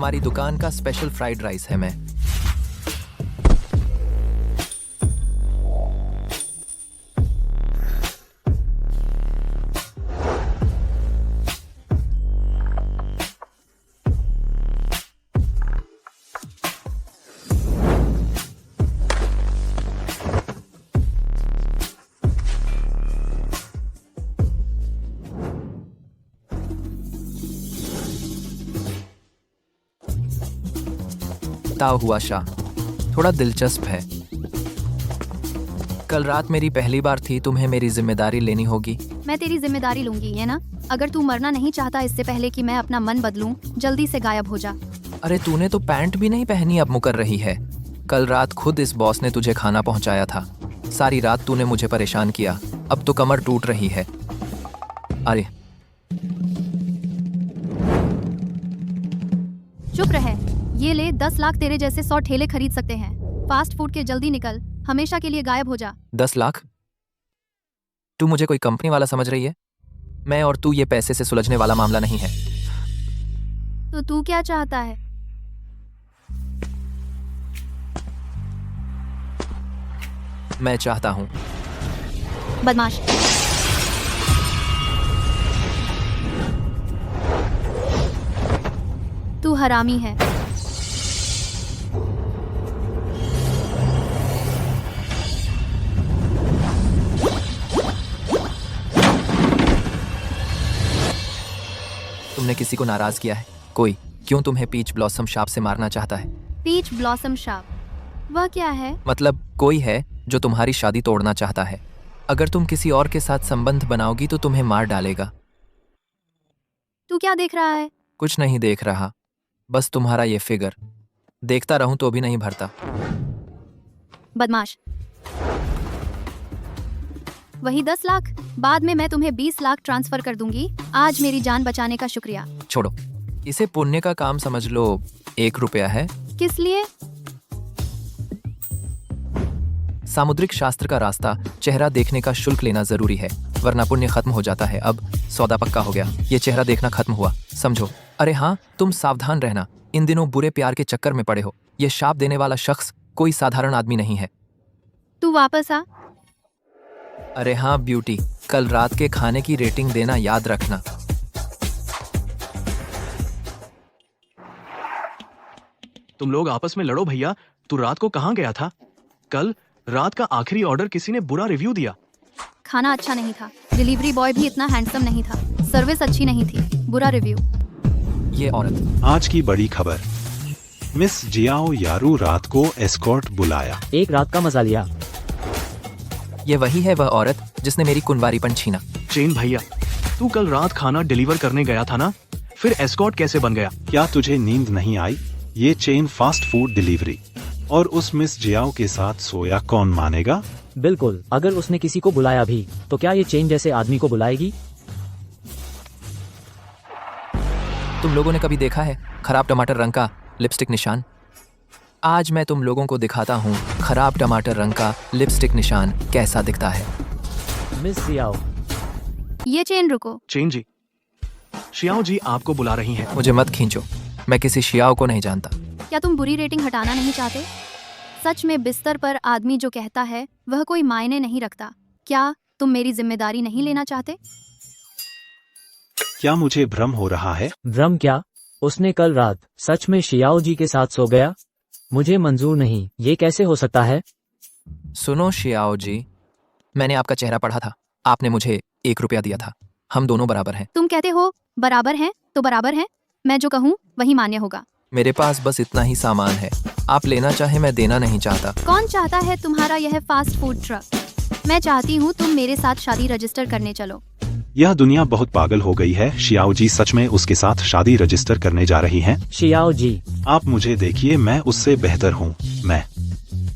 हमारी दुकान का स्पेशल फ्राइड राइस है। मैं ताव हुआ शाह थोड़ा दिलचस्प है। कल रात मेरी पहली बार थी, तुम्हें मेरी जिम्मेदारी लेनी होगी। मैं तेरी जिम्मेदारी लूंगी, है ना? अगर तू मरना नहीं चाहता इससे पहले कि मैं अपना मन बदलूं, जल्दी से गायब हो जा। अरे तूने तो पैंट भी नहीं पहनी, अब मुकर रही है। कल रात खुद इस बॉस ने तुझे खाना पहुंचाया था। सारी रात तूने मुझे परेशान किया, अब तो कमर टूट रही है। अरे चुप रहे। ये ले 10 लाख, तेरे जैसे 100 ठेले खरीद सकते हैं। फास्ट फूड के, जल्दी निकल, हमेशा के लिए गायब हो जा। 10 लाख? तू मुझे कोई कंपनी वाला समझ रही है? मैं और तू ये पैसे से सुलझने वाला मामला नहीं है। तो तू क्या चाहता है? मैं चाहता हूँ बदमाश। तू हरामी है। तुमने किसी को नाराज किया है? कोई? क्यों तुम्हें पीच ब्लॉसम शाप से मारना चाहता है? पीच ब्लॉसम शाप? वह क्या है? मतलब कोई है जो तुम्हारी शादी तोड़ना चाहता है। अगर तुम किसी और के साथ संबंध बनाओगी तो तुम्हें मार डालेगा। तू क्या देख रहा है? कुछ नहीं देख रहा, बस तुम्हारा ये फिगर देखता रहूं तो भी नहीं भरता। बदमाश। वही 10 लाख, बाद में मैं तुम्हें 20 लाख ट्रांसफर कर दूंगी। आज मेरी जान बचाने का शुक्रिया। छोड़ो, इसे पुण्य का काम समझ लो। 1 रुपया है। किस लिए? सामुद्रिक शास्त्र का रास्ता, चेहरा देखने का शुल्क लेना जरूरी है, वरना पुण्य खत्म हो जाता है। अब सौदा पक्का हो गया, ये चेहरा देखना खत्म हुआ, समझो। अरे हाँ, तुम सावधान रहना, इन दिनों बुरे प्यार के चक्कर में पड़े हो। ये शाप देने वाला शख्स कोई साधारण आदमी नहीं है। तू वापस आ। अरे हाँ ब्यूटी, कल रात के खाने की रेटिंग देना याद रखना। तुम लोग आपस में लड़ो भैया। तू रात को कहाँ गया था? कल रात का आखिरी ऑर्डर किसी ने बुरा रिव्यू दिया। खाना अच्छा नहीं था, डिलीवरी बॉय भी इतना हैंडसम नहीं था, सर्विस अच्छी नहीं थी, बुरा रिव्यू। ये औरत। आज की बड़ी खबर, मिस जियाओ यारू रात को एस्कॉर्ट बुलाया। एक रात का मजा लिया। ये वही है वह औरत जिसने मेरी कुंवारीपन छीना। चेन भैया, तू कल रात खाना डिलीवर करने गया था ना, फिर एस्कॉर्ट कैसे बन गया? क्या तुझे नींद नहीं आई? ये चेन फास्ट फूड डिलीवरी और उस मिस जियाओ के साथ सोया कौन मानेगा? बिल्कुल, अगर उसने किसी को बुलाया भी तो क्या ये चेन जैसे आदमी को बुलाएगी? तुम लोगों ने कभी देखा है खराब टमाटर रंग का लिपस्टिक निशान? आज मैं तुम लोगों को दिखाता हूँ खराब टमाटर रंग का लिपस्टिक निशान कैसा दिखता है। Miss Jiao. ये चेन रुको। चेन जी, शियाओ जी आपको बुला रही हैं। मुझे मत खींचो, मैं किसी शियाओ को नहीं जानता। क्या तुम बुरी रेटिंग हटाना नहीं चाहते? सच में बिस्तर पर आदमी जो कहता है वह कोई मायने नहीं रखता। क्या तुम मेरी जिम्मेदारी नहीं लेना चाहते? क्या मुझे भ्रम हो रहा है? भ्रम क्या? उसने कल रात सच में शियाओ जी के साथ सो गया? मुझे मंजूर नहीं, ये कैसे हो सकता है? सुनो शियाओ जी, मैंने आपका चेहरा पढ़ा था, आपने मुझे 1 रुपया दिया था। हम दोनों बराबर हैं। तुम कहते हो बराबर हैं तो बराबर हैं, मैं जो कहूँ वही मान्य होगा। मेरे पास बस इतना ही सामान है, आप लेना चाहे मैं देना नहीं चाहता। कौन चाहता है तुम्हारा यह फास्ट फूड ट्रक? मैं चाहती हूँ तुम मेरे साथ शादी रजिस्टर करने चलो। यह दुनिया बहुत पागल हो गई है। शियाओ जी सच में उसके साथ शादी रजिस्टर करने जा रही हैं? शियाओ जी, आप मुझे देखिए, मैं उससे बेहतर हूँ।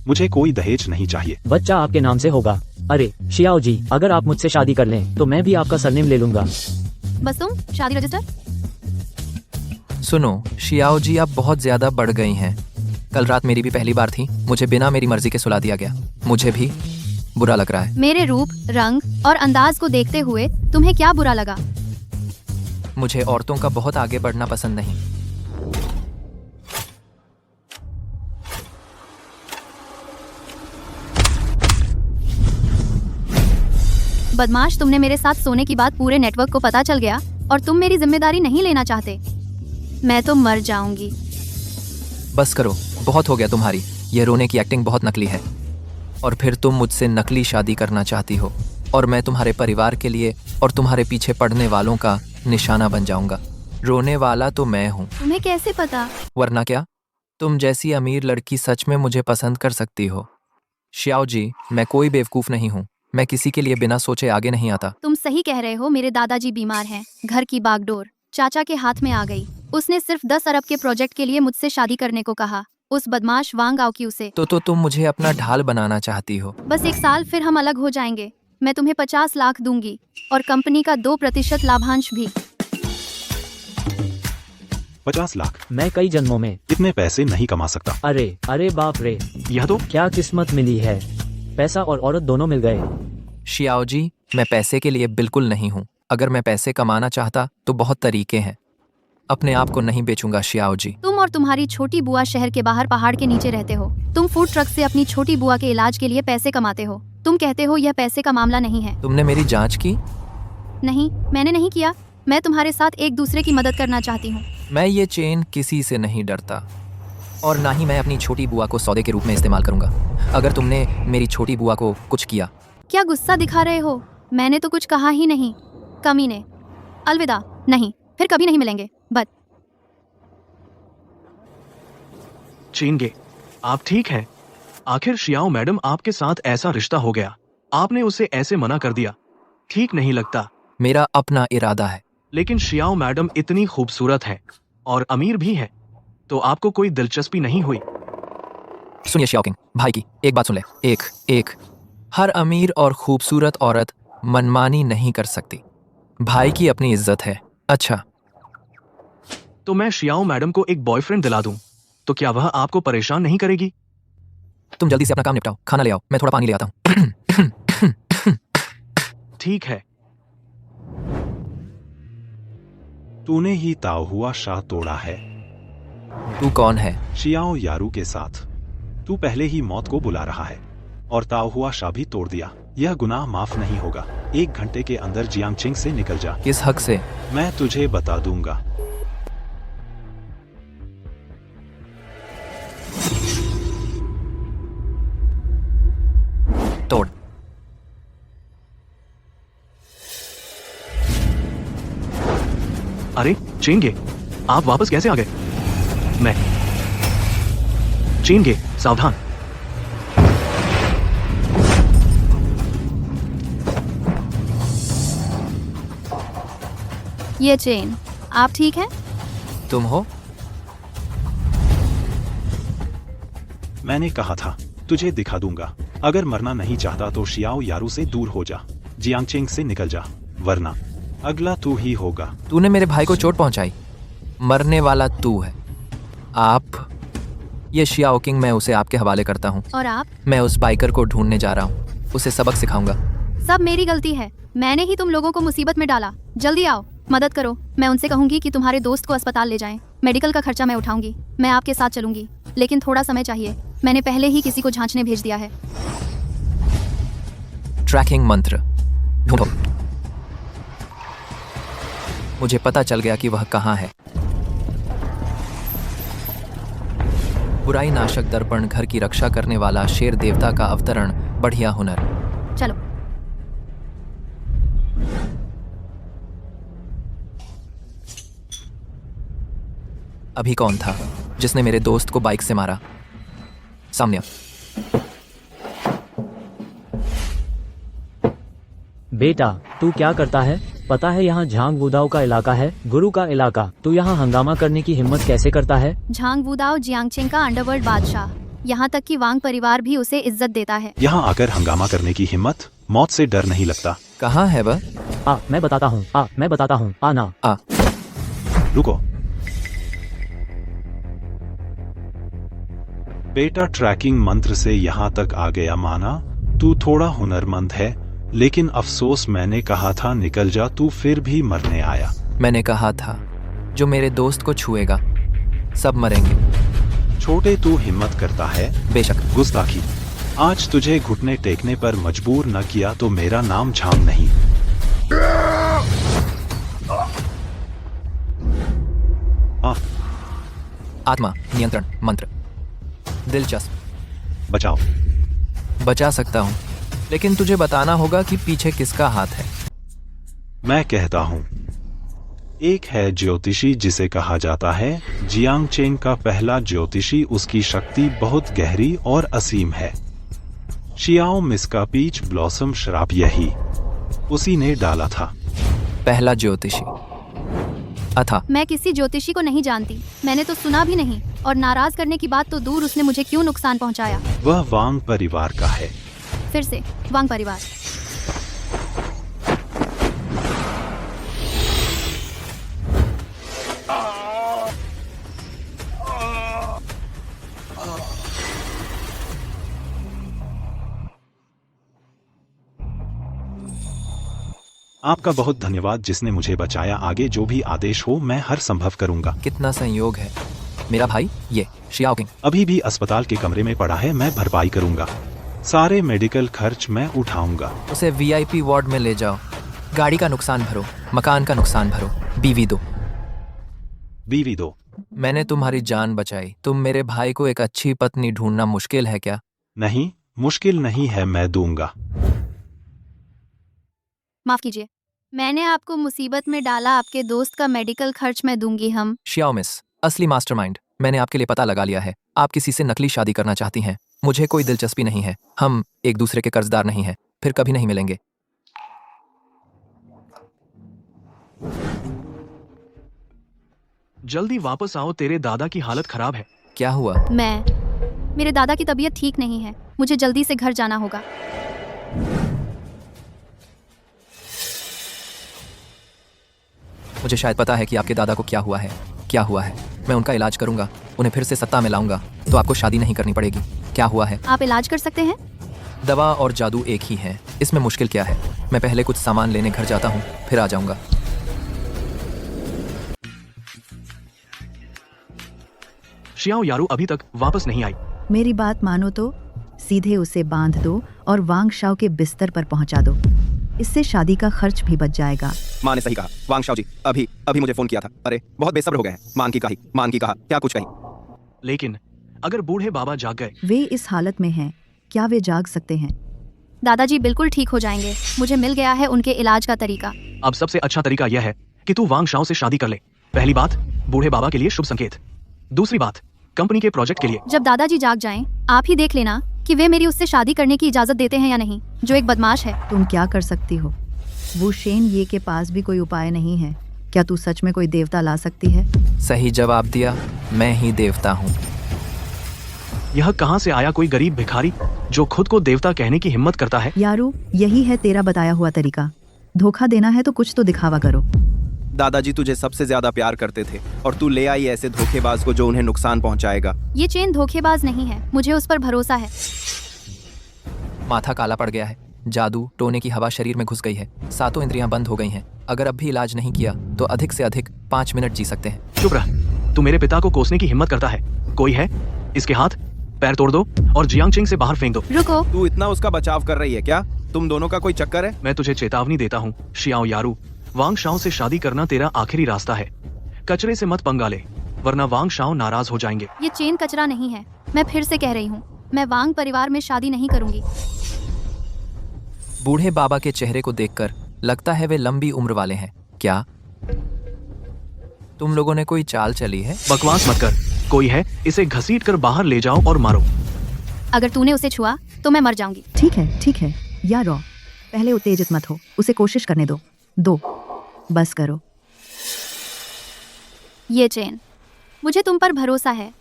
मुझे कोई दहेज नहीं चाहिए। बच्चा आपके नाम से होगा। अरे शियाओ जी, अगर आप मुझसे शादी कर लें तो मैं भी आपका सरनेम ले लूंगा। बस तुम शादी रजिस्टर। सुनो शियाओ जी, आप बहुत ज्यादा बढ़ गई हैं। कल रात मेरी भी पहली बार थी, मुझे बिना मेरी मर्जी के सुला दिया गया। मुझे भी बुरा लग रहा है। मेरे रूप, रंग और अंदाज को देखते हुए तुम्हें क्या बुरा लगा? मुझे औरतों का बहुत आगे बढ़ना पसंद नहीं। बदमाश, तुमने मेरे साथ सोने की बात पूरे नेटवर्क को पता चल गया और तुम मेरी जिम्मेदारी नहीं लेना चाहते। मैं तो मर जाऊंगी। बस करो, बहुत हो गया तुम्हारी। ये रोने की एक्टिंग बहुत नकली है। और फिर तुम मुझसे नकली शादी करना चाहती हो और मैं तुम्हारे परिवार के लिए और तुम्हारे पीछे पड़ने वालों का निशाना बन जाऊंगा। रोने वाला तो मैं हूँ। तुम्हें कैसे पता? वरना क्या, तुम जैसी अमीर लड़की सच में मुझे पसंद कर सकती हो। श्याओ जी, मैं कोई बेवकूफ़ नहीं हूँ। मैं किसी के लिए बिना सोचे आगे नहीं आता। तुम सही कह रहे हो। मेरे दादाजी बीमार हैं। घर की बागडोर चाचा के हाथ में आ गई। उसने सिर्फ 10 अरब के प्रोजेक्ट के लिए मुझसे शादी करने को कहा। उस बदमाश वांग आओ की उसे। तो तुम मुझे अपना ढाल बनाना चाहती हो। बस 1 साल फिर हम अलग हो जाएंगे। मैं तुम्हें 50 लाख दूंगी और कंपनी का 2% लाभांश भी। 50 लाख? मैं कई जन्मों में इतने पैसे नहीं कमा सकता। अरे बाप रे, यह तो क्या किस्मत मिली है। पैसा और औरत दोनों मिल गए। शियाओ जी, मैं पैसे के लिए बिल्कुल नहीं हूँ। अगर मैं पैसे कमाना चाहता तो बहुत तरीके हैं। अपने आप को नहीं बेचूंगा शियाओ जी। तुम और तुम्हारी छोटी बुआ शहर के बाहर पहाड़ के नीचे रहते हो। तुम फूड ट्रक से अपनी छोटी बुआ के इलाज के लिए पैसे कमाते हो। तुम कहते हो यह पैसे का मामला नहीं है। तुमने मेरी जांच की? नहीं, मैंने नहीं किया। मैं तुम्हारे साथ एक दूसरे की मदद करना चाहती हूँ। मैं ये चेन किसी से नहीं डरता और ना ही मैं अपनी छोटी बुआ को सौदे के रूप में इस्तेमाल करूंगा। अगर तुमने मेरी छोटी बुआ को कुछ किया। क्या गुस्सा दिखा रहे हो? मैंने तो कुछ कहा ही नहीं। कमीने, अलविदा। नहीं, फिर कभी नहीं मिलेंगे। बट चेंगे, आप ठीक हैं? आखिर शियाओ मैडम, आपके साथ ऐसा रिश्ता हो गया, आपने उसे ऐसे मना कर दिया। ठीक नहीं लगता। मेरा अपना इरादा है। लेकिन शियाओ मैडम इतनी खूबसूरत है और अमीर भी है, तो आपको कोई दिलचस्पी नहीं हुई? सुनिए शियाओ किंग, भाई की एक बात सुन ले। एक हर अमीर और खूबसूरत औरत मनमानी नहीं कर सकती। भाई की अपनी इज्जत है। अच्छा, तो मैं शियाओ मैडम को एक बॉयफ्रेंड दिला दूं, तो क्या वह आपको परेशान नहीं करेगी? तुम जल्दी से अपना काम निपटाओ। खाना ले आओ, मैं थोड़ा पानी ले आता हूँ। ठीक है। तूने ही ताओहुआ शाह तोड़ा है। तू कौन है? शियाओ यारू के साथ। तू पहले ही मौत को बुला रहा है और ताओहुआ शाह भी तोड़ दिया। यह गुनाह माफ नहीं होगा। 1 घंटे के अंदर जियांगचिंग से निकल जा। किस हक से? मैं तुझे बता दूंगा। तोड़। अरे चेंगे, आप वापस कैसे आ गए? मैं चेंगे, सावधान। ये चेन, आप ठीक हैं? तुम हो? मैंने कहा था तुझे दिखा दूंगा। अगर मरना नहीं चाहता तो शियाओ यारू से दूर हो जा। जियांगचिंग से निकल जा, वरना अगला तू ही होगा। तूने मेरे भाई को चोट पहुंचाई। मरने वाला तू है। आप ये शियाओ किंग, मैं उसे आपके हवाले करता हूँ। और आप? मैं उस बाइकर को ढूंढने जा रहा हूँ। उसे सबक सिखाऊंगा। सब मेरी गलती है। मैंने ही तुम लोगों को मुसीबत में डाला। जल्दी आओ, मदद करो। मैं उनसे कहूंगी कि तुम्हारे दोस्त को अस्पताल ले जाएं। मेडिकल का खर्चा मैं उठाऊंगी। मैं आपके साथ चलूंगी, लेकिन थोड़ा समय चाहिए। मैंने पहले ही किसी को जांचने भेज दिया है। ट्रैकिंग मंत्र ढूंढो। मुझे पता चल गया कि वह कहाँ है। बुराई नाशक दर्पण, घर की रक्षा करने वाला शेर, देवता का अवतरण, बढ़िया हुनर। चलो। अभी कौन था जिसने मेरे दोस्त को बाइक से मारा? सामने। बेटा, तू क्या करता है? पता है यहाँ झांग वुदाओ का इलाका है, गुरु का इलाका। तू यहाँ हंगामा करने की हिम्मत कैसे करता है? झांग वुदाओ जियांगचिंग का अंडरवर्ल्ड बादशाह। यहाँ तक कि वांग परिवार भी उसे इज्जत देता है। यहाँ आकर हंगामा करने की हिम्मत? मौत से डर नहीं लगता? कहाँ है वह? मैं बताता हूँ। आना। रुको। बेटा, ट्रैकिंग मंत्र से यहाँ तक आ गया, माना। तू थोड़ा हुनरमंद है, लेकिन अफसोस, मैंने कहा था निकल जा, तू फिर भी मरने आया। मैंने कहा था जो मेरे दोस्त को छुएगा सब मरेंगे। छोटे, तू हिम्मत करता है? बेशक। गुस्ताखी। आज तुझे घुटने टेकने पर मजबूर न किया तो मेरा नाम झांग नहीं। आ, आत्मा नियंत्रण मंत्र। दिलचस्प। बचाओ। बचा सकता हूँ, लेकिन तुझे बताना होगा कि पीछे किसका हाथ है। मैं कहता हूँ, एक है ज्योतिषी जिसे कहा जाता है जियांग चेंग का पहला ज्योतिषी। उसकी शक्ति बहुत गहरी और असीम है। शियाओ मिस का पीच ब्लॉसम श्राप यही उसी ने डाला था। पहला ज्योतिषी अथा। मैं किसी ज्योतिषी को नहीं जानती, मैंने तो सुना भी नहीं, और नाराज करने की बात तो दूर, उसने मुझे क्यों नुकसान पहुंचाया। वह वांग परिवार का है। फिर से वांग परिवार। आपका बहुत धन्यवाद जिसने मुझे बचाया। आगे जो भी आदेश हो मैं हर संभव करूंगा। कितना संयोग है। मेरा भाई ये शियाओ किंग अभी भी अस्पताल के कमरे में पड़ा है, मैं भरपाई करूंगा। सारे मेडिकल खर्च मैं उठाऊंगा। उसे वीआईपी वार्ड में ले जाओ। गाड़ी का नुकसान भरो, मकान का नुकसान भरो, बीवी दो। बीवी दो। मैंने तुम्हारी जान बचाई। तुम मेरे भाई को एक अच्छी पत्नी ढूंढना मुश्किल है क्या? नहीं, मुश्किल नहीं है, मैं दूंगा। माफ कीजिए, मैंने आपको मुसीबत में डाला। आपके दोस्त का मेडिकल खर्च मैं दूंगी। हम शियाओ मिस, असली मास्टरमाइंड। मैंने आपके लिए पता लगा लिया है। आप किसी से नकली शादी करना चाहती हैं। मुझे कोई दिलचस्पी नहीं है। हम एक दूसरे के कर्जदार नहीं हैं। फिर कभी नहीं मिलेंगे। जल्दी वापस आओ, तेरे दादा की हालत खराब है। क्या हुआ? मेरे दादा की तबीयत ठीक नहीं है, मुझे जल्दी से घर जाना होगा। मुझे शायद पता है कि आपके दादा को क्या हुआ है। क्या हुआ है? मैं उनका इलाज करूंगा, उन्हें फिर से सत्ता में लाऊंगा, तो आपको शादी नहीं करनी पड़ेगी। क्या हुआ है? आप इलाज कर सकते हैं? दवा और जादू एक ही है, इसमें मुश्किल क्या है? मैं पहले कुछ सामान लेने घर जाता हूँ, फिर आ जाऊंगा। शियाओ यारू अभी तक वापस नहीं आई। मेरी बात मानो तो सीधे उसे बांध दो और वांग शाओ के बिस्तर पर पहुंचा दो। इससे शादी का खर्च भी बच जाएगा। माँ ने सही कहा। वांग शाओ जी अभी मुझे फोन किया था। अरे बहुत बेसब्र हो गए हैं। मान की कहा क्या कुछ कही। लेकिन अगर बूढ़े बाबा जाग गए? वे इस हालत में हैं, क्या वे जाग सकते हैं? दादाजी बिल्कुल ठीक हो जाएंगे। मुझे मिल गया है उनके इलाज का तरीका। अब सबसे अच्छा तरीका यह है कि तू वांग शाओ से शादी कर ले। पहली बात, बूढ़े बाबा के लिए शुभ संकेत। दूसरी बात, कंपनी के प्रोजेक्ट के लिए। जब दादाजी जाग जाएं, आप ही देख लेना कि वे मेरी उससे शादी करने की इजाजत देते हैं या नहीं, जो एक बदमाश है। तुम क्या कर सकती हो? वो शेन ये के पास भी कोई उपाय नहीं है। क्या तू सच में कोई देवता ला सकती है? सही जवाब दिया, मैं ही देवता हूँ। यह कहाँ से आया कोई गरीब भिखारी जो खुद को देवता कहने की हिम्मत करता है? यारू, यही है तेरा बताया हुआ तरीका। धोखा देना है तो कुछ तो दिखावा करो। दादाजी तुझे सबसे ज्यादा प्यार करते थे और तू ले आई ऐसे धोखेबाज को जो उन्हें नुकसान पहुंचाएगा। ये चेन धोखेबाज नहीं है, मुझे उस पर भरोसा है। माथा काला पड़ गया है। जादू टोने की हवा शरीर में घुस गई है। सातों इंद्रियां बंद हो गई हैं। अगर अब भी इलाज नहीं किया तो अधिक से अधिक 5 मिनट जी सकते हैं। चुप रह, तू मेरे पिता को कोसने की हिम्मत करता है। कोई है? इसके हाथ पैर तोड़ दो और जियांग चिंग से बाहर फेंक दो। रुको, तू इतना उसका बचाव कर रही है क्या? तुम दोनों का कोई चक्कर है? मैं तुझे चेतावनी देता हूँ शियाओ यारू, वांग शाओ से शादी करना तेरा आखिरी रास्ता है। कचरे से मत पंगा ले, वरना वांग शाओ नाराज हो जाएंगे। ये चेन कचरा नहीं है। मैं फिर से कह रही हूँ, मैं वांग परिवार में शादी नहीं करूंगी। बूढ़े बाबा के चेहरे को देखकर लगता है वे लंबी उम्र वाले हैं। क्या तुम लोगों ने कोई चाल चली है? बकवास मत कर। कोई है, इसे घसीट कर बाहर ले जाओ और मारो। अगर तूने उसे छुआ तो मैं मर जाऊंगी। ठीक है यारो, पहले उत्तेजित मत हो, उसे कोशिश करने दो। बस करो। ये चेन, मुझे तुम पर भरोसा है।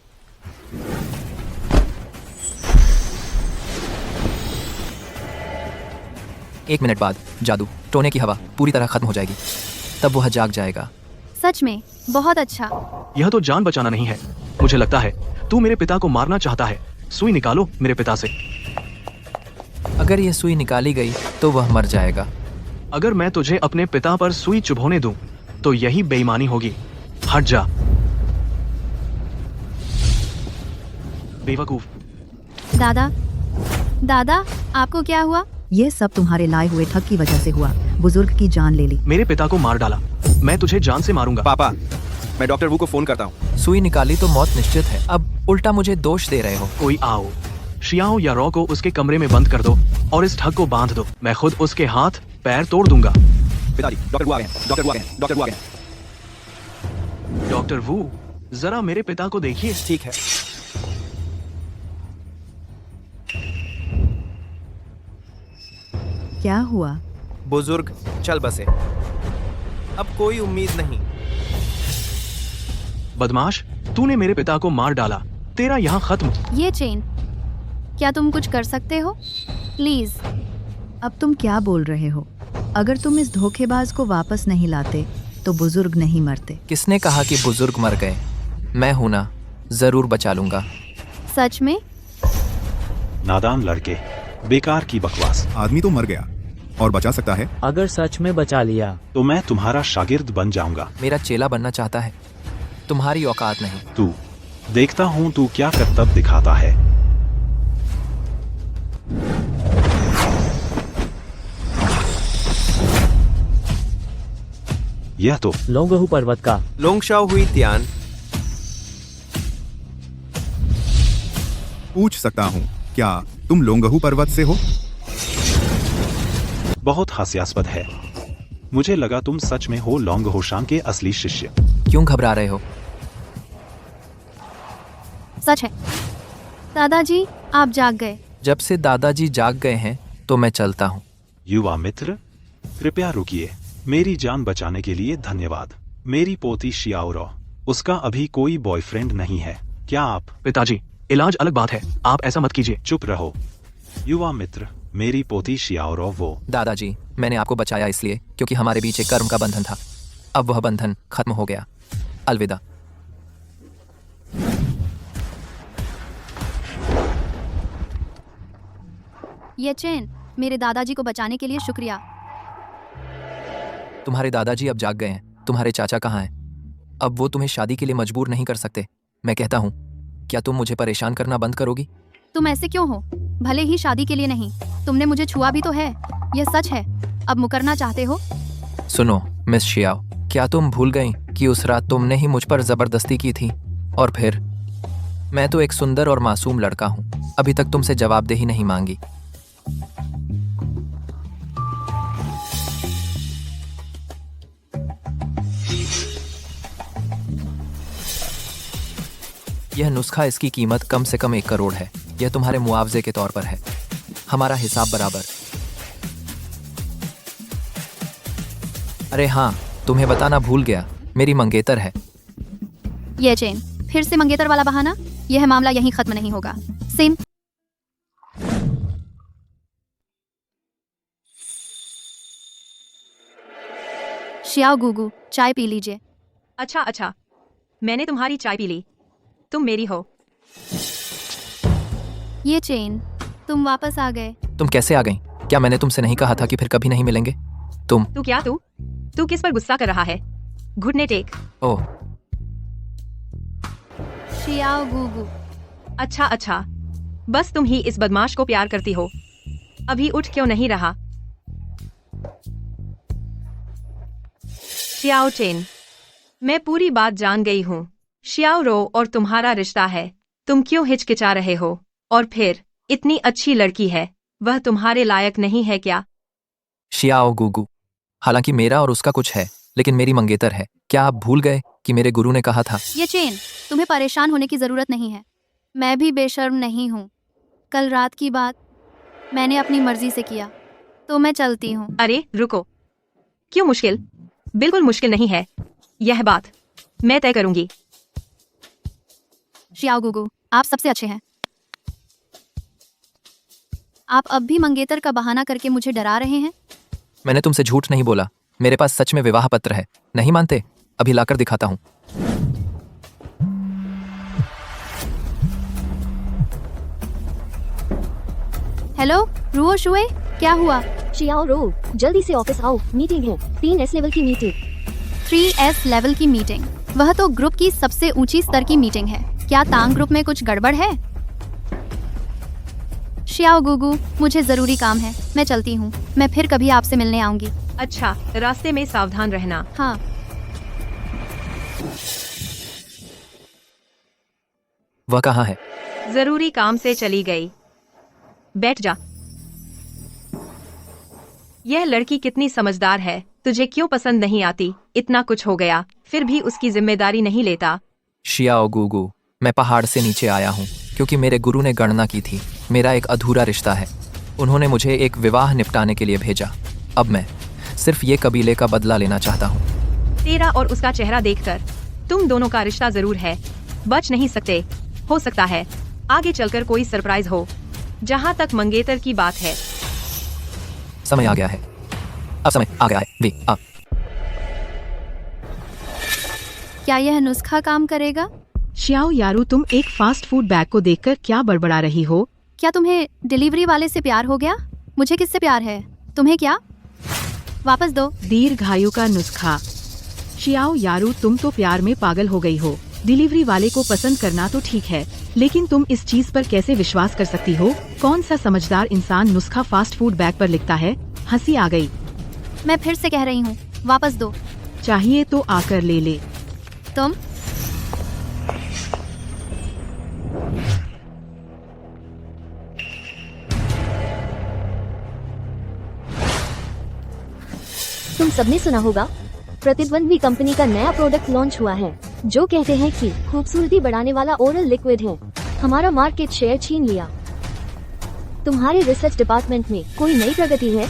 एक मिनट बाद जादू टोने की हवा पूरी तरह खत्म हो जाएगी। तब वह जाग जाएगा। सच में बहुत अच्छा। यह तो जान बचाना नहीं है। मुझे लगता है तू मेरे पिता को मारना चाहता है। सुई निकालो मेरे पिता से। अगर यह सुई निकाली गई तो वह मर जाएगा। अगर मैं तुझे अपने पिता पर सुई चुभोने दूं तो यही बेईमानी होगी। हट जा बेवकूफ। दादा, दादा, आपको क्या हुआ? यह सब तुम्हारे लाए हुए ठग की वजह से हुआ। बुजुर्ग की जान ले ली। मेरे पिता को मार डाला। मैं तुझे जान से मारूंगा। पापा, मैं डॉक्टर वू को फोन करता हूँ। सुई निकाली तो मौत निश्चित है, अब उल्टा मुझे दोष दे रहे हो। कोई आओ, शियाओ या रॉ को उसके कमरे में बंद कर दो और इस ठग को बांध दो। मैं खुद उसके हाथ पैर तोड़ दूंगा। पिताजी, डॉक्टर वू आ गए हैं, डॉक्टर वू आ गए हैं, डॉक्टर वू आ गए हैं। डॉक्टर वू, जरा मेरे पिता को देखिए। ठीक है। क्या हुआ? बुजुर्ग चल बसे, अब कोई उम्मीद नहीं। बदमाश, तूने मेरे पिता को मार डाला। तेरा यहाँ खत्म। ये चेन, क्या तुम कुछ कर सकते हो? प्लीज। अब तुम क्या बोल रहे हो? अगर तुम इस धोखेबाज को वापस नहीं लाते तो बुजुर्ग नहीं मरते। किसने कहा कि बुजुर्ग मर गए? मैं हूं ना, जरूर बचा लूंगा। सच में? नादान लड़के, बेकार की बकवास। आदमी तो मर गया और बचा सकता है। अगर सच में बचा लिया तो मैं तुम्हारा शागिर्द बन जाऊंगा। मेरा चेला बनना चाहता है, तुम्हारी औकात नहीं। तू देखता हूँ तू क्या करतब दिखाता है। यह तो लोंगहू पर्वत का। लोंगशाओ हुई त्यान। पूछ सकता हूँ, क्या तुम लोंगहू पर्वत से हो? बहुत हास्यास्पद है। मुझे लगा तुम सच में हो लोंगहोशांग के असली शिष्य। क्यों घबरा रहे हो? सच है। दादाजी, आप जाग गए। जब से दादाजी जाग गए हैं तो मैं चलता हूँ। युवा मित्र, कृपया रुकिए। मेरी जान बचाने के लिए धन्यवाद। मेरी पोती शियाओ, उसका अभी कोई बॉयफ्रेंड नहीं है। क्या आप? पिताजी, इलाज अलग बात है, आप ऐसा मत कीजिए। चुप रहो। युवा मित्र, मेरी पोती शियाओ वो। दादाजी, मैंने आपको बचाया इसलिए क्योंकि हमारे बीच एक कर्म का बंधन था। अब वह बंधन खत्म हो गया। अलविदा। ये चेन, मेरे दादाजी को बचाने के लिए शुक्रिया। तुम्हारे दादाजी अब जाग गए हैं। तुम्हारे चाचा कहाँ हैं? अब वो तुम्हें शादी के लिए मजबूर नहीं कर सकते। मैं कहता हूँ, क्या तुम मुझे परेशान करना बंद करोगी? तुम ऐसे क्यों हो? भले ही शादी के लिए नहीं, तुमने मुझे छुआ भी तो है। यह सच है। अब मुकरना चाहते हो? सुनो मिस शियाओ, क्या तुम भूल गई कि उस रात तुमने ही मुझ पर जबरदस्ती की थी? और फिर मैं तो एक सुंदर और मासूम लड़का हूँ, अभी तक तुमसे जवाबदेही नहीं मांगी। यह नुस्खा, इसकी कीमत कम से कम 1 करोड़ है। यह तुम्हारे मुआवजे के तौर पर है। हमारा हिसाब बराबर। अरे हाँ, तुम्हें बताना भूल गया, मेरी मंगेतर है। ये चेन, फिर से मंगेतर वाला बहाना? यह मामला यहीं खत्म नहीं होगा। सेम। शियाओ गुगु, चाय पी लीजिए। अच्छा अच्छा, मैंने तुम्हारी चाय पी ली, तुम मेरी हो। ये चेन, तुम वापस आ गए। तुम कैसे आ गई? क्या मैंने तुमसे नहीं कहा था कि फिर कभी नहीं मिलेंगे? तुम तू किस पर गुस्सा कर रहा है? घुटने टेक। ओह, शियाओ गुगु। अच्छा अच्छा, बस तुम ही इस बदमाश को प्यार करती हो। अभी उठ क्यों नहीं रहा? शियाओ चेन, मैं पूरी बात जान गई हूँ। शियाओ रो और तुम्हारा रिश्ता है। तुम क्यों हिचकिचा रहे हो? और फिर इतनी अच्छी लड़की है, वह तुम्हारे लायक नहीं है क्या? शियाओ गुगु, हालांकि मेरा और उसका कुछ है, लेकिन मेरी मंगेतर है। क्या आप भूल गए कि मेरे गुरु ने कहा था? ये चेन, तुम्हें परेशान होने की जरूरत नहीं है। मैं भी बेशर्म नहीं हूँ। कल रात की बात मैंने अपनी मर्जी से किया, तो मैं चलती हूँ। अरे रुको, क्यों मुश्किल? बिल्कुल मुश्किल नहीं है। यह बात मैं तय करूंगी। शियाओ गुगु, आप सबसे अच्छे हैं। आप अब भी मंगेतर का बहाना करके मुझे डरा रहे हैं। मैंने तुमसे झूठ नहीं बोला। मेरे पास सच में विवाह पत्र है। नहीं मानते? अभी लाकर दिखाता हूँ। हेलो रुओ शुए, क्या हुआ? शियाओ रो, जल्दी से ऑफिस आओ, मीटिंग है। 3S लेवल की मीटिंग। 3S लेवल की मीटिंग? वह तो ग्रुप की सबसे ऊंची स्तर की मीटिंग है। क्या तांग ग्रुप में कुछ गड़बड़ है? शियाओ गुगु, मुझे जरूरी काम है, मैं चलती हूँ। मैं फिर कभी आपसे मिलने आऊंगी। अच्छा, रास्ते में सावधान रहना। हाँ। वह कहाँ है? जरूरी काम से चली गई। बैठ जा। यह लड़की कितनी समझदार है, तुझे क्यों पसंद नहीं आती? इतना कुछ हो गया, फिर भी उसकी जिम्मेदारी नहीं लेता। शियाओ गुगु, मैं पहाड़ से नीचे आया हूँ क्योंकि मेरे गुरु ने गणना की थी। मेरा एक अधूरा रिश्ता है। उन्होंने मुझे एक विवाह निपटाने के लिए भेजा। अब मैं सिर्फ ये कबीले का बदला लेना चाहता हूँ। तेरा और उसका चेहरा देखकर तुम दोनों का रिश्ता जरूर है, बच नहीं सकते। हो सकता है आगे चलकर कोई सरप्राइज हो। जहाँ तक मंगेतर की बात है, समय आ गया है। अब समय आ गया है। वे अब क्या यह नुस्खा काम करेगा? श्याओ यारू, तुम एक फास्ट फूड बैग को देखकर क्या बड़बड़ा रही हो? क्या तुम्हें डिलीवरी वाले से प्यार हो गया? मुझे किससे प्यार है? तुम्हें क्या? वापस दो। दीर्घायु का नुस्खा। श्याओ यारू, तुम तो प्यार में पागल हो गई हो। डिलीवरी वाले को पसंद करना तो ठीक है, लेकिन तुम इस चीज पर कैसे विश्वास कर सकती हो? कौन सा समझदार इंसान नुस्खा फास्ट फूड बैग पर लिखता है? हंसी आ गई। मैं फिर से कह रही हूँ, वापस दो। चाहिए तो आकर ले ले। तुम तुम सबने सुना होगा, प्रतिद्वंद्वी कंपनी का नया प्रोडक्ट लॉन्च हुआ है जो कहते हैं कि खूबसूरती बढ़ाने वाला ओरल लिक्विड है। हमारा मार्केट शेयर छीन लिया। तुम्हारे रिसर्च डिपार्टमेंट में कोई नई प्रगति है?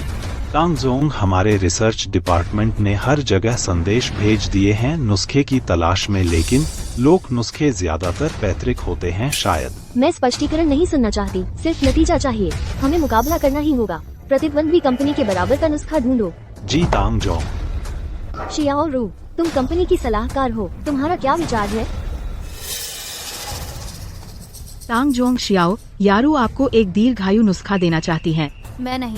टांगजोंग, हमारे रिसर्च डिपार्टमेंट ने हर जगह संदेश भेज दिए हैं नुस्खे की तलाश में, लेकिन लोक नुस्खे ज्यादातर पैतृक होते हैं। शायद मैं स्पष्टीकरण नहीं सुनना चाहती, सिर्फ नतीजा चाहिए। हमें मुकाबला करना ही होगा। प्रतिद्वंद्वी कंपनी के बराबर का नुस्खा ढूंढो। जी टांगजोंग। शियाओ रू, तुम कंपनी की सलाहकार हो, तुम्हारा क्या विचार है? टांगजोंग, शियाओ यारू आपको एक दीर्घायु नुस्खा देना चाहती हैं। मैं नहीं।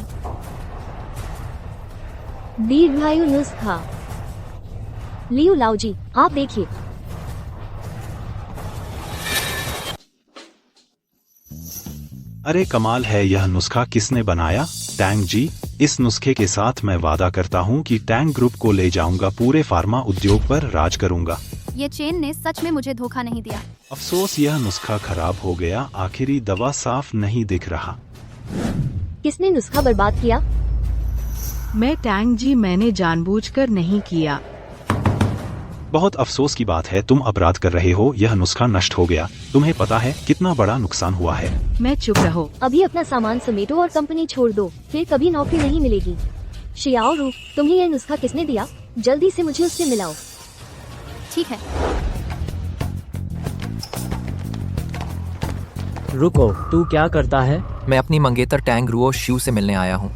दीर्घायु नुस्खा। लियू लाओजी, आप देखिए। अरे कमाल है, यह नुस्खा किसने बनाया? टैंग जी, इस नुस्खे के साथ मैं वादा करता हूँ कि टैंग ग्रुप को ले जाऊंगा, पूरे फार्मा उद्योग पर राज करूंगा। ये चेन ने सच में मुझे धोखा नहीं दिया। अफसोस, यह नुस्खा खराब हो गया। आखिरी दवा साफ नहीं दिख रहा। किसने नुस्खा बर्बाद किया? मैं टैंग जी, मैंने जानबूझकर नहीं किया। बहुत अफसोस की बात है, तुम अपराध कर रहे हो। यह नुस्खा नष्ट हो गया। तुम्हें पता है कितना बड़ा नुकसान हुआ है? मैं चुप रहो। अभी अपना सामान समेटो और कंपनी छोड़ दो, फिर कभी नौकरी नहीं मिलेगी। शियाओ रू, तुम्हें यह नुस्खा किसने दिया? जल्दी से मुझे उससे मिलाओ। ठीक है। रुको, तू क्या करता है? मैं अपनी मंगेतर टैंग रुओ शिव से मिलने आया हूँ।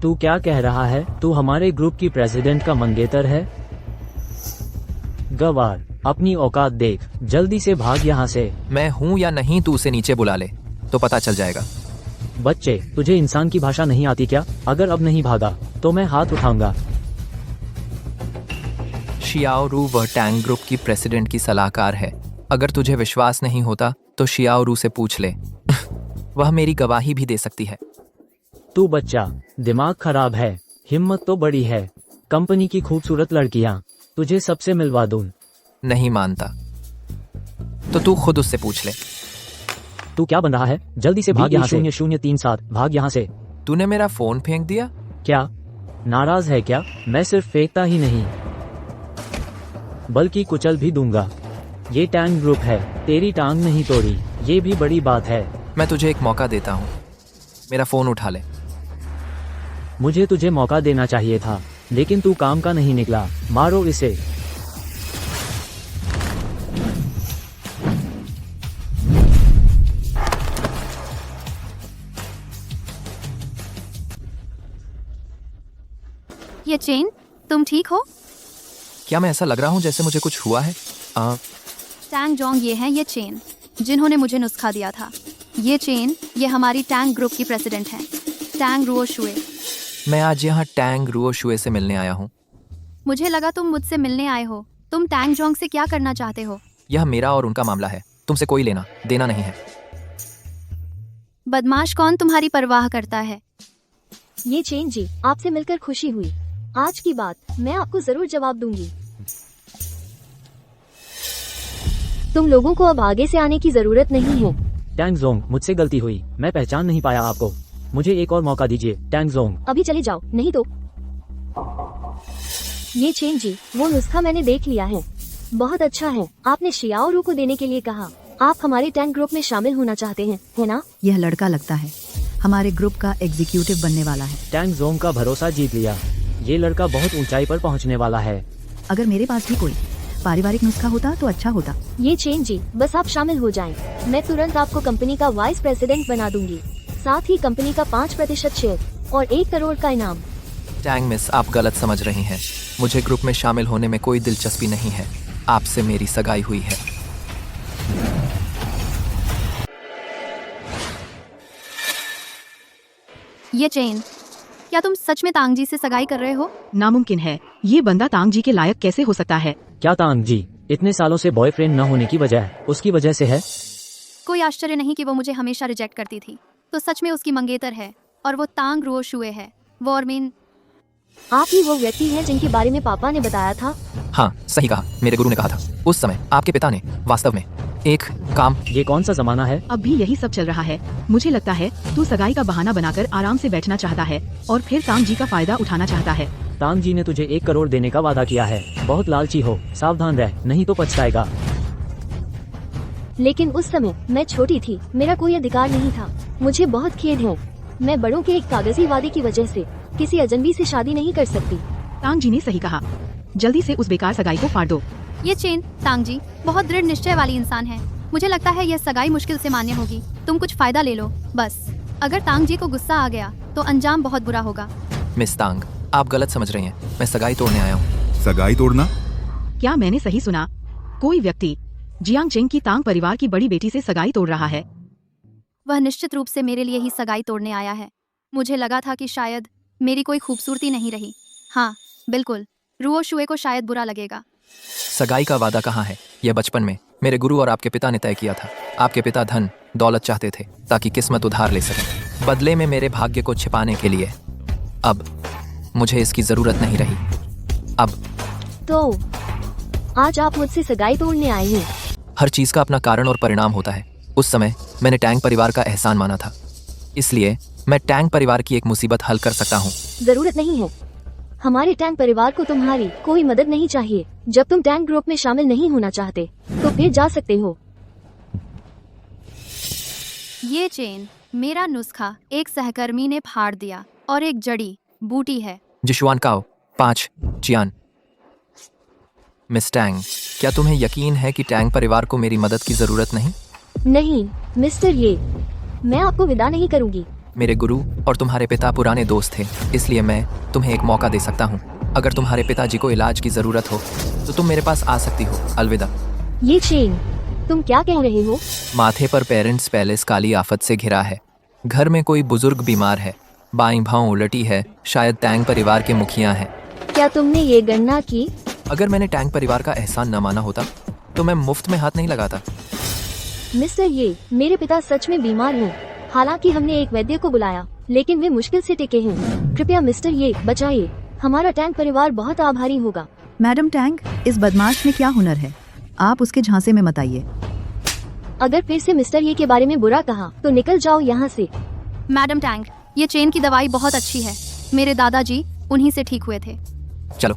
तू क्या कह रहा है? तू हमारे ग्रुप की प्रेसिडेंट का मंगेतर है? गवार, अपनी औकात देख, जल्दी से भाग यहाँ से। मैं हूँ या नहीं, तू उसे नीचे बुला ले तो पता चल जाएगा। बच्चे, तुझे इंसान की भाषा नहीं आती क्या? अगर अब नहीं भागा तो मैं हाथ उठाऊंगा। शियाओ रू वह टैंग ग्रुप की प्रेसिडेंट की सलाहकार है। अगर तुझे विश्वास नहीं होता तो शियाओ रू से पूछ ले। वह मेरी गवाही भी दे सकती है। तू बच्चा, दिमाग खराब है। हिम्मत तो बड़ी है। कंपनी की खूबसूरत लड़कियाँ, तुझे सबसे मिलवा दूं। नहीं मानता तो तू खुद उससे पूछ ले। तू क्या बन रहा है? जल्दी से भाग यहाँ से। 0037, भाग यहाँ से। तूने मेरा फोन फेंक दिया? क्या नाराज है क्या? मैं सिर्फ फेंकता ही नहीं बल्कि कुचल भी दूंगा। ये टैंग ग्रुप है, तेरी टांग नहीं तोड़ी, ये भी बड़ी बात है। मैं तुझे एक मौका देता हूँ, मेरा फोन उठा ले। मुझे तुझे मौका देना चाहिए था, लेकिन तू काम का नहीं निकला। मारो इसे। ये चेन, तुम ठीक हो? क्या मैं ऐसा लग रहा हूँ जैसे मुझे कुछ हुआ है? टैंग जोंग, ये है ये चेन जिन्होंने मुझे नुस्खा दिया था। ये चेन, ये हमारी टैंग ग्रुप की प्रेसिडेंट है, टैंग रुओ शुए। मैं आज यहाँ टैंग रुओ शुए से मिलने आया हूँ। मुझे लगा तुम मुझसे मिलने आए हो। तुम टैंग जोंग से क्या करना चाहते हो? यह मेरा और उनका मामला है, तुमसे कोई लेना देना नहीं है। बदमाश कौन तुम्हारी परवाह करता है? ये चेन जी, आपसे मिलकर खुशी हुई। आज की बात मैं आपको जरूर जवाब दूंगी। तुम लोगों को अब आगे से आने की जरूरत नहीं है। टैंग जोंग, मुझसे गलती हुई, मैं पहचान नहीं पाया आपको। मुझे एक और मौका दीजिए टैंग जोंग। अभी चले जाओ, नहीं तो। ये चेन जी, वो नुस्खा मैंने देख लिया है। बहुत अच्छा है। आपने शियाओ रू को देने के लिए कहा। आप हमारे टैंक ग्रुप में शामिल होना चाहते हैं, है ना? यह लड़का लगता है हमारे ग्रुप का एग्जीक्यूटिव बनने वाला है। टैंग जोंग का भरोसा जीत लिया। ये लड़का बहुत ऊंचाई पर पहुंचने वाला है। अगर मेरे पास भी कोई पारिवारिक नुस्खा होता तो अच्छा होता। ये चेन जी, बस आप शामिल हो जाएं। मैं तुरंत आपको कंपनी का वाइस प्रेसिडेंट बना दूंगी, साथ ही कंपनी का 5% शेयर और 1 करोड़ का इनाम। टैंग मिस, आप गलत समझ रही हैं। मुझे ग्रुप में शामिल होने में कोई दिलचस्पी नहीं है। आपसे मेरी सगाई हुई है। ये चेन, क्या तुम सच में तांग जी से सगाई कर रहे हो? नामुमकिन है। ये बंदा तांग जी के लायक कैसे हो सकता है? क्या तांग जी इतने सालों से बॉयफ्रेंड न होने की वजह उसकी वजह से है? कोई आश्चर्य नहीं कि वो मुझे हमेशा रिजेक्ट करती थी। तो सच में उसकी मंगेतर है और वो तांग रो शुए है। वॉरमीन, आप ही वो व्यक्ति हैं जिनके बारे में पापा ने बताया था? हाँ, सही कहा। मेरे गुरु ने कहा था उस समय आपके पिता ने वास्तव में एक काम। ये कौन सा जमाना है? अब भी यही सब चल रहा है। मुझे लगता है तू सगाई का बहाना बनाकर आराम से बैठना चाहता है और फिर तांग जी का फायदा उठाना चाहता है। तांग जी ने तुझे 1 करोड़ देने का वादा किया है। बहुत लालची हो, सावधान रह, नहीं तो पछताएगा। लेकिन उस समय मैं छोटी थी, मेरा कोई अधिकार नहीं था। मुझे बहुत खेद है। मैं बड़ों के एक कागजी वादे की वजह से किसी अजनबी से शादी नहीं कर सकती। तांग जी ने सही कहा। जल्दी से उस बेकार सगाई को फाड़ दो। ये चेन, तांग जी बहुत दृढ़ निश्चय वाली इंसान है। मुझे लगता है यह सगाई मुश्किल से मान्य होगी। तुम कुछ फायदा ले लो बस। अगर तांग जी को गुस्सा आ गया तो अंजाम बहुत बुरा होगा। मिस तांग, आप गलत समझ रही हैं। मैं सगाई तोड़ने आया हूँ। सगाई तोड़ना? क्या मैंने सही सुना? कोई व्यक्ति जियांग चेंग की तांग परिवार की बड़ी बेटी से सगाई तोड़ रहा है। वह निश्चित रूप से मेरे लिए ही सगाई तोड़ने आया है। मुझे लगा था कि शायद मेरी कोई खूबसूरती नहीं रही। हाँ बिल्कुल, रुओ शुए को शायद बुरा लगेगा। सगाई का वादा कहाँ है? यह बचपन में मेरे गुरु और आपके पिता ने तय किया था। आपके पिता धन दौलत चाहते थे ताकि किस्मत उधार ले सकें, बदले में मेरे भाग्य को छिपाने के लिए। अब मुझे इसकी जरूरत नहीं रही। अब तो आज आप मुझसे सगाई तोड़ने आए हैं? हर चीज का अपना कारण और परिणाम होता है। उस समय मैंने टैंग परिवार का एहसान माना था, इसलिए मैं टैंग परिवार की एक मुसीबत हल कर सकता हूँ। जरूरत नहीं है। हमारे टैंक परिवार को तुम्हारी कोई मदद नहीं चाहिए। जब तुम टैंक ग्रुप में शामिल नहीं होना चाहते तो फिर जा सकते हो। ये चेन, मेरा नुस्खा एक सहकर्मी ने फाड़ दिया और एक जड़ी बूटी है। जिशुआन काओ 5 चियान। मिस टैंग, क्या तुम्हें यकीन है कि टैंग परिवार को मेरी मदद की जरूरत नहीं? नहीं मिस्टर ये, मैं आपको विदा नहीं करूंगी। मेरे गुरु और तुम्हारे पिता पुराने दोस्त थे, इसलिए मैं तुम्हें एक मौका दे सकता हूँ। अगर तुम्हारे पिताजी को इलाज की जरूरत हो तो तुम मेरे पास आ सकती हो। अलविदा। ये चेन, तुम क्या कह रहे हो? माथे पर पेरेंट्स पैलेस काली आफत से घिरा है। घर में कोई बुजुर्ग बीमार है, बाईं भाव उलटी है, शायद टैंग परिवार के मुखिया हैं। क्या तुमने ये गणना की? अगर मैंने टैंग परिवार का एहसान न माना होता तो मैं मुफ्त में हाथ नहीं लगाता। मिस्टर ये, मेरे पिता सच में बीमार हैं। हालांकि हमने एक वैद्य को बुलाया, लेकिन वे मुश्किल से टिके हैं। कृपया मिस्टर ये बचाइए। हमारा टैंक परिवार बहुत आभारी होगा। मैडम टैंग, इस बदमाश में क्या हुनर है? आप उसके झांसे में मत आइए। अगर फिर से मिस्टर ये के बारे में बुरा कहा तो निकल जाओ यहाँ से। मैडम टैंग, ये चेन की दवाई बहुत अच्छी है। मेरे दादाजी उन्हीं से ठीक हुए थे। चलो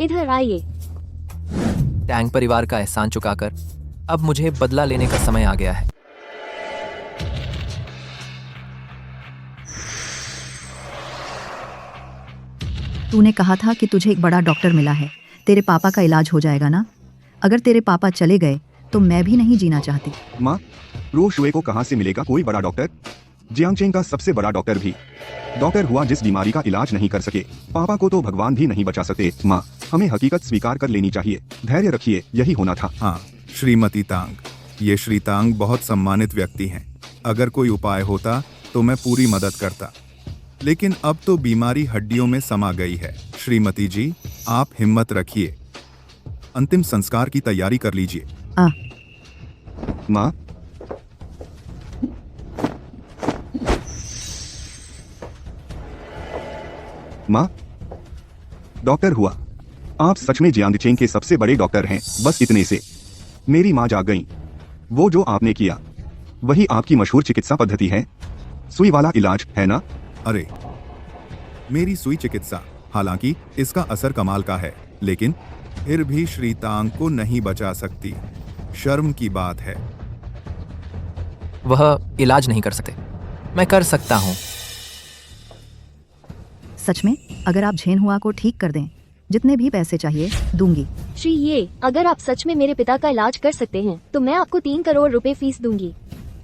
इधर आइए। टैंग परिवार का एहसान चुकाकर अब मुझे बदला लेने का समय आ गया है। तूने कहा था कि तुझे एक बड़ा डॉक्टर मिला है। तेरे पापा का इलाज हो जाएगा ना? अगर तेरे पापा चले गए तो मैं भी नहीं जीना चाहती। माँ, रो शुए को कहाँ से मिलेगा कोई बड़ा डॉक्टर? जियांग चेंग का सबसे बड़ा डॉक्टर भी डॉक्टर हुआ जिस बीमारी का इलाज नहीं कर सके। पापा को तो भगवान भी नहीं बचा सकते। माँ, हमें हकीकत स्वीकार कर लेनी चाहिए। धैर्य रखिए, यही होना था। हाँ श्रीमती तांग, ये श्री तांग बहुत सम्मानित व्यक्ति हैं। अगर कोई उपाय होता तो मैं पूरी मदद करता, लेकिन अब तो बीमारी हड्डियों में समा गई है। श्रीमती जी, आप हिम्मत रखिए। अंतिम संस्कार की तैयारी कर लीजिए। माँ, माँ, डॉक्टर हुआ। आप सच में जियांग चेंग के सबसे बड़े डॉक्टर हैं। बस इतने से मेरी माँ जाग गई। वो जो आपने किया वही आपकी मशहूर चिकित्सा पद्धति है, सुई वाला इलाज, है ना? अरे, मेरी सुई चिकित्सा, हालांकि इसका असर कमाल का है, लेकिन फिर भी श्री तांग को नहीं बचा सकती। शर्म की बात है। वह इलाज नहीं कर सकते, मैं कर सकता हूँ। सच में? अगर आप झेन हुआ को ठीक कर दें, जितने भी पैसे चाहिए दूंगी। श्री ये, अगर आप सच में मेरे पिता का इलाज कर सकते हैं तो मैं आपको 3 करोड़ रुपए फीस दूंगी।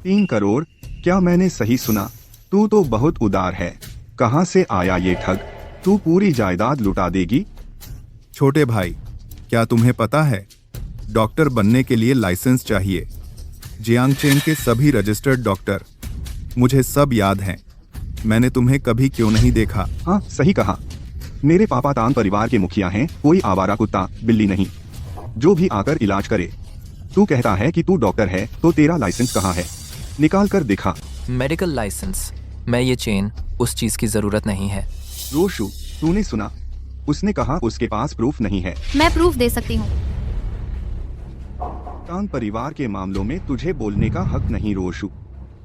3 करोड़? क्या मैंने सही सुना? तू तो बहुत उदार है। कहाँ से आया ये ठग? तू पूरी जायदाद लुटा देगी? छोटे भाई, क्या तुम्हें पता है, डॉक्टर बनने के लिए लाइसेंस चाहिए। जियांग चेन के सभी रजिस्टर्ड डॉक्टर, मुझे सब याद हैं। मैंने तुम्हें कभी क्यों नहीं देखा? हाँ, सही कहा। मेरे पापा तांग परिवार के मुखिया हैं, कोई आवारा कुत्ता बिल्ली नहीं जो भी आकर इलाज करे। तू कहता है कि तू डॉक्टर है, तो तेरा लाइसेंस कहाँ है? निकाल कर दिखा। Medical license? मैं ये चेन, उस चीज की जरूरत नहीं है। रोशु, तूने सुना? उसने कहा उसके पास प्रूफ नहीं है। मैं प्रूफ दे सकती हूँ। तांग परिवार के मामलों में तुझे बोलने का हक नहीं रोशु।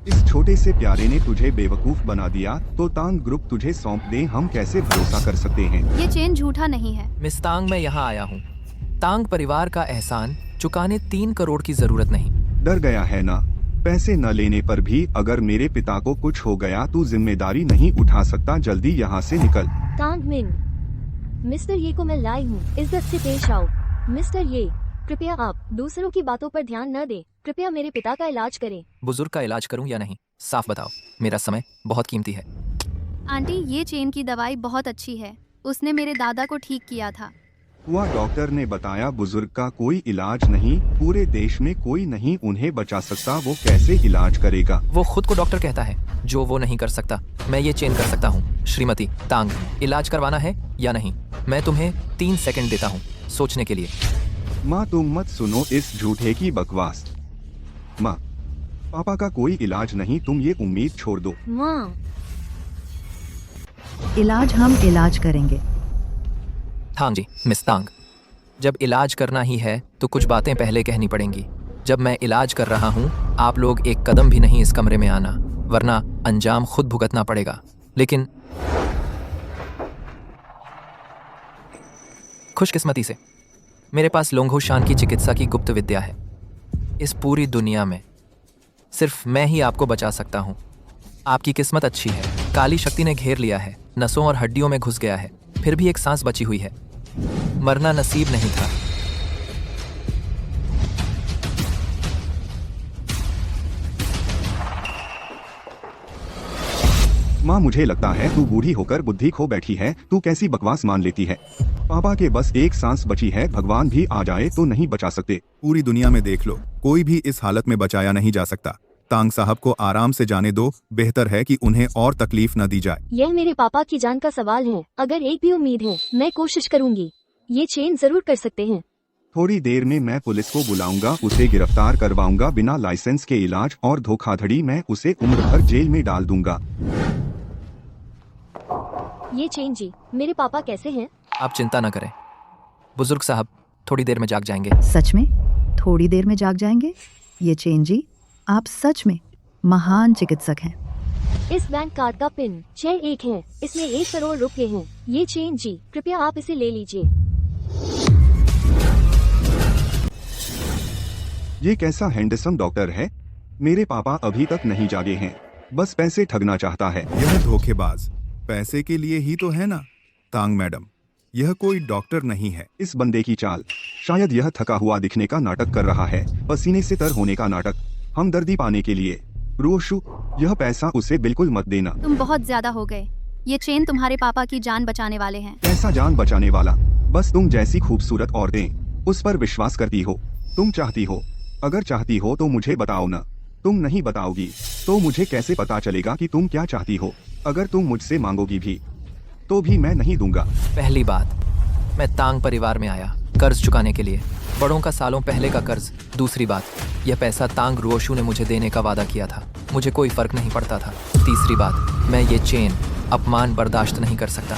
इस छोटे से प्यारे ने तुझे बेवकूफ बना दिया, तो तांग ग्रुप तुझे सौंप दे, हम कैसे भरोसा कर सकते हैं? ये चेन झूठा नहीं है। मिस तांग, मैं यहाँ आया हूँ। तांग परिवार का एहसान चुकाने 3 करोड़ की जरूरत नहीं। डर गया है ना? पैसे न लेने पर भी अगर मेरे पिता को कुछ हो गया तो जिम्मेदारी नहीं उठा सकता। जल्दी यहाँ से निकल। तांग मिन, मिस्टर ये को मैं लाई हूँ, इज्जत से पेश आओ। मिस्टर ये, कृपया आप दूसरों की बातों पर ध्यान न दें। कृपया मेरे पिता का इलाज करें। बुजुर्ग का इलाज करूं या नहीं, साफ बताओ। मेरा समय बहुत कीमती है। आंटी, ये चेन की दवाई बहुत अच्छी है। उसने मेरे दादा को ठीक किया था। हुआ डॉक्टर ने बताया बुजुर्ग का कोई इलाज नहीं, पूरे देश में कोई नहीं उन्हें बचा सकता। वो कैसे इलाज करेगा? वो खुद को डॉक्टर कहता है, जो वो नहीं कर सकता, मैं ये चेन कर सकता हूँ। श्रीमती तांग, इलाज करवाना है या नहीं? मैं तुम्हें 3 सेकंड देता हूँ सोचने के लिए। माँ, तुम मत सुनो इस झूठे की बकवास। माँ, पापा का कोई इलाज नहीं, तुम ये उम्मीद छोड़ दो। माँ, इलाज हम इलाज करेंगे। हाँ जी मिस तांग, जब इलाज करना ही है तो कुछ बातें पहले कहनी पड़ेंगी। जब मैं इलाज कर रहा हूँ, आप लोग एक कदम भी नहीं इस कमरे में आना, वरना अंजाम खुद भुगतना पड़ेगा। लेकिन खुशकिस्मती से मेरे पास लोंगो शान की चिकित्सा की गुप्त विद्या है। इस पूरी दुनिया में सिर्फ मैं ही आपको बचा सकता हूँ। आपकी किस्मत अच्छी है, काली शक्ति ने घेर लिया है, नसों और हड्डियों में घुस गया है, फिर भी एक सांस बची हुई है। मरना नसीब नहीं था। माँ, मुझे लगता है तू बूढ़ी होकर बुद्धि खो बैठी है। तू कैसी बकवास मान लेती है? पापा के बस एक सांस बची है, भगवान भी आ जाए तो नहीं बचा सकते। पूरी दुनिया में देख लो, कोई भी इस हालत में बचाया नहीं जा सकता। तांग साहब को आराम से जाने दो, बेहतर है कि उन्हें और तकलीफ न दी जाए। यह मेरे पापा की जान का सवाल है। अगर एक भी उम्मीद है, मैं कोशिश करूंगी। ये चेन जरूर कर सकते हैं। थोड़ी देर में मैं पुलिस को बुलाऊंगा, उसे गिरफ्तार करवाऊंगा। बिना लाइसेंस के इलाज और धोखाधड़ी में उसे उम्र भर जेल में डाल दूंगा। ये चेन जी, मेरे पापा कैसे हैं? आप चिंता न करें बुजुर्ग साहब, थोड़ी देर में जाग जाएंगे। सच में? थोड़ी देर में जाग जाएंगे? ये चेन जी, आप सच में महान चिकित्सक हैं। इस बैंक कार्ड का पिन 61 है, इसमें 1 करोड़ रुपए हैं। ये चेन जी, कृपया आप इसे ले लीजिए। ये कैसा हैंडसम डॉक्टर है? मेरे पापा अभी तक नहीं जागे हैं, बस पैसे ठगना चाहता है। यह धोखेबाज पैसे के लिए ही तो है ना? तांग मैडम, यह कोई डॉक्टर नहीं है। इस बंदे की चाल, शायद यह थका हुआ दिखने का नाटक कर रहा है, पसीने से तर होने का नाटक, हमदर्दी पाने के लिए। रोशु, यह पैसा उसे बिल्कुल मत देना। तुम बहुत ज्यादा हो गए। ये चेन तुम्हारे पापा की जान बचाने वाले हैं। कैसा जान बचाने वाला? बस तुम जैसी खूबसूरत औरतें उस पर विश्वास करती हो। तुम चाहती हो, अगर चाहती हो तो मुझे बताओ ना। तुम नहीं बताओगी तो मुझे कैसे पता चलेगा कि तुम क्या चाहती हो? अगर तुम मुझसे मांगोगी भी तो भी मैं नहीं दूंगा। पहली बात, मैं तांग परिवार में आया कर्ज चुकाने के लिए, बड़ों का सालों पहले का कर्ज। दूसरी बात, यह पैसा तांग रोशु ने मुझे देने का वादा किया था, मुझे कोई फर्क नहीं पड़ता था। तीसरी बात, मैं ये चेन अपमान बर्दाश्त नहीं कर सकता।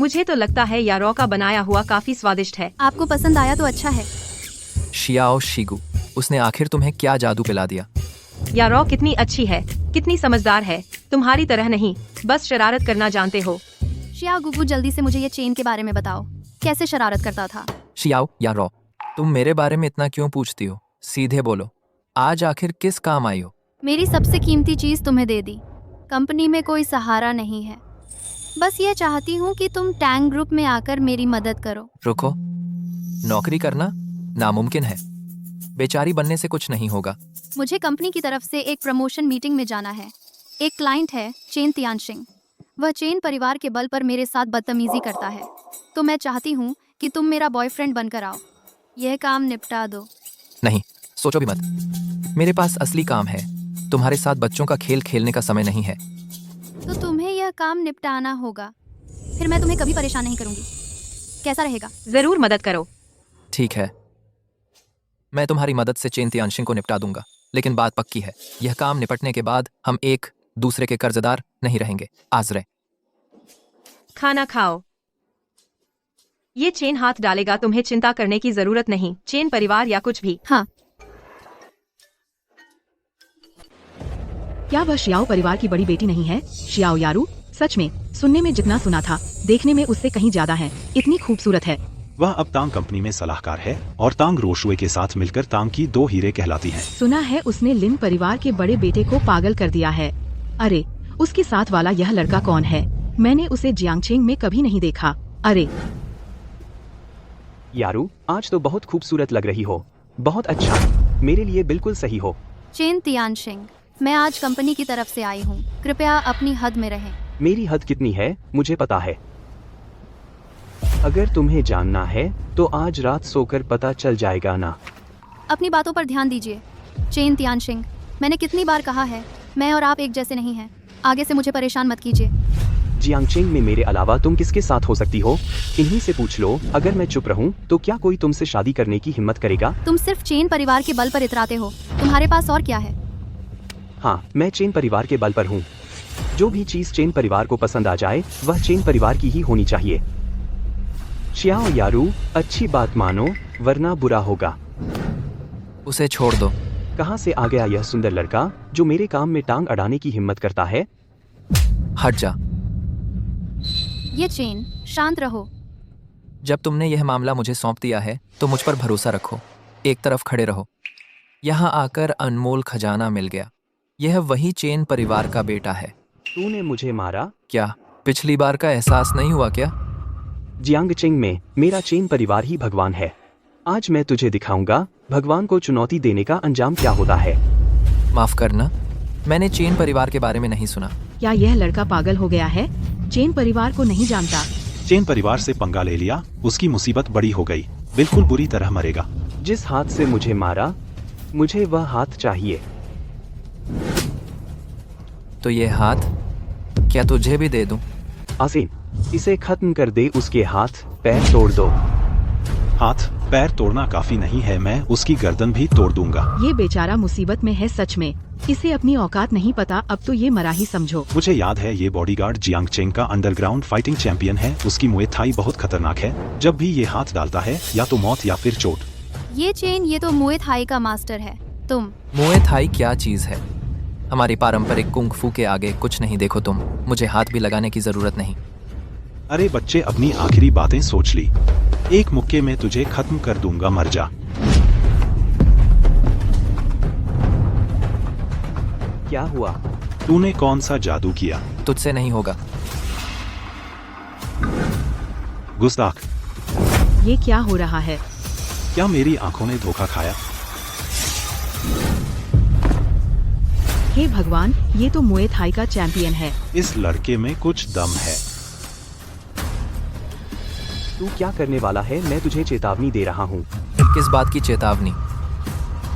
मुझे तो लगता है यारो का बनाया हुआ काफी स्वादिष्ट है। आपको पसंद आया तो अच्छा है। शियाओ शिगु, उसने आखिर तुम्हें क्या जादू पिला दिया? यारो कितनी अच्छी है, कितनी समझदार है, तुम्हारी तरह नहीं, बस शरारत करना जानते हो। शियाओ गुगु, जल्दी से मुझे ये चेन के बारे में बताओ, कैसे शरारत करता था? शियाओ या रो, तुम मेरे बारे में इतना क्यों पूछती हो? सीधे बोलो, आज आखिर किस काम आई हो? मेरी सबसे कीमती चीज तुम्हें दे दी। कंपनी में कोई सहारा नहीं है, बस ये चाहती हूँ कि तुम टैंग ग्रुप में आकर मेरी मदद करो। रुको, नौकरी करना नामुमकिन है, बेचारी बनने से कुछ नहीं होगा। मुझे कंपनी की तरफ से एक प्रमोशन मीटिंग में जाना है। एक क्लाइंट है चेन तियानशिंग, वह चेन परिवार के बल पर मेरे साथ बदतमीजी करता है, तो मैं चाहती हूँ कि तुम मेरा बॉयफ्रेंड बनकर आओ, यह काम निपटा दो। नहीं, सोचो भी मत, मेरे पास असली काम है, तुम्हारे साथ बच्चों का खेल खेलने का समय नहीं है। तो तुम्हें यह काम निपटाना होगा, फिर मैं तुम्हें कभी परेशान नहीं करूंगी। कैसा रहेगा? जरूर मदद करो। ठीक है, मैं तुम्हारी मदद से चेन तियानशिंग को निपटा दूंगा, लेकिन बात पक्की है, यह काम निपटने के बाद हम एक दूसरे के कर्जदार नहीं रहेंगे। आजरे, खाना खाओ। ये चेन हाथ डालेगा, तुम्हें चिंता करने की जरूरत नहीं। चेन परिवार या कुछ भी। हाँ। क्या वह शियाओ परिवार की बड़ी बेटी नहीं है? शियाओ यारू, सच में सुनने में जितना सुना था, देखने में उससे कहीं ज्यादा है। इतनी खूबसूरत है। वह अब तांग कंपनी में सलाहकार है और तांग रोशुए के साथ मिलकर तांग की 2 हीरे कहलाती हैं। सुना है उसने लिन परिवार के बड़े बेटे को पागल कर दिया है। अरे, उसके साथ वाला यह लड़का कौन है? मैंने उसे जियांगचेंग में कभी नहीं देखा। अरे यारू, आज तो बहुत खूबसूरत लग रही हो। बहुत अच्छा, मेरे लिए बिल्कुल सही हो। चेन तियानशिंग, मैं आज कंपनी की तरफ से आई हूँ, कृपया अपनी हद में रहें। मेरी हद कितनी है मुझे पता है। अगर तुम्हें जानना है तो आज रात सोकर पता चल जाएगा ना। अपनी बातों पर ध्यान दीजिए। चेन तियानशिंग, मैंने कितनी बार कहा है, मैं और आप एक जैसे नहीं हैं। आगे से मुझे परेशान मत कीजिए। जियांगचेंग में मेरे अलावा तुम किसके साथ हो सकती हो? इन्हीं से पूछ लो। अगर मैं चुप रहूं तो क्या कोई तुमसे शादी करने की हिम्मत करेगा? तुम सिर्फ चेन परिवार के बल पर इतराते हो, तुम्हारे पास और क्या है? हाँ, मैं चेन परिवार के बल पर हूँ। जो भी चीज चेन परिवार को पसंद आ जाए वह चेन परिवार की ही होनी चाहिए। शियाओ यारू, अच्छी बात मानो वरना बुरा होगा। उसे छोड़ दो। कहाँ से आ गया यह सुंदर लड़का जो मेरे काम में टांग अड़ाने की हिम्मत करता है? हट जा। ये चेन, शांत रहो। जब तुमने यह मामला मुझे सौंप दिया है तो मुझ पर भरोसा रखो, एक तरफ खड़े रहो। यहाँ आकर अनमोल खजाना मिल गया। यह वही चेन परिवार का बेटा है। तूने मुझे मारा? क्या पिछली बार का एहसास नहीं हुआ क्या? जियांगचेंग में मेरा चेन परिवार ही भगवान है। आज मैं तुझे दिखाऊंगा भगवान को चुनौती देने का अंजाम क्या होता है। माफ करना, मैंने चेन परिवार के बारे में नहीं सुना। क्या यह लड़का पागल हो गया है? चेन परिवार को नहीं जानता। चेन परिवार से पंगा ले लिया, उसकी मुसीबत बड़ी हो गई, बिल्कुल बुरी तरह मरेगा। जिस हाथ से मुझे मारा, मुझे वह हाथ चाहिए। तो ये हाथ क्या तुझे भी दे दूं? आसिन, इसे खत्म कर दे। उसके हाथ पैर तोड़ दो। हाथ पैर तोड़ना काफी नहीं है, मैं उसकी गर्दन भी तोड़ दूंगा। ये बेचारा मुसीबत में है सच में। इसे अपनी औकात नहीं पता, अब तो ये मरा ही समझो। मुझे याद है ये बॉडीगार्ड जियांगचेंग का अंडरग्राउंड फाइटिंग चैंपियन है। उसकी मुए थाई बहुत खतरनाक है। जब भी ये हाथ डालता है या तो मौत या फिर चोट। ये चेन, ये तो मुए थाई का मास्टर है। तुम मुए थाई क्या चीज है? हमारी पारंपरिक कुंग फू के आगे कुछ नहीं। देखो तुम, मुझे हाथ भी लगाने की जरूरत नहीं। अरे बच्चे, अपनी आखिरी बातें सोच ली। एक मुक्के में तुझे खत्म कर दूंगा, मर जा। क्या हुआ? तूने कौन सा जादू किया? तुझसे नहीं होगा। गुस्ताख, ये क्या हो रहा है? क्या मेरी आंखों ने धोखा खाया? हे भगवान, ये तो मुए थाई का चैंपियन है। इस लड़के में कुछ दम है। तू क्या करने वाला है? मैं तुझे चेतावनी दे रहा हूँ। किस बात की चेतावनी?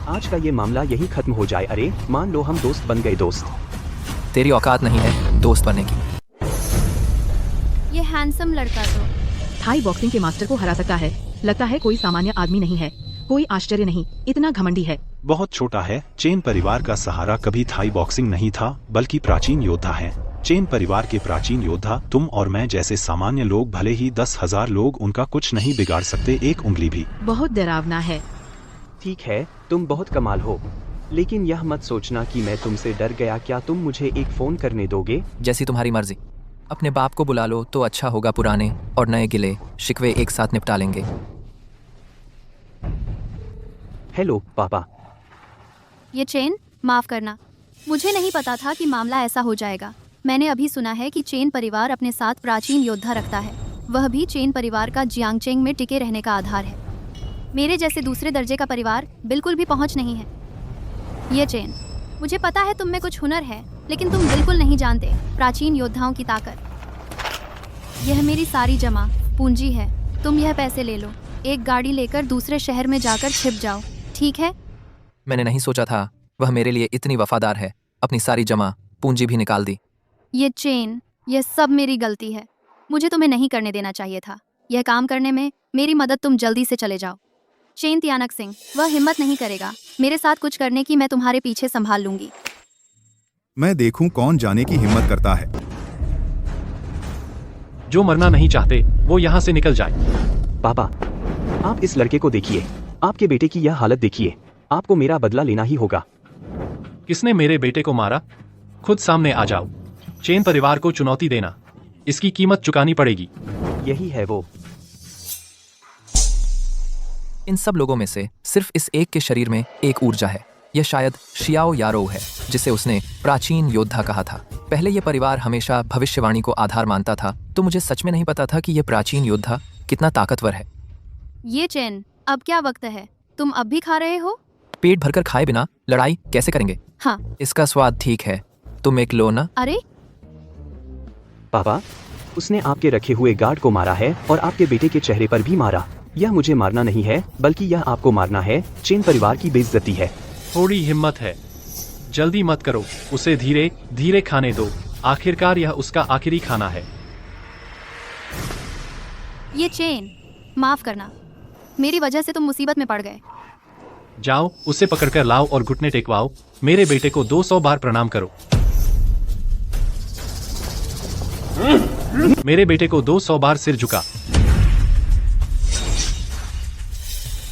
आज का ये मामला यही खत्म हो जाए। अरे मान लो हम दोस्त बन गए। दोस्त? तेरी औकात नहीं है दोस्त बनने की। ये हैंडसम लड़का तो थाई बॉक्सिंग के मास्टर को हरा सकता है। लगता है कोई सामान्य आदमी नहीं है। कोई आश्चर्य नहीं, इतना घमंडी है। बहुत छोटा है। चेन परिवार का सहारा कभी थाई बॉक्सिंग नहीं था, बल्कि प्राचीन योद्धा है। चेन परिवार के प्राचीन योद्धा तुम और मैं जैसे सामान्य लोग, भले ही 10,000 लोग, उनका कुछ नहीं बिगाड़ सकते, एक उंगली भी। बहुत डरावना है। ठीक है, तुम बहुत कमाल हो, लेकिन यह मत सोचना कि मैं तुमसे डर गया। क्या तुम मुझे एक फोन करने दोगे? जैसी तुम्हारी मर्जी। अपने बाप को बुला लो तो अच्छा होगा, पुराने और नए गिले शिकवे एक साथ निपटा लेंगे। हेलो पापा। ये चेन, माफ करना, मुझे नहीं पता था कि मामला ऐसा हो जाएगा। मैंने अभी सुना है कि चेन परिवार अपने साथ प्राचीन योद्धा रखता है, वह भी चेन परिवार का जियांगचेंग में टिके रहने का आधार है। मेरे जैसे दूसरे दर्जे का परिवार बिल्कुल भी पहुंच नहीं है। ये चेन, मुझे पता है तुम में कुछ हुनर है, लेकिन तुम बिल्कुल नहीं जानते प्राचीन योद्धाओं की ताकत। यह मेरी सारी जमा पूंजी है, तुम यह पैसे ले लो, एक गाड़ी लेकर दूसरे शहर में जाकर छिप जाओ, ठीक है? मैंने नहीं सोचा था वह मेरे लिए इतनी वफादार है, अपनी सारी जमा पूंजी भी निकाल दी। ये चेन, यह सब मेरी गलती है, मुझे तुम्हें नहीं करने देना चाहिए था। यह काम करने में मेरी मदद, तुम जल्दी से चले जाओ। चेन तियानक सिंह, वह हिम्मत नहीं करेगा मेरे साथ कुछ करने की, मैं तुम्हारे पीछे संभाल लूंगी। मैं देखूं कौन जाने की हिम्मत करता है। जो मरना नहीं चाहते वो यहाँ से निकल जाए। पापा, आप इस लड़के को देखिए, आपके बेटे की यह हालत देखिए, आपको मेरा बदला लेना ही होगा। किसने मेरे बेटे को मारा? खुद सामने आ जाओ। चेन परिवार को चुनौती देना, इसकी कीमत चुकानी पड़ेगी। यही है वो। इन सब लोगों में से सिर्फ इस एक के शरीर में एक ऊर्जा है। यह शायद शियाओ यारो है, जिसे उसने प्राचीन योद्धा कहा था। पहले यह परिवार हमेशा भविष्यवाणी को आधार मानता था, तो मुझे सच में नहीं पता था कि यह प्राचीन योद्धा कितना ताकतवर है। ये चेन, अब क्या वक्त है? तुम अब भी खा रहे हो? पेट भरकर खाए बिना लड़ाई कैसे करेंगे? हाँ। इसका स्वाद ठीक है, तुम एक लो ना। अरे पापा, उसने आपके रखे हुए गार्ड को मारा है और आपके बेटे के चेहरे पर भी मारा। यह मुझे मारना नहीं है, बल्कि यह आपको मारना है। चेन परिवार की बेइज्जती है। थोड़ी हिम्मत है, जल्दी मत करो, उसे धीरे धीरे खाने दो, आखिरकार यह उसका आखिरी खाना है। ये चेन, माफ करना, मेरी वजह से तुम मुसीबत में पड़ गए। जाओ, उसे पकड़कर लाओ और घुटने टेकवाओ। मेरे बेटे को 200 बार प्रणाम करो। मेरे बेटे को 200 बार सिर झुका।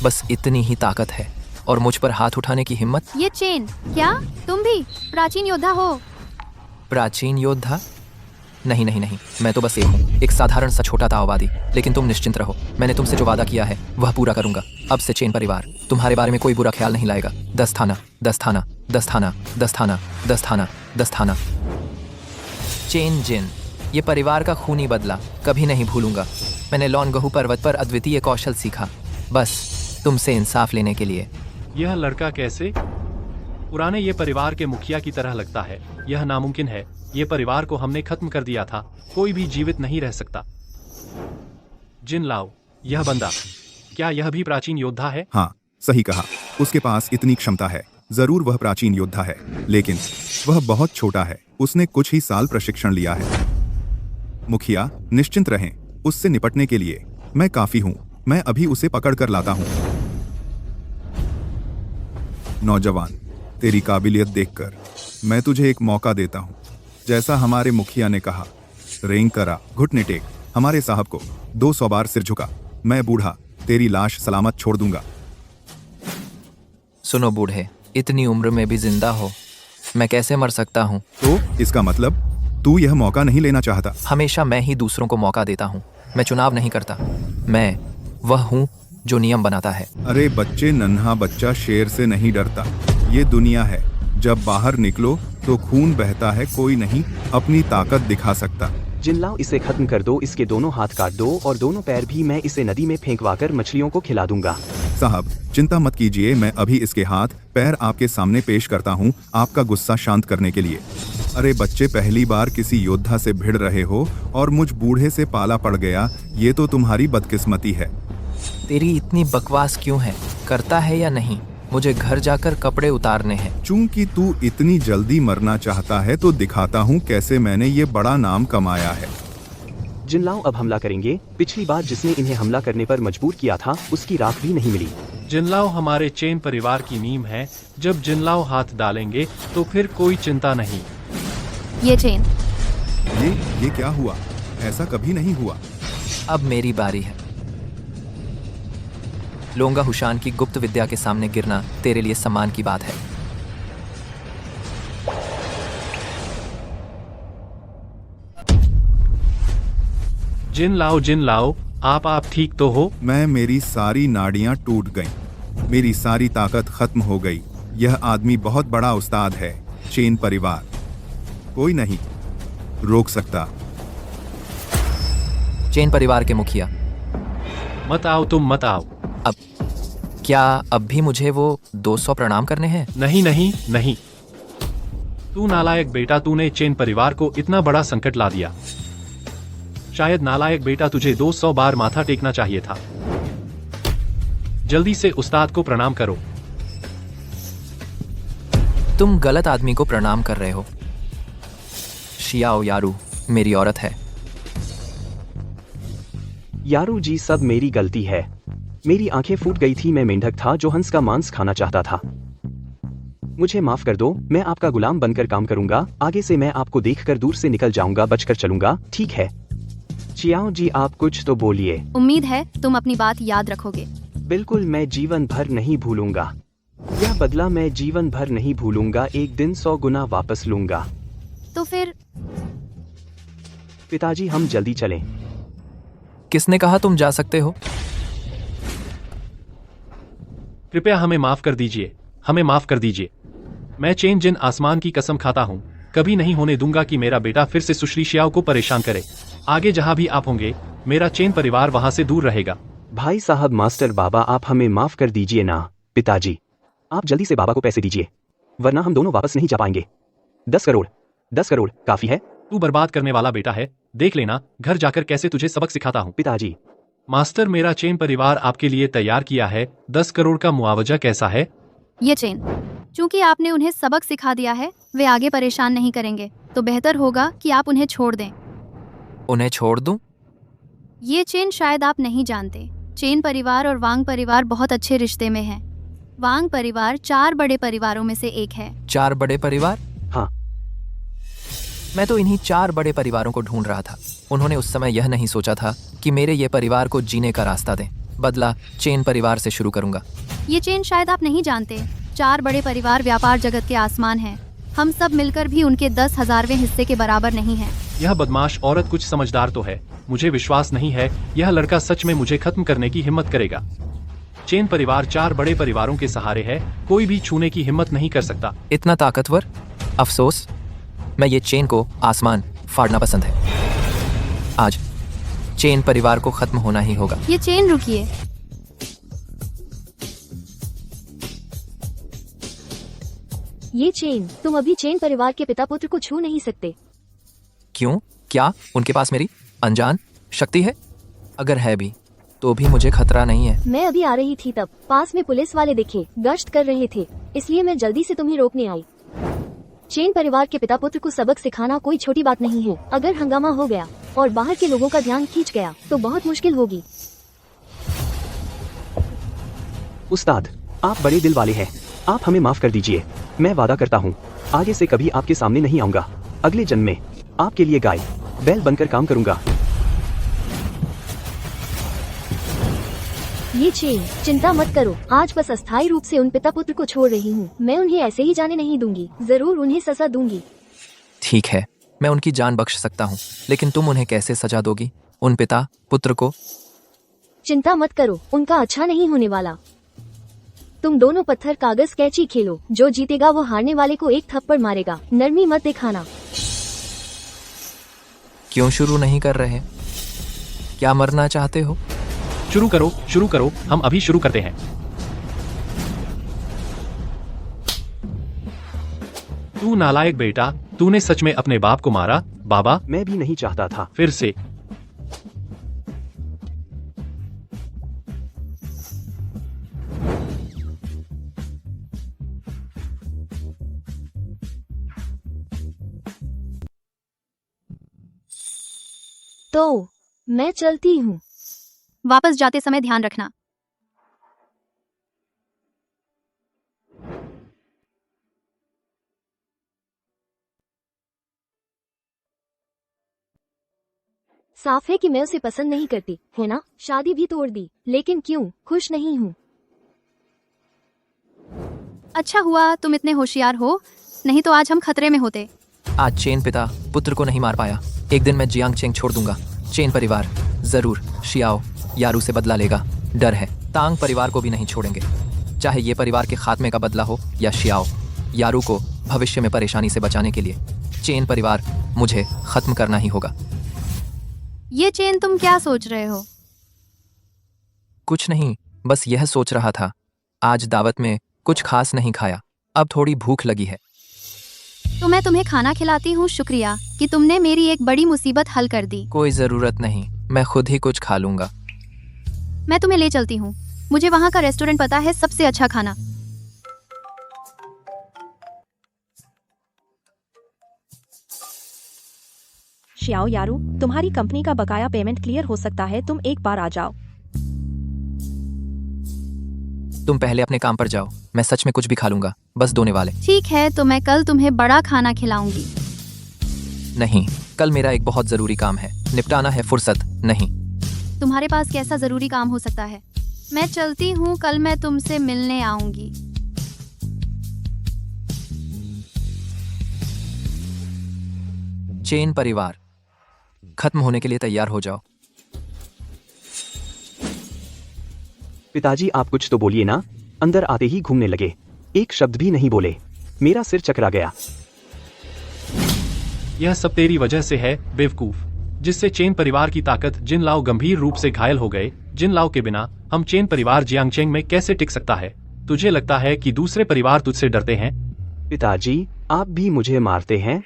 बस इतनी ही ताकत है और मुझ पर हाथ उठाने की हिम्मत। ये चेन, क्या तुम भी प्राचीन योद्धा हो? प्राचीन योद्धा? नहीं नहीं नहीं, मैं तो बस एक हूँ, एक साधारण सा छोटा ताओवादी। लेकिन तुम निश्चिंत रहो, मैंने तुमसे जो वादा किया है वह पूरा करूंगा। अब से चेन परिवार तुम्हारे बारे में कोई बुरा ख्याल नहीं लाएगा। 10 थाना 10 थाना 10 थाना 10 थाना 10 थाना 10 थाना। चेन जिन, ये परिवार का खूनी बदला कभी नहीं भूलूंगा। मैंने लॉनगहू पर्वत पर अद्वितीय कौशल सीखा, बस तुमसे इंसाफ लेने के लिए। यह लड़का कैसे पुराने ये परिवार के मुखिया की तरह लगता है? यह नामुमकिन है, ये परिवार को हमने खत्म कर दिया था, कोई भी जीवित नहीं रह सकता। जिन लाओ, यह बंदा, क्या यह भी प्राचीन योद्धा है? हाँ, सही कहा, उसके पास इतनी क्षमता है। जरूर वह प्राचीन योद्धा है, लेकिन वह बहुत छोटा है। उसने कुछ ही साल प्रशिक्षण लिया है। मुखिया, निश्चिंत रहें, उससे निपटने के लिए मैं काफी हूँ। मैं अभी उसे पकड़ कर लाता हूँ। नौजवान, तेरी काबिलियत देखकर मैं तुझे एक मौका देता हूँ। जैसा हमारे मुखिया ने कहा, रेंग करा, घुटने टेक, हमारे साहब को 200 बार सिर झुका। मैं बूढ़ा तेरी लाश सलामत छोड़ दूंगा। सुनो बूढ़े, इतनी उम्र में भी जिंदा हो, मैं कैसे मर सकता हूँ? तो इसका मतलब तू यह मौका नहीं लेना चाहता? हमेशा मैं ही दूसरों को मौका देता हूँ, मैं चुनाव नहीं करता। मैं वह हूँ जो नियम बनाता है। अरे बच्चे, नन्हा बच्चा शेर से नहीं डरता। ये दुनिया है, जब बाहर निकलो तो खून बहता है, कोई नहीं अपनी ताकत दिखा सकता। जिनलाओ, इसे खत्म कर दो, इसके दोनों हाथ काट दो और दोनों पैर भी। मैं इसे नदी में फेंकवाकर मछलियों को खिला दूंगा। साहब, चिंता मत कीजिए, मैं अभी इसके हाथ पैर आपके सामने पेश करता हूँ, आपका गुस्सा शांत करने के लिए। अरे बच्चे, पहली बार किसी योद्धा से भिड़ रहे हो और मुझ बूढ़े से पाला पड़ गया, ये तो तुम्हारी बदकिस्मती है। तेरी इतनी बकवास क्यों है? करता है या नहीं? मुझे घर जाकर कपड़े उतारने हैं। चूंकि तू इतनी जल्दी मरना चाहता है तो दिखाता हूँ कैसे मैंने ये बड़ा नाम कमाया है। जिनलाओ अब हमला करेंगे। पिछली बार जिसने इन्हें हमला करने पर मजबूर किया था, उसकी राख भी नहीं मिली। जिनलाओ हमारे चेन परिवार की नींव है, जब जिनलाओ हाथ डालेंगे तो फिर कोई चिंता नहीं। ये चेन, ये क्या हुआ? ऐसा कभी नहीं हुआ। अब मेरी बारी है। लोंगा हुशान की गुप्त विद्या के सामने गिरना तेरे लिए सम्मान की बात है। जिन लाओ, आप ठीक तो हो? मेरी सारी नाड़ियां टूट गईं। मेरी सारी ताकत खत्म हो गई। यह आदमी बहुत बड़ा उस्ताद है। चेन परिवार कोई नहीं रोक सकता। चेन परिवार के मुखिया, मत आओ, तुम मत आओ। अब क्या अब भी मुझे वो 200 प्रणाम करने हैं? नहीं। तू नालायक बेटा, तूने चेन परिवार को इतना बड़ा संकट ला दिया। शायद नालायक बेटा, तुझे 200 बार माथा टेकना चाहिए था। जल्दी से उस्ताद को प्रणाम करो। तुम गलत आदमी को प्रणाम कर रहे हो। शियाओ यारू मेरी औरत है। यारू जी, सब मेरी गलती है। मेरी आंखें फूट गई थी। मैं मेंढक था जो हंस का मांस खाना चाहता था। मुझे माफ कर दो। मैं आपका गुलाम बनकर काम करूंगा। आगे से मैं आपको देखकर दूर से निकल जाऊंगा, बचकर चलूंगा, ठीक है? चियाओ जी, आप कुछ तो बोलिए। उम्मीद है तुम अपनी बात याद रखोगे। बिल्कुल, मैं जीवन भर नहीं भूलूंगा। यह बदला मैं जीवन भर नहीं भूलूंगा। एक दिन 100 गुना वापस लूंगा। तो फिर पिताजी, हम जल्दी चलें। किसने कहा तुम जा सकते हो? कृपया हमें माफ कर दीजिए, हमें माफ कर दीजिए। मैं चेन जिन आसमान की कसम खाता हूँ, कभी नहीं होने दूंगा कि मेरा बेटा फिर से सुश्री शियाओ को परेशान करे। आगे जहाँ भी आप होंगे, मेरा चेन परिवार वहाँ से दूर रहेगा। भाई साहब, मास्टर बाबा, आप हमें माफ कर दीजिए ना। पिताजी, आप जल्दी से बाबा को पैसे दीजिए, वरना हम दोनों वापस नहीं जा पाएंगे। 10 करोड़ काफी है? तू बर्बाद करने वाला बेटा है। देख लेना घर जाकर कैसे तुझे सबक सिखाता हूँ। पिताजी, मास्टर, मेरा चेन परिवार आपके लिए तैयार किया है। 10 करोड़ का मुआवजा कैसा है? ये चेन, चूंकि आपने उन्हें सबक सिखा दिया है, वे आगे परेशान नहीं करेंगे, तो बेहतर होगा कि आप उन्हें छोड़ दें। उन्हें छोड़ दूं? ये चेन शायद आप नहीं जानते, चेन परिवार और वांग परिवार बहुत अच्छे रिश्ते में हैं। वांग परिवार 4 बड़े परिवारों में से एक है। 4 बड़े परिवार? हाँ। मैं तो इन्हीं 4 बड़े परिवारों को ढूंढ रहा था। उन्होंने उस समय यह नहीं सोचा था कि मेरे ये परिवार को जीने का रास्ता दें। बदला चेन परिवार से शुरू करूंगा। ये चेन शायद आप नहीं जानते, 4 बड़े परिवार व्यापार जगत के आसमान हैं। हम सब मिलकर भी उनके 10,000वें हिस्से के बराबर नहीं हैं। यह बदमाश औरत कुछ समझदार तो है। मुझे विश्वास नहीं है यह लड़का सच में मुझे खत्म करने की हिम्मत करेगा। चेन परिवार 4 बड़े परिवारों के सहारे है, कोई भी छूने की हिम्मत नहीं कर सकता। इतना ताकतवर? अफसोस, मैं ये चेन को आसमान फाड़ना पसंद है। आज चेन परिवार को खत्म होना ही होगा। ये चेन, रुकिए। ये चेन, तुम अभी चेन परिवार के पिता पुत्र को छू नहीं सकते। क्यों? क्या उनके पास मेरी अनजान शक्ति है? अगर है भी तो भी मुझे खतरा नहीं है। मैं अभी आ रही थी, तब पास में पुलिस वाले दिखे, गश्त कर रहे थे, इसलिए मैं जल्दी से तुम्हें रोकने आई। चेन परिवार के पिता पुत्र को सबक सिखाना कोई छोटी बात नहीं है। अगर हंगामा हो गया और बाहर के लोगों का ध्यान खींच गया तो बहुत मुश्किल होगी। उस्ताद, आप बड़े दिल वाले हैं। आप हमें माफ कर दीजिए। मैं वादा करता हूँ आगे से कभी आपके सामने नहीं आऊंगा। अगले जन्म में आपके लिए गाय बैल बनकर काम करूंगा। ये चेन, चिंता मत करो, आज बस अस्थायी रूप से उन पिता पुत्र को छोड़ रही हूँ। मैं उन्हें ऐसे ही जाने नहीं दूंगी, जरूर उन्हें सजा दूंगी। ठीक है, मैं उनकी जान बख्श सकता हूँ, लेकिन तुम उन्हें कैसे सजा दोगी? उन पिता पुत्र को? चिंता मत करो, उनका अच्छा नहीं होने वाला। तुम दोनों पत्थर कागज कैची खेलो, जो जीतेगा वो हारने वाले को एक थप्पड़ मारेगा। नरमी मत दिखाना। क्यों शुरू नहीं कर रहे? क्या मरना चाहते हो? शुरू करो, हम अभी शुरू करते हैं। तू नालायक बेटा, तूने सच में अपने बाप को मारा? बाबा, मैं भी नहीं चाहता था। फिर से तो मैं चलती हूँ। वापस जाते समय ध्यान रखना। साफ है कि मैं उसे पसंद नहीं करती, है ना? शादी भी तोड़ दी, लेकिन क्यों? खुश नहीं हूँ। अच्छा हुआ तुम इतने होशियार हो, नहीं तो आज हम खतरे में होते। आज चेन पिता पुत्र को नहीं मार पाया, एक दिन मैं जियांग चेंग छोड़ दूंगा। चेन परिवार जरूर शियाओ यारू से बदला लेगा, डर है। तांग परिवार को भी नहीं छोड़ेंगे, चाहे ये परिवार के खात्मे का बदला हो या शियाओ यारू को भविष्य में परेशानी से बचाने के लिए चेन परिवार मुझे खत्म करना ही होगा। ये चेन तुम क्या सोच रहे हो? कुछ नहीं, बस यह सोच रहा था। आज दावत में कुछ खास नहीं खाया, अब थोड़ी भूख लगी है। तो मैं तुम्हें खाना खिलाती हूँ। शुक्रिया कि तुमने मेरी एक बड़ी मुसीबत हल कर दी। कोई जरूरत नहीं, मैं खुद ही कुछ खा लूंगा। मैं तुम्हें ले चलती हूँ, मुझे वहाँ का रेस्टोरेंट पता है, सबसे अच्छा खाना। शियाओ यारू, तुम्हारी कंपनी का बकाया पेमेंट क्लियर हो सकता है, तुम एक बार आ जाओ। तुम पहले अपने काम पर जाओ, मैं सच में कुछ भी खा लूंगा, बस दोने वाले। ठीक है, तो मैं कल तुम्हें बड़ा खाना खिलाऊंगी। नहीं, कल मेरा एक बहुत जरूरी काम है, निपटाना है, फुर्सत नहीं। तुम्हारे पास कैसा जरूरी काम हो सकता है? मैं चलती हूँ, कल मैं तुमसे मिलने आऊंगी। चेन परिवार खत्म होने के लिए तैयार हो जाओ। पिताजी आप कुछ तो बोलिए ना। अंदर आते ही घूमने लगे, एक शब्द भी नहीं बोले। मेरा सिर चकरा गया। यह सब तेरी वजह से है बेवकूफ, जिससे चेन परिवार की ताकत जिन लाओ गंभीर रूप से घायल हो गए। जिन लाओ के बिना हम चेन परिवार जियांगचेंग में कैसे टिक सकता है? तुझे लगता है कि दूसरे परिवार तुझसे डरते हैं? पिताजी आप भी मुझे मारते हैं।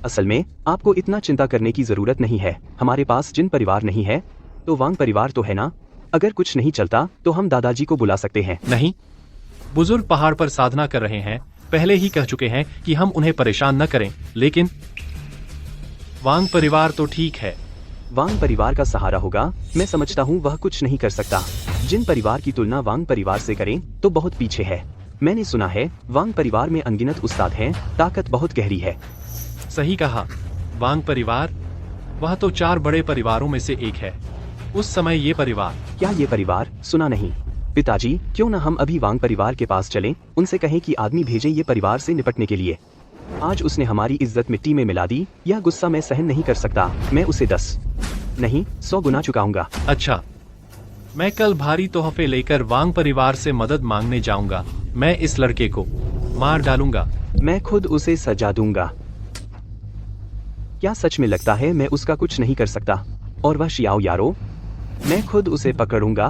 असल में आपको इतना चिंता करने की जरूरत नहीं है। हमारे पास जिन परिवार नहीं है तो वांग परिवार तो है ना। अगर कुछ नहीं चलता तो हम दादाजी को बुला सकते हैं। नहीं, बुजुर्ग पहाड़ पर साधना कर रहे हैं, पहले ही कह चुके हैं कि हम उन्हें परेशान न करें। लेकिन वांग परिवार तो ठीक है। वांग परिवार का सहारा होगा। मैं समझता हूँ वह कुछ नहीं कर सकता। जिन परिवार की तुलना वांग परिवार से करें तो बहुत पीछे है। मैंने सुना है वांग परिवार में अनगिनत उस्ताद हैं, ताकत बहुत गहरी है। सही कहा। वांग परिवार, वह तो 4 बड़े परिवारों में से एक है। उस समय ये परिवार। क्या ये परिवार सुना नहीं? पिताजी क्यों न हम अभी वांग परिवार के पास चलें, उनसे कहें कि आदमी भेजे ये परिवार से निपटने के लिए। आज उसने हमारी इज्जत मिट्टी में मिला दी। यह गुस्सा मैं सहन नहीं कर सकता। मैं उसे 10 नहीं 100 गुना चुकाऊंगा। अच्छा, मैं कल भारी तोहफे लेकर वांग परिवार से मदद मांगने जाऊंगा। मैं इस लड़के को मार डालूंगा। मैं खुद उसे सजा दूंगा। क्या सच में लगता है मैं उसका कुछ नहीं कर सकता? और वह शियाओ यारो, मैं खुद उसे पकड़ूंगा,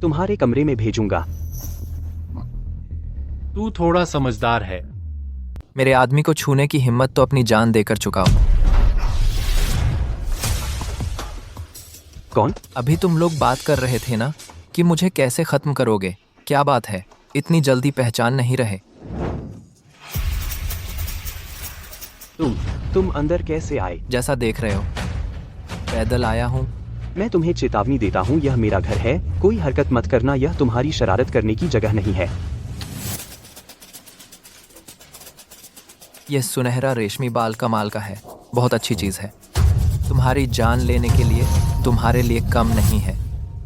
तुम्हारे कमरे में भेजूंगा। तू थोड़ा समझदार है। मेरे आदमी को छूने की हिम्मत तो अपनी जान देकर चुकाओ। कौन? अभी तुम लोग बात कर रहे थे ना कि मुझे कैसे खत्म करोगे। क्या बात है, इतनी जल्दी पहचान नहीं रहे? तुम अंदर कैसे आए? जैसा देख रहे हो, पैदल आया हूँ। मैं तुम्हें चेतावनी देता हूँ, यह मेरा घर है, कोई हरकत मत करना। यह तुम्हारी शरारत करने की जगह नहीं है। यह सुनहरा रेशमी बाल कमाल का है, बहुत अच्छी चीज है। तुम्हारी जान लेने के लिए तुम्हारे लिए कम नहीं है।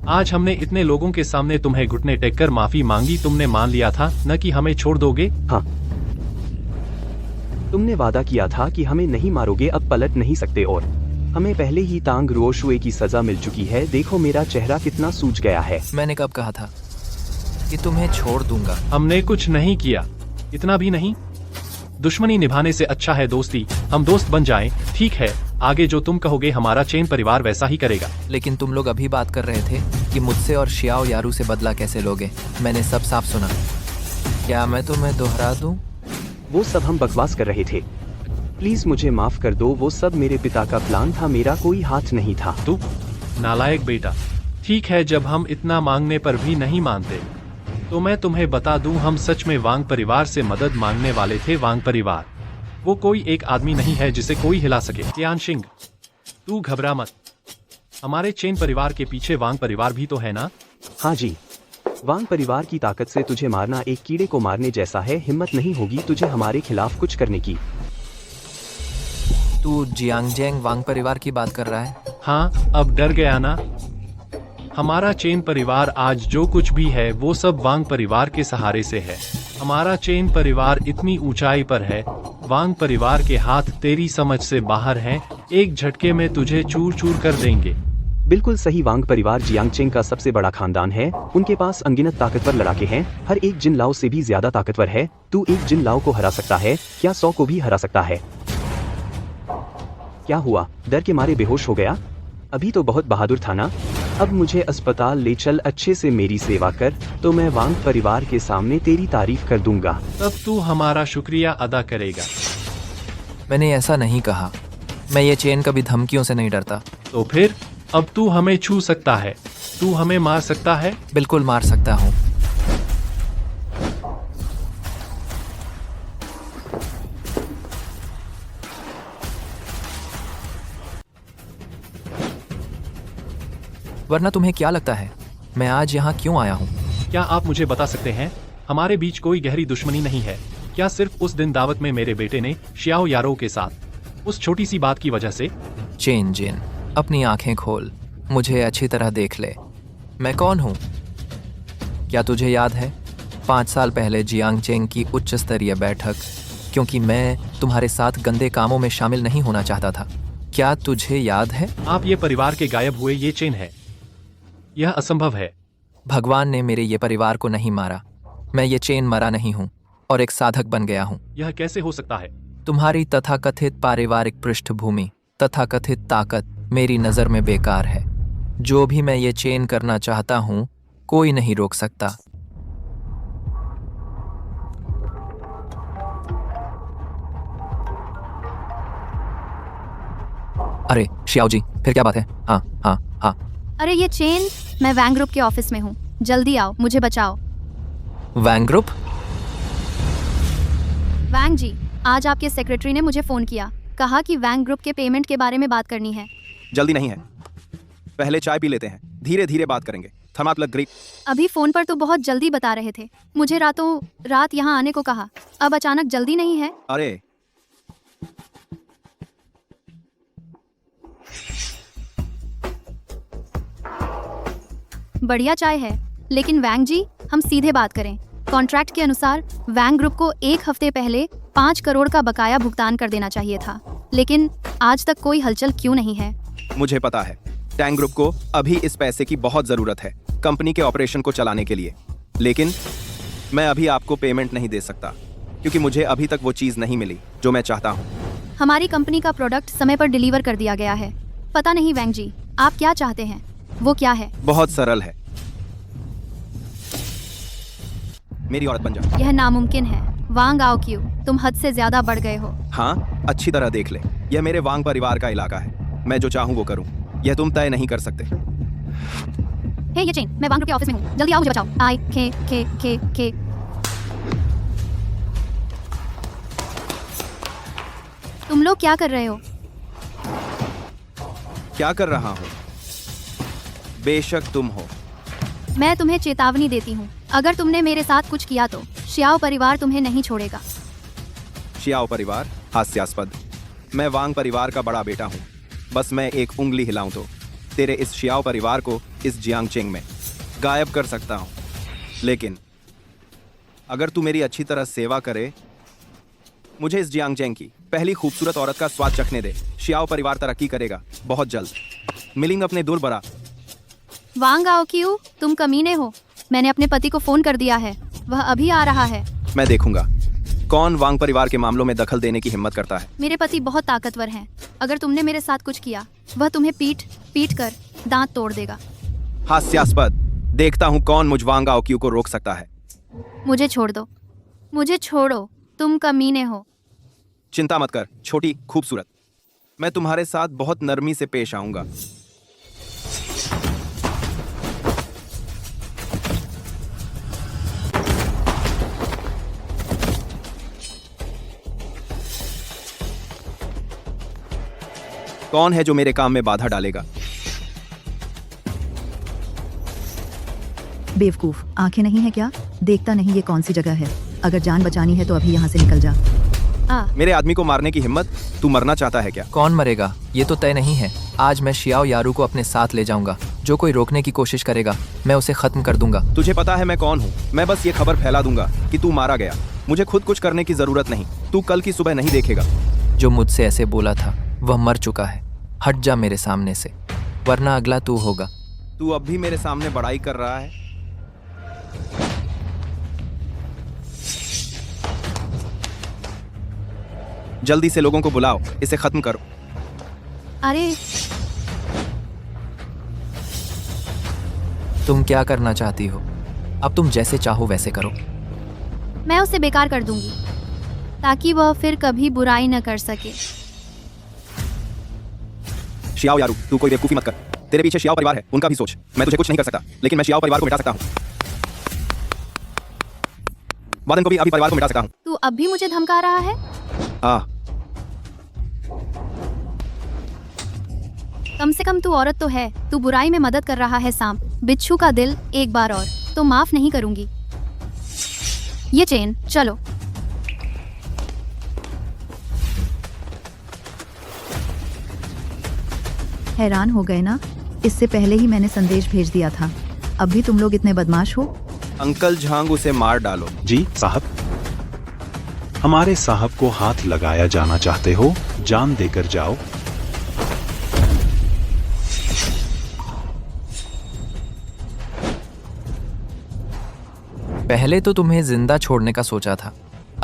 आज हमने इतने लोगों के सामने तुम्हें घुटने टेक कर माफी मांगी। तुमने मान लिया था न कि हमें छोड़ दोगे। हाँ, तुमने वादा किया था कि हमें नहीं मारोगे, अब पलट नहीं सकते। और हमें पहले ही तांग रुओशुए की सजा मिल चुकी है। देखो मेरा चेहरा कितना सूज गया है। मैंने कब कहा था कि तुम्हें छोड़ दूंगा? हमने कुछ नहीं किया, इतना भी नहीं। दुश्मनी निभाने से अच्छा है दोस्ती। हम दोस्त बन जाएं, ठीक है? आगे जो तुम कहोगे हमारा चेन परिवार वैसा ही करेगा। लेकिन तुम लोग अभी बात कर रहे थे कि मुझसे और शियाओ यारू से बदला कैसे लोगे। मैंने सब साफ सुना। क्या मैं तुम्हें दोहरा दूं? वो सब हम बकवास कर रहे थे। प्लीज मुझे माफ कर दो। वो सब मेरे पिता का प्लान था, मेरा कोई हाथ नहीं था। तू नालायक बेटा। ठीक है, जब हम इतना मांगने पर भी नहीं मानते तो मैं तुम्हें बता दूं, हम सच में वांग परिवार से मदद मांगने वाले थे। वांग परिवार वो कोई एक आदमी नहीं है जिसे कोई हिला सके। तियानशिंग, तू घबरा मत। हमारे चेन परिवार के पीछे वांग परिवार भी तो है ना? हाँ जी, वांग परिवार की ताकत से तुझे मारना एक कीड़े को मारने जैसा है। हिम्मत नहीं होगी तुझे हमारे खिलाफ कुछ करने की। तू जियांगजेंग वांग परिवार की बात कर रहा है? हाँ, अब डर गया ना? हमारा चेन परिवार आज जो कुछ भी है वो सब वांग परिवार के सहारे से है। हमारा चेन परिवार इतनी ऊंचाई पर है, वांग परिवार के हाथ तेरी समझ से बाहर हैं, एक झटके में तुझे चूर चूर कर देंगे। बिल्कुल सही। वांग परिवार जियांगचेंग का सबसे बड़ा खानदान है। उनके पास अनगिनत ताकतवर लड़ाके हैं। हर एक जिन लाओ से भी ज्यादा ताकतवर है। तू एक जिन लाओ को हरा सकता है, क्या 100 को भी हरा सकता है? क्या हुआ, डर के मारे बेहोश हो गया? अभी तो बहुत बहादुर था ना? अब मुझे अस्पताल ले चल, अच्छे से मेरी सेवा कर, तो मैं वांग परिवार के सामने तेरी तारीफ कर दूंगा। तब तू हमारा शुक्रिया अदा करेगा। मैंने ऐसा नहीं कहा। मैं ये चेन कभी धमकियों से नहीं डरता। तो फिर अब तू हमें छू सकता है, तू हमें मार सकता है? बिल्कुल मार सकता हूँ। वरना तुम्हें क्या लगता है मैं आज यहाँ क्यों आया हूँ? क्या आप मुझे बता सकते हैं? हमारे बीच कोई गहरी दुश्मनी नहीं है क्या? सिर्फ उस दिन दावत में मेरे बेटे ने शियाओ यारो के साथ उस छोटी सी बात की वजह से? चेन जिन, अपनी आंखें खोल, मुझे अच्छी तरह देख ले। मैं कौन हूँ? क्या तुझे याद है 5 साल पहले जियांगचेंग की उच्च स्तरीय बैठक, क्योंकि मैं तुम्हारे साथ गंदे कामों में शामिल नहीं होना चाहता था? क्या तुझे याद है? आप ये परिवार के गायब हुए ये चेन है, यह असंभव है। भगवान ने मेरे ये परिवार को नहीं मारा। मैं ये चेन मरा नहीं हूँ और एक साधक बन गया हूँ। यह कैसे हो सकता है? तुम्हारी तथाकथित पारिवारिक पृष्ठभूमि, तथाकथित ताकत मेरी नज़र में बेकार है। जो भी मैं ये चेन करना चाहता हूँ कोई नहीं रोक सकता। अरे शियाओ जी, फिर क्या बात है? हाँ हाँ हाँ। अरे ये चेन, मैं वैंग ग्रुप के ऑफिस में हूँ, जल्दी आओ, मुझे बचाओ। वैंग ग्रुप? वैंग जी, आज आपके सेक्रेटरी ने मुझे फोन किया, कहा कि वैंग ग्रुप के पेमेंट के बारे में बात करनी है। जल्दी नहीं है, पहले चाय पी लेते हैं, धीरे धीरे बात करेंगे। थमात लग गई। अभी फोन पर तो बहुत जल्दी बता रहे थे, मुझे रातों रात यहाँ आने को कहा, अब अचानक जल्दी नहीं है? अरे बढ़िया चाय है, लेकिन वैंग जी हम सीधे बात करें। कॉन्ट्रैक्ट के अनुसार वैंग ग्रुप को 1 हफ्ते पहले 5 करोड़ का बकाया भुगतान कर देना चाहिए था, लेकिन आज तक कोई हलचल क्यों नहीं है? मुझे पता है, टैंग ग्रुप को अभी इस पैसे की बहुत जरूरत है कंपनी के ऑपरेशन को चलाने के लिए, लेकिन मैं अभी आपको पेमेंट नहीं दे सकता क्योंकि मुझे अभी तक वो चीज नहीं मिली जो मैं चाहता हूँ। हमारी कंपनी का प्रोडक्ट समय पर डिलीवर कर दिया गया है। पता नहीं वैंग जी, आप क्या चाहते हैं? वो क्या है? बहुत सरल है, मेरी औरत बन जा। यह नामुमकिन है। वांग आओ क्यों, तुम हद से ज्यादा बढ़ गए हो। हाँ, अच्छी तरह देख ले, यह मेरे वांग परिवार का इलाका है, मैं जो चाहूँ वो करूँ, यह तुम तय नहीं कर सकते। हे ये चेन, मैं वांग ग्रुप के ऑफिस में हूँ, जल्दी आओ, मुझे बचाओ। आई के तुम लोग क्या कर रहे हो? क्या कर रहा हूँ? बेशक तुम हो। मैं तुम्हें चेतावनी देती हूँ, अगर तुमने मेरे साथ कुछ किया तो शियाओ परिवार तुम्हें नहीं छोड़ेगा। शियाओ परिवार? हास्यास्पद। मैं वांग परिवार का बड़ा बेटा हूँ, बस मैं एक उंगली हिलाऊं तो तेरे इस शियाओ परिवार को इस जियांगचेंग में गायब कर सकता हूँ। लेकिन अगर तू मेरी अच्छी तरह सेवा करे, मुझे इस जियांगचेंग की पहली खूबसूरत औरत का स्वाद चखने दे, शियाओ परिवार तरक्की करेगा बहुत जल्द। मिलेंगे अपने दुर्बरा। वांग आओ क्यों, तुम कमीने हो। मैंने अपने पति को फोन कर दिया है, वह अभी आ रहा है। मैं देखूंगा कौन वांग परिवार के मामलों में दखल देने की हिम्मत करता है। मेरे पति बहुत ताकतवर हैं, अगर तुमने मेरे साथ कुछ किया, वह तुम्हें पीट कर दांत तोड़ देगा। हास्यास्पद। देखता हूँ कौन मुझ वांग आओ क्यों को रोक सकता है। मुझे छोड़ दो, मुझे छोड़ो, तुम कमीने हो। चिंता मत कर छोटी खूबसूरत, मैं तुम्हारे साथ बहुत नरमी से पेश आऊंगा। कौन है जो मेरे काम में बाधा डालेगा? बेवकूफ, आंखें नहीं है क्या? देखता नहीं ये कौन सी जगह है? अगर जान बचानी है तो अभी यहाँ से निकल जा। मेरे आदमी को मारने की हिम्मत? तू मरना चाहता है क्या? कौन मरेगा ये तो तय नहीं है। आज मैं शियाओ यारू को अपने साथ ले जाऊंगा। जो कोई रोकने की कोशिश करेगा मैं उसे खत्म कर दूंगा। तुझे पता है मैं कौन हूँ? मैं बस ये खबर फैला दूंगा कि तू मारा गया। मुझे खुद कुछ करने की जरूरत नहीं। तू कल की सुबह नहीं देखेगा। जो मुझसे ऐसे बोला था वह मर चुका है। हट जा मेरे सामने से, वरना अगला तू होगा। तू अब भी मेरे सामने बड़ाई कर रहा है? जल्दी से लोगों को बुलाओ, इसे खत्म करो। अरे तुम क्या करना चाहती हो? अब तुम जैसे चाहो वैसे करो। मैं उसे बेकार कर दूंगी ताकि वह फिर कभी बुराई न कर सके। शियाओ यारू, तू कोई बेवकूफी मत कर। तेरे पीछे शियाओ परिवार है, उनका भी सोच। मैं तुझे कुछ नहीं कर सकता, लेकिन मैं शियाओ परिवार को मिटा सकता हूँ। वादन को भी अभी परिवार को मिटा सकता हूँ। तू अब भी मुझे धमका रहा है? हाँ। कम से कम तू औरत तो है। तू बुराई में मदद कर रहा है। सांप बिच्छू का दिल एक बार और तो माफ नहीं करूंगी। ये चेन चलो। हैरान हो गए ना? इससे पहले ही मैंने संदेश भेज दिया था। अब भी तुम लोग इतने बदमाश हो? अंकल झांग, उसे मार डालो। जी साहब। हमारे साहब को हाथ लगाया जाना चाहते हो? जान देकर जाओ। पहले तो तुम्हें जिंदा छोड़ने का सोचा था,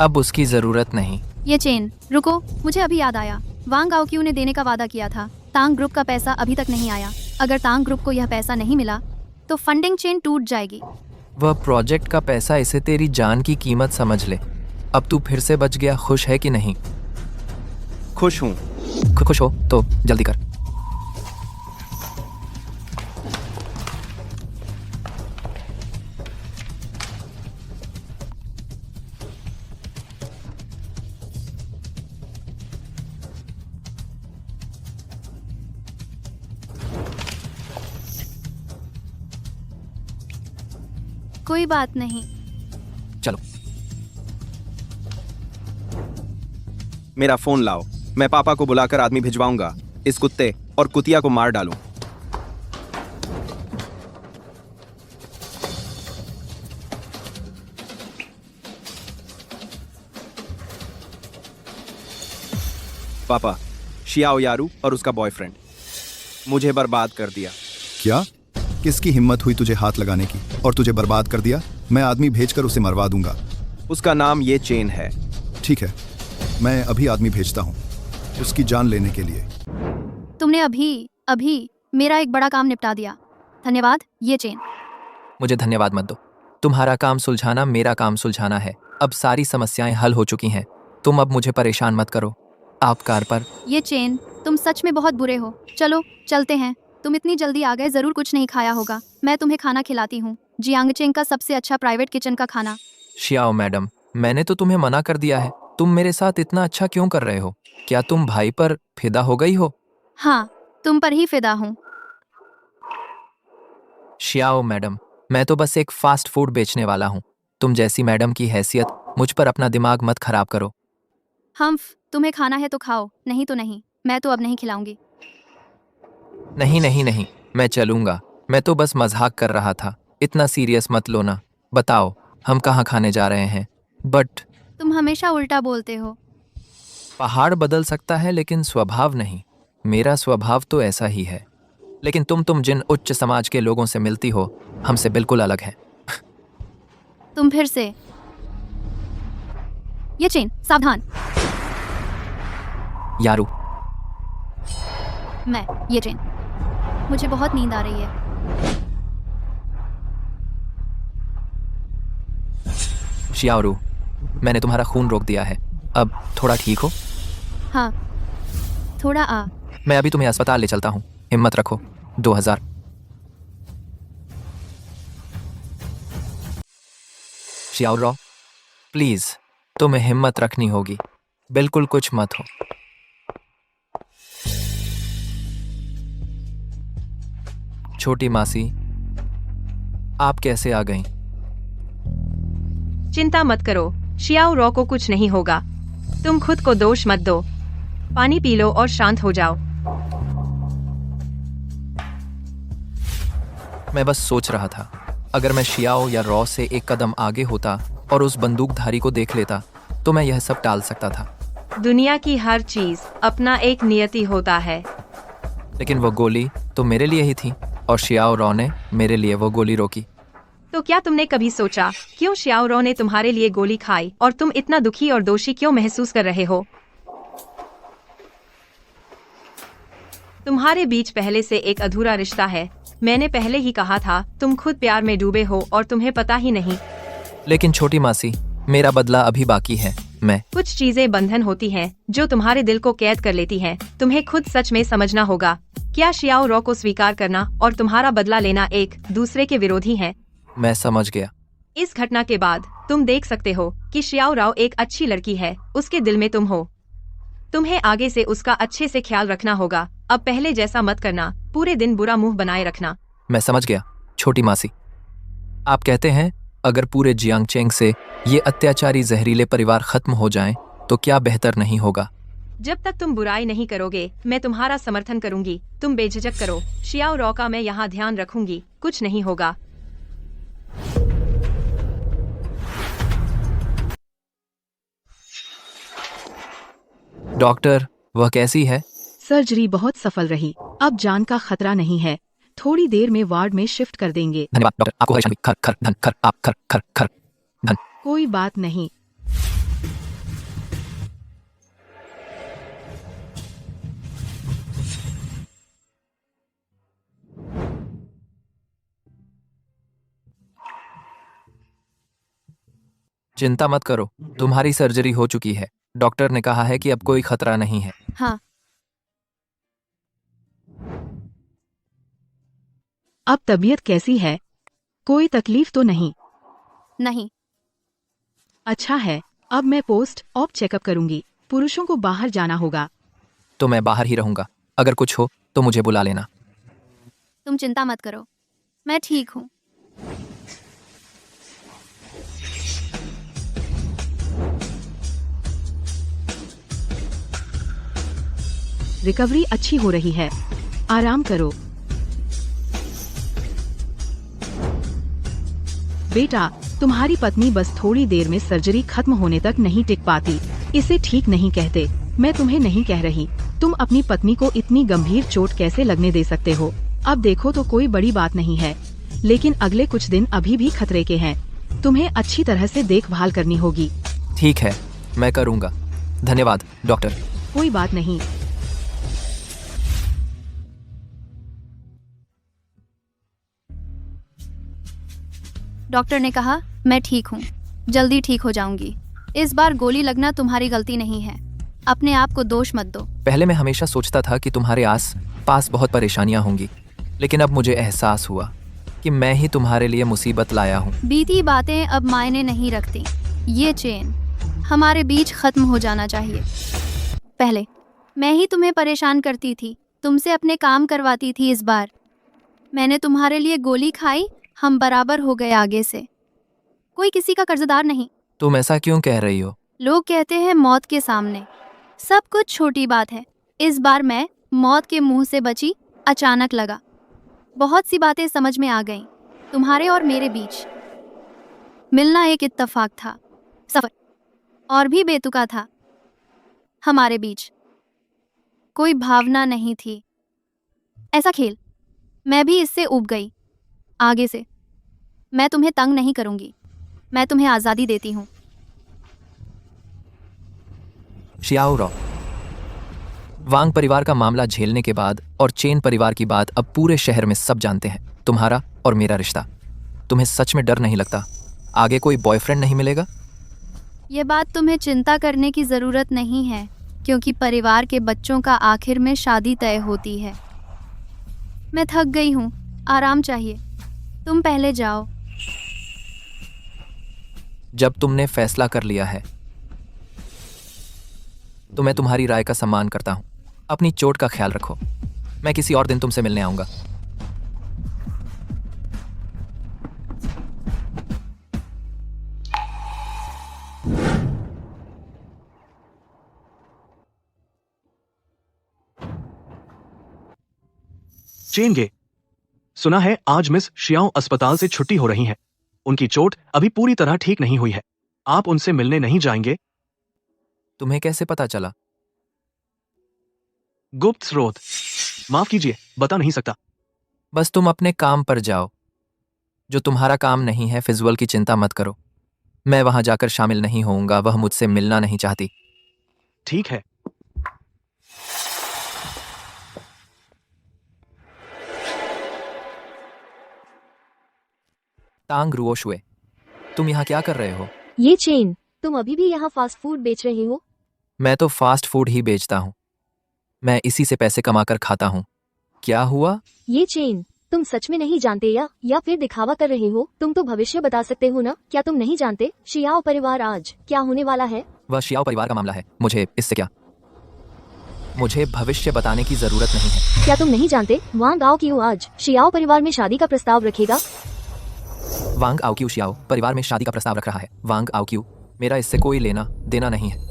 अब उसकी जरूरत नहीं। ये चेन रुको, मुझे अभी याद आया। वांग गाओक्यू ने देने का वादा किया था। तांग ग्रुप का पैसा अभी तक नहीं आया। अगर तांग ग्रुप को यह पैसा नहीं मिला तो फंडिंग चेन टूट जाएगी। वह प्रोजेक्ट का पैसा इसे तेरी जान की कीमत समझ ले। अब तू फिर से बच गया। खुश है कि नहीं? खुश हूँ। खुश हो तो जल्दी कर। कोई बात नहीं। चलो। मेरा फोन लाओ। मैं पापा को बुलाकर आदमी भिजवाऊंगा। इस कुत्ते और कुतिया को मार डालूं। पापा, शियाओ यारू और उसका बॉयफ्रेंड मुझे बर्बाद कर दिया। क्या? किसकी हिम्मत हुई तुझे हाथ लगाने की और तुझे बर्बाद कर दिया? मैं आदमी भेजकर उसे मरवा दूंगा। उसका नाम ये चेन है। ठीक है, मैं अभी आदमी भेजता हूँ उसकी जान लेने के लिए। तुमने अभी मेरा एक बड़ा काम निपटा दिया। धन्यवाद ये चेन। मुझे धन्यवाद मत दो। तुम्हारा काम सुलझाना मेरा काम सुलझाना है। अब सारी समस्याएं हल हो चुकी हैं। तुम अब मुझे परेशान मत करो। आप कार पर। ये चेन, तुम सच में बहुत बुरे हो। चलो चलते हैं। तुम इतनी जल्दी आ गए, जरूर कुछ नहीं खाया होगा। मैं तुम्हें खाना खिलाती हूँ। जियांगचेंग का सबसे अच्छा प्राइवेट किचन का खाना। शियाओ मैडम, मैंने तो तुम्हें मना कर दिया है। तुम मेरे साथ इतना अच्छा क्यों कर रहे हो? क्या तुम भाई पर फिदा हो गई हो? हाँ, तुम पर ही फिदा हूँ। शियाओ मैडम, मैं तो बस एक फास्ट फूड बेचने वाला हूँ। तुम जैसी मैडम की हैसियत मुझ पर अपना दिमाग मत खराब करो। हम्फ, तुम्हें खाना है तो खाओ, नहीं तो नहीं। मैं तो अब नहीं खिलाऊंगी। नहीं, मैं चलूंगा। मैं तो बस मजाक कर रहा था। इतना सीरियस मत लो ना। बताओ हम कहाँ खाने जा रहे हैं? बट तुम हमेशा उल्टा बोलते हो। पहाड़ बदल सकता है लेकिन स्वभाव नहीं। मेरा स्वभाव तो ऐसा ही है। लेकिन तुम जिन उच्च समाज के लोगों से मिलती हो हमसे बिल्कुल अलग है। तुम फिर से। ये चेन, सावधान। यारू, मैं ये चेन। मुझे बहुत नींद आ रही है। शियाओरू, मैंने तुम्हारा खून रोक दिया है। अब थोड़ा ठीक हो? हाँ, थोड़ा आ। मैं अभी तुम्हें अस्पताल ले चलता हूँ। हिम्मत रखो। 2000। शियाओरू, प्लीज तुम्हें हिम्मत रखनी होगी। बिल्कुल कुछ मत हो। छोटी मासी, आप कैसे आ गईं? चिंता मत करो, शियाओ रॉ को कुछ नहीं होगा। तुम खुद को दोष मत दो। पानी पी लो और शांत हो जाओ। मैं बस सोच रहा था, अगर मैं शियाओ या रॉ से एक कदम आगे होता और उस बंदूकधारी को देख लेता तो मैं यह सब टाल सकता था। दुनिया की हर चीज अपना एक नियति होता है। लेकिन वो गोली तो मेरे लिए ही थी और शियाओ रॉ ने मेरे लिए वो गोली रोकी। तो क्या तुमने कभी सोचा क्यों शियाओ रॉ ने तुम्हारे लिए गोली खाई और तुम इतना दुखी और दोषी क्यों महसूस कर रहे हो? तुम्हारे बीच पहले से एक अधूरा रिश्ता है। मैंने पहले ही कहा था, तुम खुद प्यार में डूबे हो और तुम्हें पता ही नहीं। लेकिन छोटी मासी, मेरा बदला अभी बाकी है। मैं कुछ चीजें बंधन होती हैं जो तुम्हारे दिल को कैद कर लेती हैं। तुम्हें खुद सच में समझना होगा। क्या शियाओ रॉ को स्वीकार करना और तुम्हारा बदला लेना एक दूसरे के विरोधी हैं? मैं समझ गया। इस घटना के बाद तुम देख सकते हो कि शियाओ रॉ एक अच्छी लड़की है। उसके दिल में तुम हो। तुम्हें आगे से उसका अच्छे से ख्याल रखना होगा। अब पहले जैसा मत करना, पूरे दिन बुरा मुंह बनाए रखना। मैं समझ गया छोटी मासी। आप कहते हैं अगर पूरे जियांगचेंग से ये अत्याचारी जहरीले परिवार खत्म हो जाएं तो क्या बेहतर नहीं होगा? जब तक तुम बुराई नहीं करोगे मैं तुम्हारा समर्थन करूंगी। तुम बेझिझक करो। शियाओ रॉ का मैं यहाँ ध्यान रखूंगी। कुछ नहीं होगा। डॉक्टर, वह कैसी है? सर्जरी बहुत सफल रही। अब जान का खतरा नहीं है। थोड़ी देर में वार्ड में शिफ्ट कर देंगे। धन्यवाद डॉक्टर, आपको हरी खर खर धन खर आप खर खर खर धन। कोई बात नहीं। चिंता मत करो, तुम्हारी सर्जरी हो चुकी है। डॉक्टर ने कहा है कि अब कोई खतरा नहीं है। हाँ। अब तबीयत कैसी है? कोई तकलीफ तो नहीं? नहीं। अच्छा है। अब मैं पोस्ट ऑप चेकअप करूंगी। पुरुषों को बाहर जाना होगा। तो मैं बाहर ही रहूंगा। अगर कुछ हो तो मुझे बुला लेना। तुम चिंता मत करो, मैं ठीक हूँ। रिकवरी अच्छी हो रही है। आराम करो बेटा। तुम्हारी पत्नी बस थोड़ी देर में सर्जरी खत्म होने तक नहीं टिक पाती। इसे ठीक नहीं कहते। मैं तुम्हें नहीं कह रही। तुम अपनी पत्नी को इतनी गंभीर चोट कैसे लगने दे सकते हो? अब देखो तो कोई बड़ी बात नहीं है, लेकिन अगले कुछ दिन अभी भी खतरे के हैं। तुम्हें अच्छी तरह से देखभाल करनी होगी। ठीक है, मैं करूंगा। धन्यवाद डॉक्टर। कोई बात नहीं। डॉक्टर ने कहा मैं ठीक हूँ, जल्दी ठीक हो जाऊंगी। इस बार गोली लगना तुम्हारी गलती नहीं है। अपने आप को दोष मत दो। पहले मैं हमेशा सोचता था कि तुम्हारे आस पास बहुत परेशानियां होंगी, लेकिन अब मुझे एहसास हुआ कि मैं ही तुम्हारे लिए मुसीबत लाया हूँ। बीती बातें अब मायने नहीं रखती। ये चेन हमारे बीच खत्म हो जाना चाहिए। पहले मैं ही तुम्हें परेशान करती थी, तुमसे अपने काम करवाती थी। इस बार मैंने तुम्हारे लिए गोली खाई। हम बराबर हो गए आगे से। कोई किसी का कर्जदार नहीं। तुम ऐसा क्यों कह रही हो? लोग कहते हैं मौत के सामने सब कुछ छोटी बात है। इस बार मैं मौत के मुंह से बची। अचानक लगा बहुत सी बातें समझ में आ गईं। तुम्हारे और मेरे बीच मिलना एक इत्तेफाक था। सफर और भी बेतुका था। हमारे बीच कोई भावना नहीं थी। ऐसा खेल मैं भी इससे ऊब गई। आगे से मैं तुम्हें तंग नहीं करूंगी। मैं तुम्हें आज़ादी देती हूँ। शियाओ रॉ, वांग परिवार का मामला झेलने के बाद और चेन परिवार की बात अब पूरे शहर में सब जानते हैं। तुम्हारा और मेरा रिश्ता। तुम्हें सच में डर नहीं लगता आगे कोई बॉयफ्रेंड नहीं मिलेगा? ये बात तुम्हें चिंता करने की ज़रूरत नहीं है, क्योंकि परिवार के बच्चों का आखिर में शादी तय होती है। मैं थक गई हूँ, आराम चाहिए। तुम पहले जाओ। जब तुमने फैसला कर लिया है तो मैं तुम्हारी राय का सम्मान करता हूँ। अपनी चोट का ख्याल रखो। मैं किसी और दिन तुमसे मिलने आऊंगा। चेंगे। सुना है आज मिस शियाओ अस्पताल से छुट्टी हो रही हैं। उनकी चोट अभी पूरी तरह ठीक नहीं हुई है। आप उनसे मिलने नहीं जाएंगे? तुम्हें कैसे पता चला? गुप्त स्रोत। माफ कीजिए, बता नहीं सकता। बस तुम अपने काम पर जाओ। जो तुम्हारा काम नहीं है, फिजुअल की चिंता मत करो। मैं वहां जाकर शामिल नहीं होऊंगा। वह मुझसे मिलना नहीं चाहती। ठीक है। तांग रुओशुए, तुम यहाँ क्या कर रहे हो? ये चेन, तुम अभी भी यहाँ फास्ट फूड बेच रहे हो? मैं तो फास्ट फूड ही बेचता हूँ। मैं इसी से पैसे कमाकर खाता हूँ। क्या हुआ? ये चेन, तुम सच में नहीं जानते या फिर दिखावा कर रहे हो? तुम तो भविष्य बता सकते हो ना? क्या तुम नहीं जानते शियाओ परिवार आज क्या होने वाला है? वह शियाओ परिवार का मामला है। मुझे इससे क्या? मुझे भविष्य बताने की जरूरत नहीं है। क्या तुम नहीं जानते वांग आओ क्यों आज शियाओ परिवार में शादी का प्रस्ताव रखेगा? वांग आओक्यू शियाओ परिवार में शादी का प्रस्ताव रख रहा है। वांग आओक्यू, मेरा इससे कोई लेना देना नहीं है।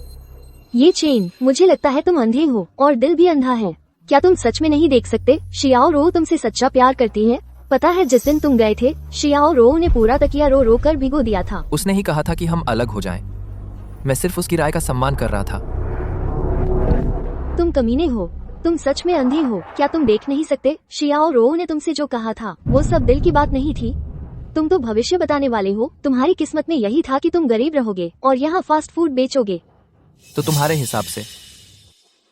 ये चेन, मुझे लगता है तुम अंधे हो और दिल भी अंधा है। क्या तुम सच में नहीं देख सकते शियाओ रो तुमसे सच्चा प्यार करती है? पता है जिस दिन तुम गए थे शियाओ रो ने पूरा तकिया रो रो कर भिगो दिया था। उसने ही कहा था कि हम अलग हो जाएं। मैं सिर्फ उसकी राय का सम्मान कर रहा था। तुम कमीने हो, तुम सच में अंधे हो। क्या तुम देख नहीं सकते शियाओ रो ने तुमसे जो कहा था वो सब दिल की बात नहीं थी। तुम तो भविष्य बताने वाले हो। तुम्हारी किस्मत में यही था कि तुम गरीब रहोगे और यहाँ फास्ट फूड बेचोगे। तो तुम्हारे हिसाब से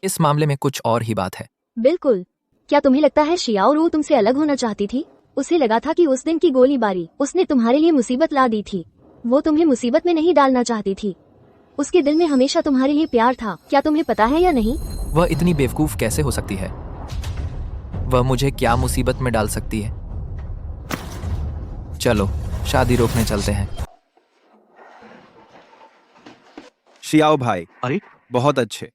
इस मामले में कुछ और ही बात है। बिल्कुल। क्या तुम्हें लगता है शियाओ रो तुमसे अलग होना चाहती थी? उसे लगा था कि उस दिन की गोलीबारी उसने तुम्हारे लिए मुसीबत ला दी थी। वो तुम्हें मुसीबत में नहीं डालना चाहती थी। उसके दिल में हमेशा तुम्हारे लिए प्यार था। क्या तुम्हें पता है या नहीं? वह इतनी बेवकूफ कैसे हो सकती है? वह मुझे क्या मुसीबत में डाल सकती है? चलो शादी रोकने चलते हैं। शियाओ भाई, अरे बहुत अच्छे।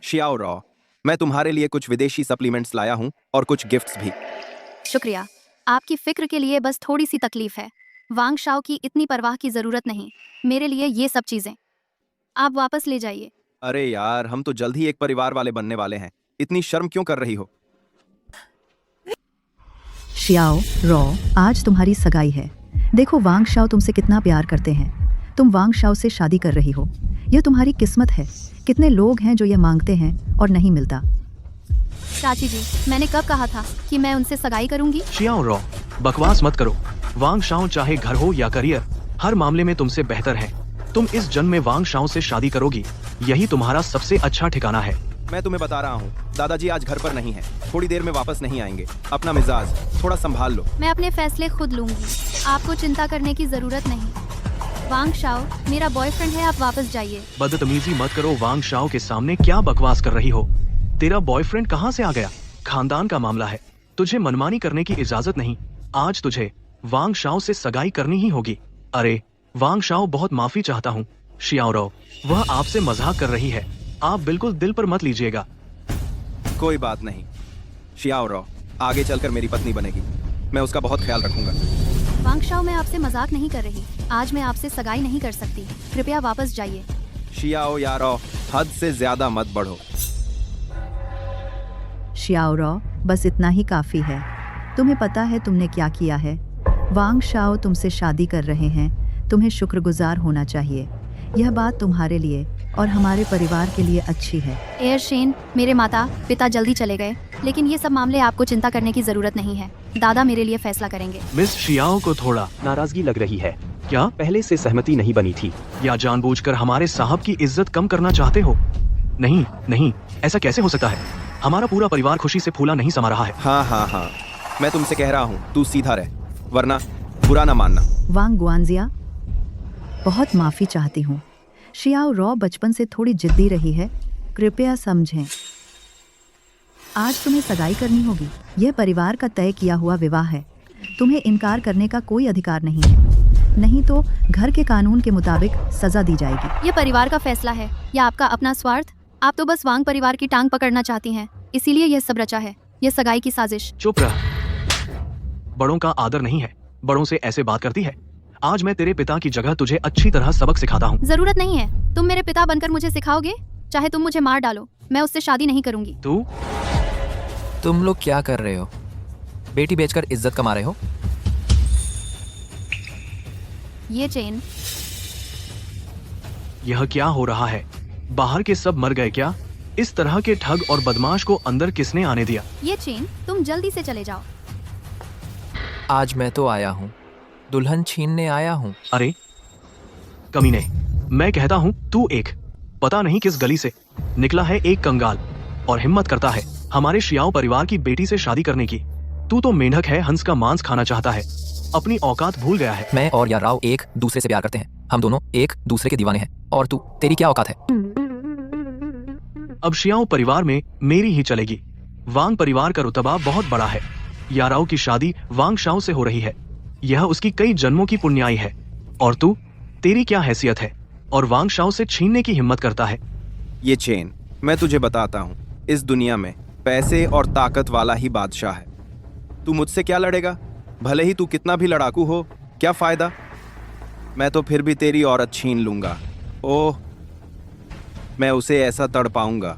शियाओ रॉ, मैं तुम्हारे लिए कुछ विदेशी सप्लीमेंट्स लाया हूँ और कुछ गिफ्ट्स भी। शुक्रिया। आपकी फिक्र के लिए बस थोड़ी सी तकलीफ है। वांग शाओ की इतनी परवाह की जरूरत नहीं। मेरे लिए ये सब चीजें आप वापस ले जाइए। अरे यार, हम तो जल्द ही एक परिवार वाले बनने वाले हैं। इतनी शर्म क्यों कर रही हो? शियाओ रॉ, आज तुम्हारी सगाई है। देखो वांग शाओ तुमसे कितना प्यार करते हैं। तुम वांग शाओ से शादी कर रही हो। यह तुम्हारी किस्मत है। कितने लोग हैं जो यह मांगते हैं और नहीं मिलता। चाची जी, मैंने कब कहा था कि मैं उनसे सगाई करूंगी? शियाओ रॉ, बकवास मत करो। वांग शाओ चाहे घर हो या करियर, हर मामले में तुमसे बेहतर है। तुम इस जन्म में वांग शाओ से शादी करोगी। यही तुम्हारा सबसे अच्छा ठिकाना है। मैं तुम्हें बता रहा हूँ, दादाजी आज घर पर नहीं है। थोड़ी देर में वापस नहीं आएंगे। अपना मिजाज थोड़ा संभाल लो। मैं अपने फैसले खुद लूंगी। आपको चिंता करने की जरूरत नहीं। वांग शाओ मेरा बॉयफ्रेंड है। आप वापस जाइए। बदतमीजी मत करो। वांग शाओ के सामने क्या बकवास कर रही हो? तेरा बॉयफ्रेंड कहाँ से आ गया? खानदान का मामला है। तुझे मनमानी करने की इजाजत नहीं। आज तुझे वांग शाओ से सगाई करनी ही होगी। अरे वांग शाओ, बहुत माफी चाहता हूँ। शियाओ रॉ, वह आपसे मजाक कर रही है। आप बिल्कुल दिल पर मत लीजिएगा। कोई बात नहीं। शियाओ रॉ आगे चलकर मेरी पत्नी बनेगी। मैं उसका बहुत ख्याल रखूंगा। वांग शाओ, मैं आपसे मजाक नहीं कर रही। आज मैं आपसे सगाई नहीं कर सकती। कृपया वापस जाइए। शियाओ यारो, हद से ज्यादा मत बढ़ो। शियाओ रॉ, बस इतना ही काफी है। तुम्हें पता है तुमने क्या किया है? वांग शाओ तुमसे शादी कर रहे हैं। तुम्हें शुक्रगुजार होना चाहिए। यह बात तुम्हारे लिए और हमारे परिवार के लिए अच्छी है। एयर शेन, मेरे माता पिता जल्दी चले गए, लेकिन ये सब मामले आपको चिंता करने की जरूरत नहीं है। दादा मेरे लिए फैसला करेंगे। मिस शियाओ को थोड़ा नाराजगी लग रही है। क्या? पहले से सहमति नहीं बनी थी। या जानबूझकर हमारे साहब की इज्जत कम करना चाहते हो? नहीं नहीं, ऐसा कैसे हो सकता है? हमारा पूरा परिवार खुशी से फूला नहीं समा रहा है। हाँ, मैं तुमसे कह रहा हूँ, तू सीधा रह, वरना बुरा ना मानना। वांग गुआनजिया, बहुत माफी चाहती हूँ। शियाओ रॉ बचपन से थोड़ी जिद्दी रही है। कृपया समझें। आज तुम्हें सगाई करनी होगी। यह परिवार का तय किया हुआ विवाह है। तुम्हें इनकार करने का कोई अधिकार नहीं है, नहीं तो घर के कानून के मुताबिक सजा दी जाएगी। ये परिवार का फैसला है या आपका अपना स्वार्थ? आप तो बस वांग परिवार की टांग पकड़ना चाहती हैं, इसीलिए यह सब रचा है। यह सगाई की साजिश। चुप रह। बड़ों का आदर नहीं है। बड़ों से ऐसे बात करती है। आज मैं तेरे पिता की जगह तुझे अच्छी तरह सबक सिखाता हूँ। जरूरत नहीं है। तुम मेरे पिता बनकर मुझे सिखाओगे? चाहे तुम मुझे मार डालो, मैं उससे शादी नहीं करूंगी। तुम लोग क्या कर रहे हो? बेटी बेचकर इज्जत कमा रहे हो? ये चेन। यह क्या हो रहा है? बाहर के सब मर गए क्या? इस तरह के ठग और बदमाश को अंदर किसने आने दिया? ये चेन, तुम जल्दी से चले जाओ। आज मैं तो आया हूँ, दुल्हन छीनने आया हूँ। अरे कमीने, मैं कहता हूँ तू एक पता नहीं किस गली से निकला है, एक कंगाल, और हिम्मत करता है हमारे शियाओ परिवार की बेटी से शादी करने की। तू तो मेंढक है, हंस का मांस खाना चाहता है, अपनी औकात भूल गया है। मैं और याराव एक दूसरे से प्यार करते हैं, हम दोनों एक दूसरे के दीवाने हैं, और तू, तेरी क्या औकात है? अब शियाओ परिवार में मेरी ही चलेगी। वांग परिवार का रुतबा बहुत बड़ा है। याराव की शादी वांग शाओ से हो रही है, यह उसकी कई जन्मों की पुण्याई है। और तू, तेरी क्या हैसियत है और वांग शाओ से छीनने की हिम्मत करता है? ये चेन, मैं तुझे बताता हूँ, इस दुनिया में पैसे और ताकत वाला ही बादशाह है। तू मुझसे क्या लड़ेगा? भले ही तू कितना भी लड़ाकू हो, क्या फायदा? मैं तो फिर भी तेरी औरत छीन लूंगा। ओह, मैं उसे ऐसा तड़ पाऊंगा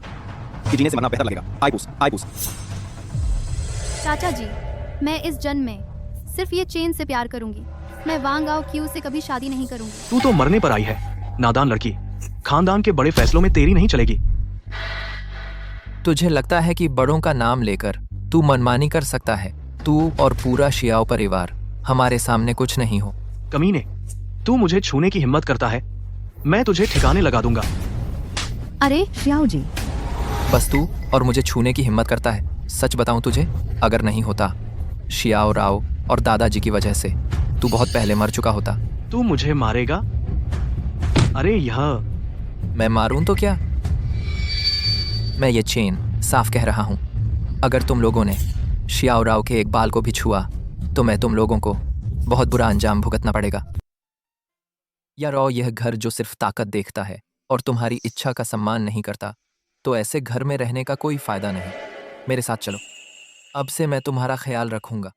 कि जीने से मरना बेहतर लगेगा। आई पूछ। चाचा जी, मैं इस जन्म में सिर्फ ये चेन से प्यार करूंगी। मैं वांग आओ क्यू से कभी शादी नहीं करूंगी। तू तो मरने पर आई है, नादान लड़की। खानदान के बड़े फैसलों में तेरी नहीं चलेगी। तुझे लगता है कि बड़ों का नाम लेकर तू मनमानी कर सकता है? तू और पूरा शियाओ परिवार हमारे सामने कुछ नहीं हो। कमीने, तू मुझे छूने की हिम्मत करता है, मैं तुझे ठिकाने लगा दूंगा। अरे शियाओ जी, बस तू और मुझे छूने की हिम्मत करता है। सच बताऊं तुझे, अगर नहीं होता शियाओ राव और दादाजी की वजह से, तू बहुत पहले मर चुका होता। तू मुझे मारेगा? अरे यह मैं मारूं तो क्या? मैं ये चेन साफ कह रहा हूं, अगर तुम लोगों ने शियाओ राव के एक बाल को भी छुआ तो मैं तुम लोगों को बहुत बुरा अंजाम भुगतना पड़ेगा। या राव, यह घर जो सिर्फ ताकत देखता है और तुम्हारी इच्छा का सम्मान नहीं करता, तो ऐसे घर में रहने का कोई फायदा नहीं। मेरे साथ चलो, अब से मैं तुम्हारा ख्याल रखूंगा।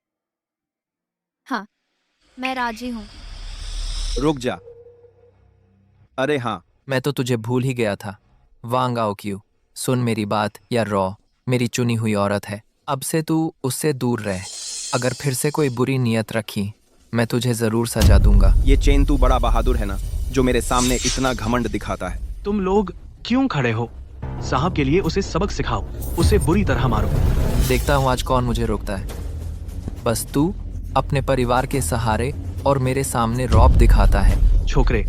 हाँ, मैं राजी हूँ। रुक जा। अरे हाँ, मैं तो तुझे भूल ही गया था। वांग आओ क्यू, सुन मेरी बात। या रॉ मेरी चुनी हुई औरत है, अब से तू उससे दूर रह। अगर फिर से कोई बुरी नीयत रखी, मैं तुझे जरूर सजा दूंगा। ये चेन, तू बड़ा बहादुर है ना, जो मेरे सामने इतना घमंड दिखाता है। तुम लोग क्यों खड़े हो? साहब के लिए उसे सबक सिखाओ, उसे बुरी तरह मारो। देखता हूँ आज कौन मुझे रोकता है। बस तू अपने परिवार के सहारे और मेरे सामने रौब दिखाता है। छोकरे,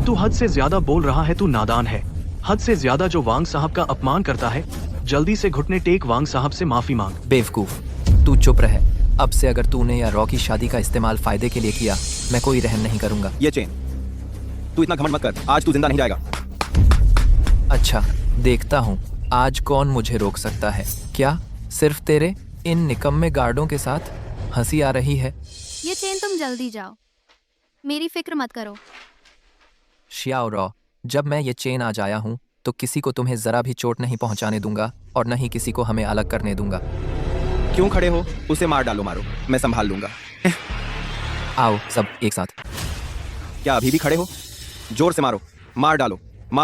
तू हद से ज्यादा बोल रहा है, तू नादान है। हद से ज्यादा जो वांग साहब का अपमान करता है, जल्दी से घुटने टेक वांग साहब से माफी मांग। बेवकूफ, तू चुप रहे। अब से अगर तूने या रॉ की शादी का इस्तेमाल फायदे के लिए किया, मैं कोई रहम नहीं करूंगा। ये चेन, तू इतना घमंड मत कर, आज तू जिंदा नहीं जाएगा। अच्छा, देखता हूँ आज कौन मुझे रोक सकता है। क्या सिर्फ तेरे इन निकम्मे गार्डों के साथ हंसी आ रही है? ये चेन, तुम जल्दी जाओ, मेरी फिक्र मत करो। शियाओ रॉ, जब मैं ये चेन आज आया हूँ तो किसी को तुम्हें जरा भी चोट नहीं पहुंचाने दूंगा और न ही किसी को हमें अलग करने दूंगा। क्यों खड़े हो? उसे मार डालो, मारो, मैं संभाल लूंगा। आओ सब एक साथ। क्या अभी भी खड़े हो? जोर से मारो, मार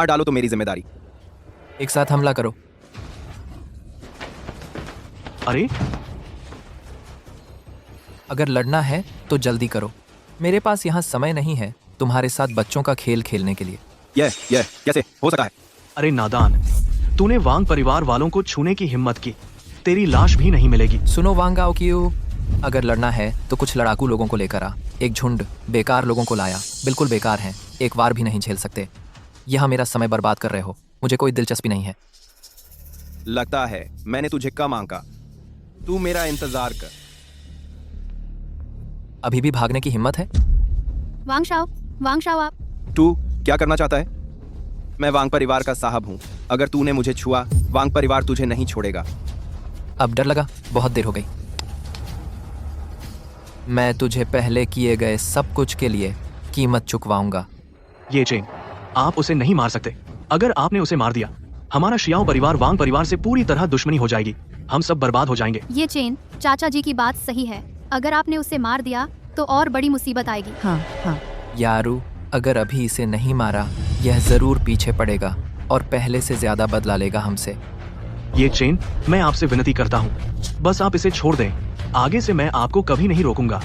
डालो तो मेरी जिम्मेदारी। एक साथ हमला करो। अरे अगर लड़ना है तो जल्दी करो, मेरे पास यहाँ समय नहीं है तुम्हारे साथ बच्चों का खेल खेलने के लिए। यह कैसे हो सकता है? अरे नादान, तूने वांग परिवार वालों को छूने की हिम्मत की, तेरी लाश भी नहीं मिलेगी। सुनो वांग आओ क्यू, अगर लड़ना है तो कुछ लड़ाकू लोगों को लेकर आ। एक झुंड बेकार लोगों को लाया, बिल्कुल बेकार हैं, एक वार भी नहीं झेल सकते। यहाँ मेरा समय बर्बाद कर रहे हो, मुझे कोई दिलचस्पी नहीं है। लगता है मैंने तुझे कम आंका, तू मेरा इंतजार कर। अभी भी भागने की हिम्मत है? वांग शाओ आप। तू क्या करना चाहता है? मैं वांग परिवार का साहब हूँ, अगर तूने मुझे छुआ, वांग परिवार तुझे नहीं छोड़ेगा। अब डर लगा? बहुत देर हो गई। मैं तुझे पहले किए गए सब कुछ के लिए कीमत चुकवाऊंगा। ये चेन, आप उसे नहीं मार सकते। अगर आपने उसे मार दिया, हमारा शियाओ परिवार वांग परिवार से पूरी तरह दुश्मनी हो जाएगी, हम सब बर्बाद हो जाएंगे। ये चेन, चाचा जी की बात सही है, अगर आपने उसे मार दिया तो और बड़ी मुसीबत आएगी। हाँ। यारू, अगर अभी इसे नहीं मारा, यह जरूर पीछे पड़ेगा। और पहले से ज्यादा बदला लेगा हमसे। ये चेन मैं आपसे विनती करता हूँ, बस आप इसे छोड़ दें। आगे से मैं आपको कभी नहीं रोकूंगा।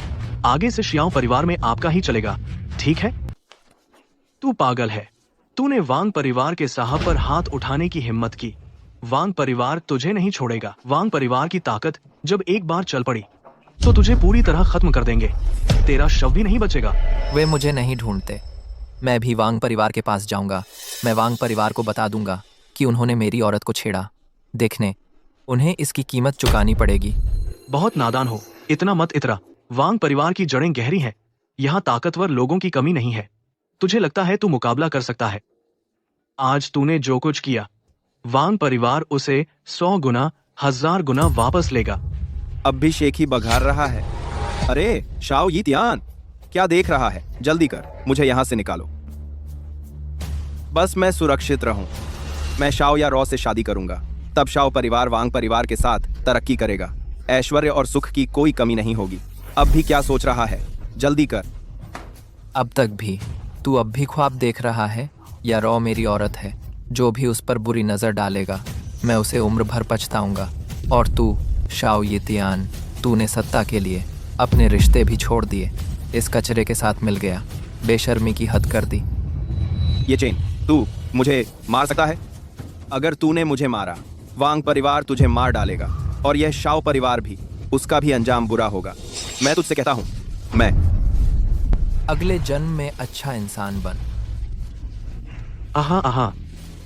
आगे से शियाओ परिवार में आपका ही चलेगा, ठीक है? तू पागल है। तूने वांग परिवार के साहब पर हाथ उठाने की हिम्मत की। वांग परिवार तुझे नहीं छोड़ेगा। वांग परिवार की ताकत जब एक बार चल पड़ी तो तुझे पूरी तरह खत्म कर देंगे। तेरा शव भी नहीं बचेगा। वे मुझे नहीं ढूंढते। मैं भी वांग परिवार के पास जाऊंगा। मैं वांग परिवार को बता दूंगा कि उन्होंने मेरी औरत को छेड़ा। देखने, उन्हें इसकी कीमत चुकानी पड़ेगी। बहुत नादान हो, इतना मत इतरा। वांग परिवार की जड़ें गहरी हैं। यहाँ ताकतवर लोगों की कमी नहीं है। तुझे लगता है तू मुकाबला कर सकता है? आज तूने जो कुछ किया, वांग परिवार उसे 100 गुना 1000 गुना वापस लेगा। अब भी शेख ही बघार रहा है। अरे शाओ यी तियान, क्या देख रहा है? जल्दी कर, मुझे यहाँ से निकालो। बस मैं सुरक्षित रहूं। मैं शाओ या रॉ से शादी करूंगा, तब शाओ परिवार वांग परिवार के साथ तरक्की करेगा। ऐश्वर्य और सुख की कोई कमी नहीं होगी। अब भी क्या सोच रहा है? जल्दी कर। अब तक भी तू अब भी ख्वाब देख रहा है? या रॉ मेरी औरत है? जो भी उस पर बुरी नजर डालेगा मैं उसे उम्र भर पछताऊंगा। और तू शाओ ये तियान, तूने सत्ता के लिए अपने रिश्ते भी छोड़ दिए। इस कचरे के साथ मिल गया, बेशर्मी की हद कर दी। ये चेन, तू मुझे मार सकता है? अगर तूने मुझे मारा, वांग परिवार तुझे मार डालेगा और यह शाओ परिवार भी, उसका भी अंजाम बुरा होगा। मैं तुझसे कहता हूँ, मैं अगले जन्म में अच्छा इंसान बन। आहा,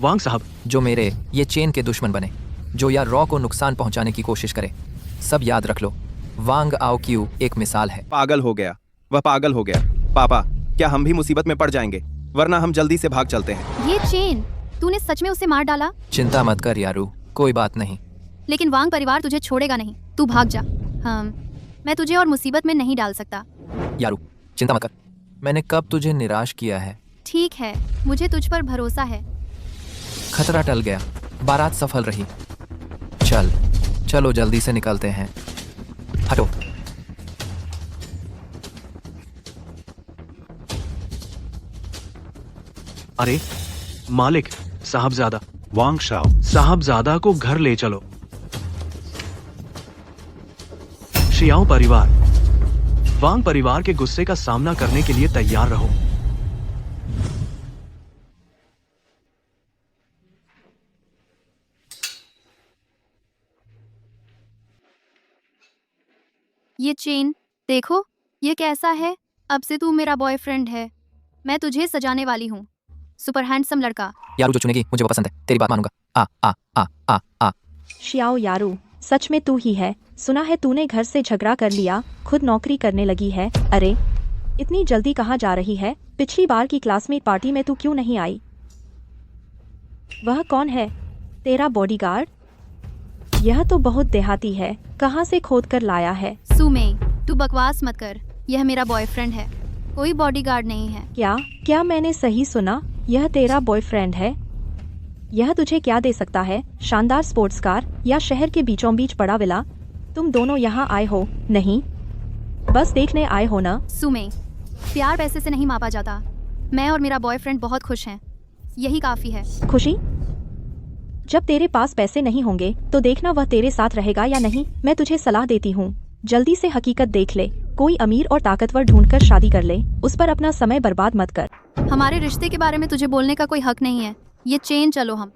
वांग साहब। जो मेरे ये चेन के दुश्मन बने, जो या रॉ को नुकसान पहुंचाने की कोशिश करे। सब याद रख लो, वांग आओ क्यू एक मिसाल है। पागल हो गया, वह पागल हो गया। पापा, क्या हम भी मुसीबत में पड़ जाएंगे? वरना हम जल्दी से भाग चलते हैं। ये चेन, तूने सच में उसे मार डाला? चिंता मत कर यारू, कोई बात नहीं। लेकिन वांग परिवार तुझे छोड़ेगा नहीं। तू भाग जा। मैं तुझे और मुसीबत में नहीं डाल सकता। यारू चिंता मत कर, मैंने कब तुझे निराश किया है? ठीक है, मुझे तुझ पर भरोसा है। खतरा टल गया, बारात सफल रही। चलो जल्दी से निकलते हैं। हटो। अरे मालिक, साहबजादा। वांग शाओ, साहबजादा को घर ले चलो। शियाओ परिवार, वांग परिवार के गुस्से का सामना करने के लिए तैयार रहो। ये चेन देखो, ये कैसा है? अब से तू मेरा बॉयफ्रेंड है। मैं तुझे सजाने वाली हूँ। सुपर हैंडसम लड़का। यारू जो चुनेगी मुझे वो पसंद है, तेरी बात मानूंगा। आ आ आ आ आ शियाओ यारू, सच में तू ही है। सुना है तूने घर से झगड़ा कर लिया, खुद नौकरी करने लगी है। अरे इतनी जल्दी कहाँ जा रही है? पिछली बार की क्लासमेट पार्टी में तू क्यों नहीं आई? वह कौन है? तेरा बॉडीगार्ड? यह तो बहुत देहाती है, कहाँ से खोद कर लाया है? सुमे, तू बकवास मत कर। यह मेरा बॉयफ्रेंड है, कोई बॉडीगार्ड नहीं है। क्या मैंने सही सुना? यह तेरा बॉयफ्रेंड है? यह तुझे क्या दे सकता है? शानदार स्पोर्ट्स कार या शहर के बीचों बीच पड़ा विला? तुम दोनों यहाँ आए हो नहीं, बस देखने आए हो ना? सुमे, प्यार पैसे से नहीं मापा जाता। मैं और मेरा बॉयफ्रेंड बहुत खुश हैं, यही काफी है। खुशी? जब तेरे पास पैसे नहीं होंगे तो देखना वह तेरे साथ रहेगा या नहीं। मैं तुझे सलाह देती हूँ, जल्दी से हकीकत देख ले। कोई अमीर और ताकतवर ढूंढकर शादी कर ले, उस पर अपना समय बर्बाद मत कर। हमारे रिश्ते के बारे में तुझे बोलने का कोई हक नहीं है। ये चेन, चलो हम।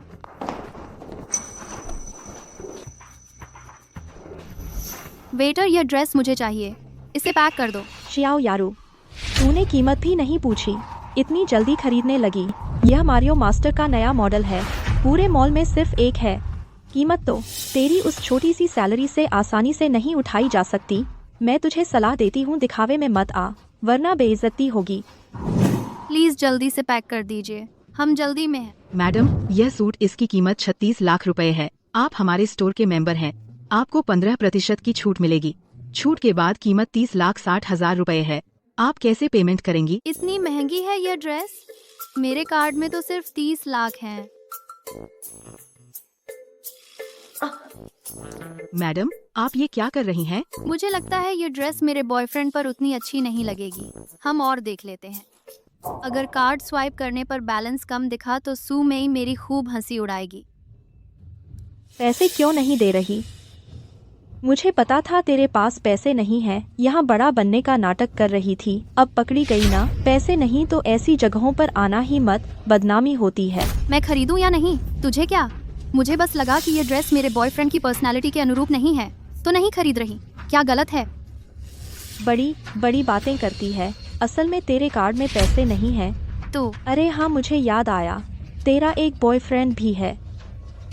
वेटर, यह ड्रेस मुझे चाहिए, इसे पैक कर दो। शियाओ यारू, तूने कीमत भी नहीं पूछी, इतनी जल्दी खरीदने लगी। यह मारियो मास्टर का नया मॉडल है, पूरे मॉल में सिर्फ एक है। कीमत तो तेरी उस छोटी सी सैलरी से आसानी से नहीं उठाई जा सकती। मैं तुझे सलाह देती हूँ, दिखावे में मत आ, वरना बेइज्जती होगी। प्लीज जल्दी से पैक कर दीजिए, हम जल्दी में हैं। मैडम, यह सूट, इसकी कीमत 36 लाख रुपए है। आप हमारे स्टोर के मेंबर हैं, आपको 15% की छूट मिलेगी। छूट के बाद कीमत 30,60,000 रुपए है। आप कैसे पेमेंट करेंगी? इतनी महंगी है यह ड्रेस? मेरे कार्ड में तो सिर्फ 30 लाख हैं। मैडम, आप ये क्या कर रही हैं? मुझे लगता है ये ड्रेस मेरे बॉयफ्रेंड पर उतनी अच्छी नहीं लगेगी। हम और देख लेते हैं। अगर कार्ड स्वाइप करने पर बैलेंस कम दिखा तो सू मई मेरी खूब हंसी उड़ाएगी। पैसे क्यों नहीं दे रही? मुझे पता था तेरे पास पैसे नहीं है, यहाँ बड़ा बनने का नाटक कर रही थी। अब पकड़ी गई ना। पैसे नहीं तो ऐसी जगहों पर आना ही मत, बदनामी होती है। मैं खरीदूं या नहीं, तुझे क्या? मुझे बस लगा कि ये ड्रेस मेरे बॉयफ्रेंड की पर्सनालिटी के अनुरूप नहीं है तो नहीं खरीद रही। क्या गलत है? बड़ी बड़ी बातें करती है। असल में तेरे कार्ड में पैसे नहीं है तो? अरे हाँ, मुझे याद आया, तेरा एक बॉयफ्रेंड भी है,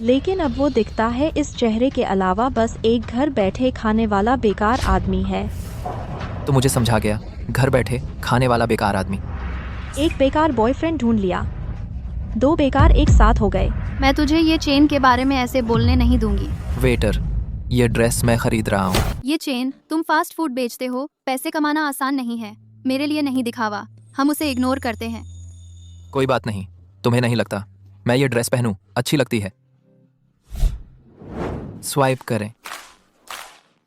लेकिन अब वो दिखता है इस चेहरे के अलावा बस एक घर बैठे खाने वाला बेकार आदमी है। तो मुझे समझा गया, घर बैठे खाने वाला बेकार आदमी। एक बेकार बॉयफ्रेंड ढूंढ लिया, 2 बेकार एक साथ हो गए। मैं तुझे ये चेन के बारे में ऐसे बोलने नहीं दूंगी। वेटर, ये ड्रेस मैं खरीद रहा हूँ। ये चेन, तुम फास्ट फूड बेचते हो, पैसे कमाना आसान नहीं है। मेरे लिए नहीं दिखावा, हम उसे इग्नोर करते हैं। कोई बात नहीं, तुम्हें नहीं लगता मैं ये ड्रेस पहनूं अच्छी लगती है? स्वाइप करें।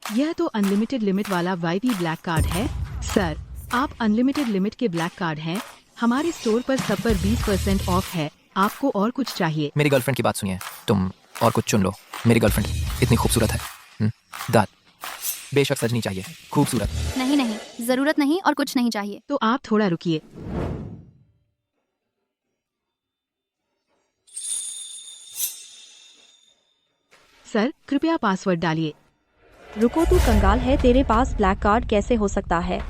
यह तो अनलिमिटेड लिमिट वाला वाईपी ब्लैक कार्ड है। सर, आप अनलिमिटेड लिमिट के ब्लैक कार्ड हैं। हमारे स्टोर पर सब पर 20% ऑफ है। आपको और कुछ चाहिए? मेरी गर्लफ्रेंड की बात सुनिए, तुम और कुछ चुन लो। मेरी गर्लफ्रेंड इतनी खूबसूरत है। दांत बेशक सजनी चाहिए, खूबसूरत। नहीं नहीं, जरूरत नहीं और कुछ नहीं चाहिए। तो आप थोड़ा रुकिए। सर, कृपया पासवर्ड डालिए। रुको, तू कंगाल है, तेरे पास ब्लैक कार्ड कैसे हो सकता है?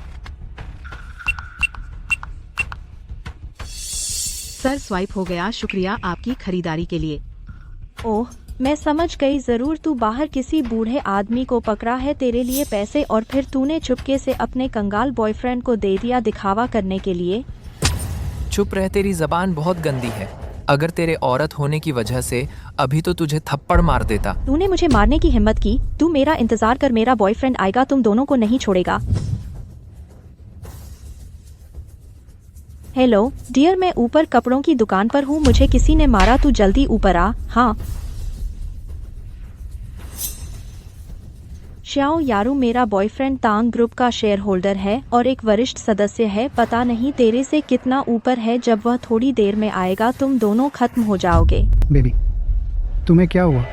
सर, स्वाइप हो गया। शुक्रिया आपकी खरीदारी के लिए। ओह, मैं समझ गई, जरूर तू बाहर किसी बूढ़े आदमी को पकड़ा है तेरे लिए पैसे और फिर तूने चुपके से अपने कंगाल बॉयफ्रेंड को दे दिया दिखावा करने के लिए। चुप रह, तेरी जबान बहुत गंदी है। अगर तेरे औरत होने की वजह से अभी तो तुझे थप्पड़ मार देता। तूने मुझे मारने की हिम्मत की? तू मेरा इंतजार कर, मेरा बॉयफ्रेंड आएगा, तुम दोनों को नहीं छोड़ेगा। हेलो डियर, मैं ऊपर कपड़ों की दुकान पर हूँ, मुझे किसी ने मारा, तू जल्दी ऊपर आ। हाँ श्याओ यारू मेरा बॉयफ्रेंड तांग ग्रुप का शेयर होल्डर है और एक वरिष्ठ सदस्य है। पता नहीं तेरे से कितना ऊपर है, जब वह थोड़ी देर में आएगा तुम दोनों खत्म हो जाओगे। बेबी, तुम्हें क्या हुआ?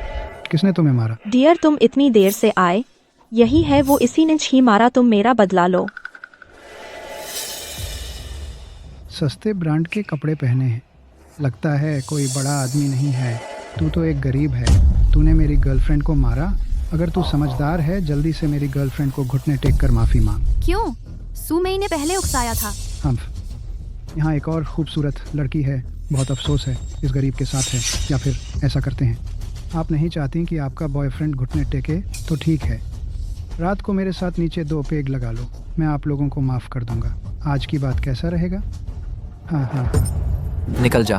किसने तुम्हें मारा? डियर, तुम इतनी देर से आए, यही है वो, इसी ने ही मारा, तुम मेरा बदला लो। सस्ते ब्रांड के कपड़े पहने हैं, लगता है कोई बड़ा आदमी नहीं है। तू तो एक गरीब है। तूने मेरी गर्लफ्रेंड को मारा। अगर तू समझदार है, जल्दी से मेरी गर्लफ्रेंड को घुटने टेक कर माफी मांग। क्यों? सू मई ने पहले उकसाया था। हम यहाँ एक और खूबसूरत लड़की है, बहुत अफसोस है इस गरीब के साथ है। या फिर ऐसा करते हैं, आप नहीं चाहती कि आपका बॉयफ्रेंड घुटने टेके तो ठीक है, रात को मेरे साथ नीचे 2 पेग लगा लो, मैं आप लोगों को माफ़ कर दूंगा। आज की बात कैसा रहेगा? हाँ हाँ, निकल जा।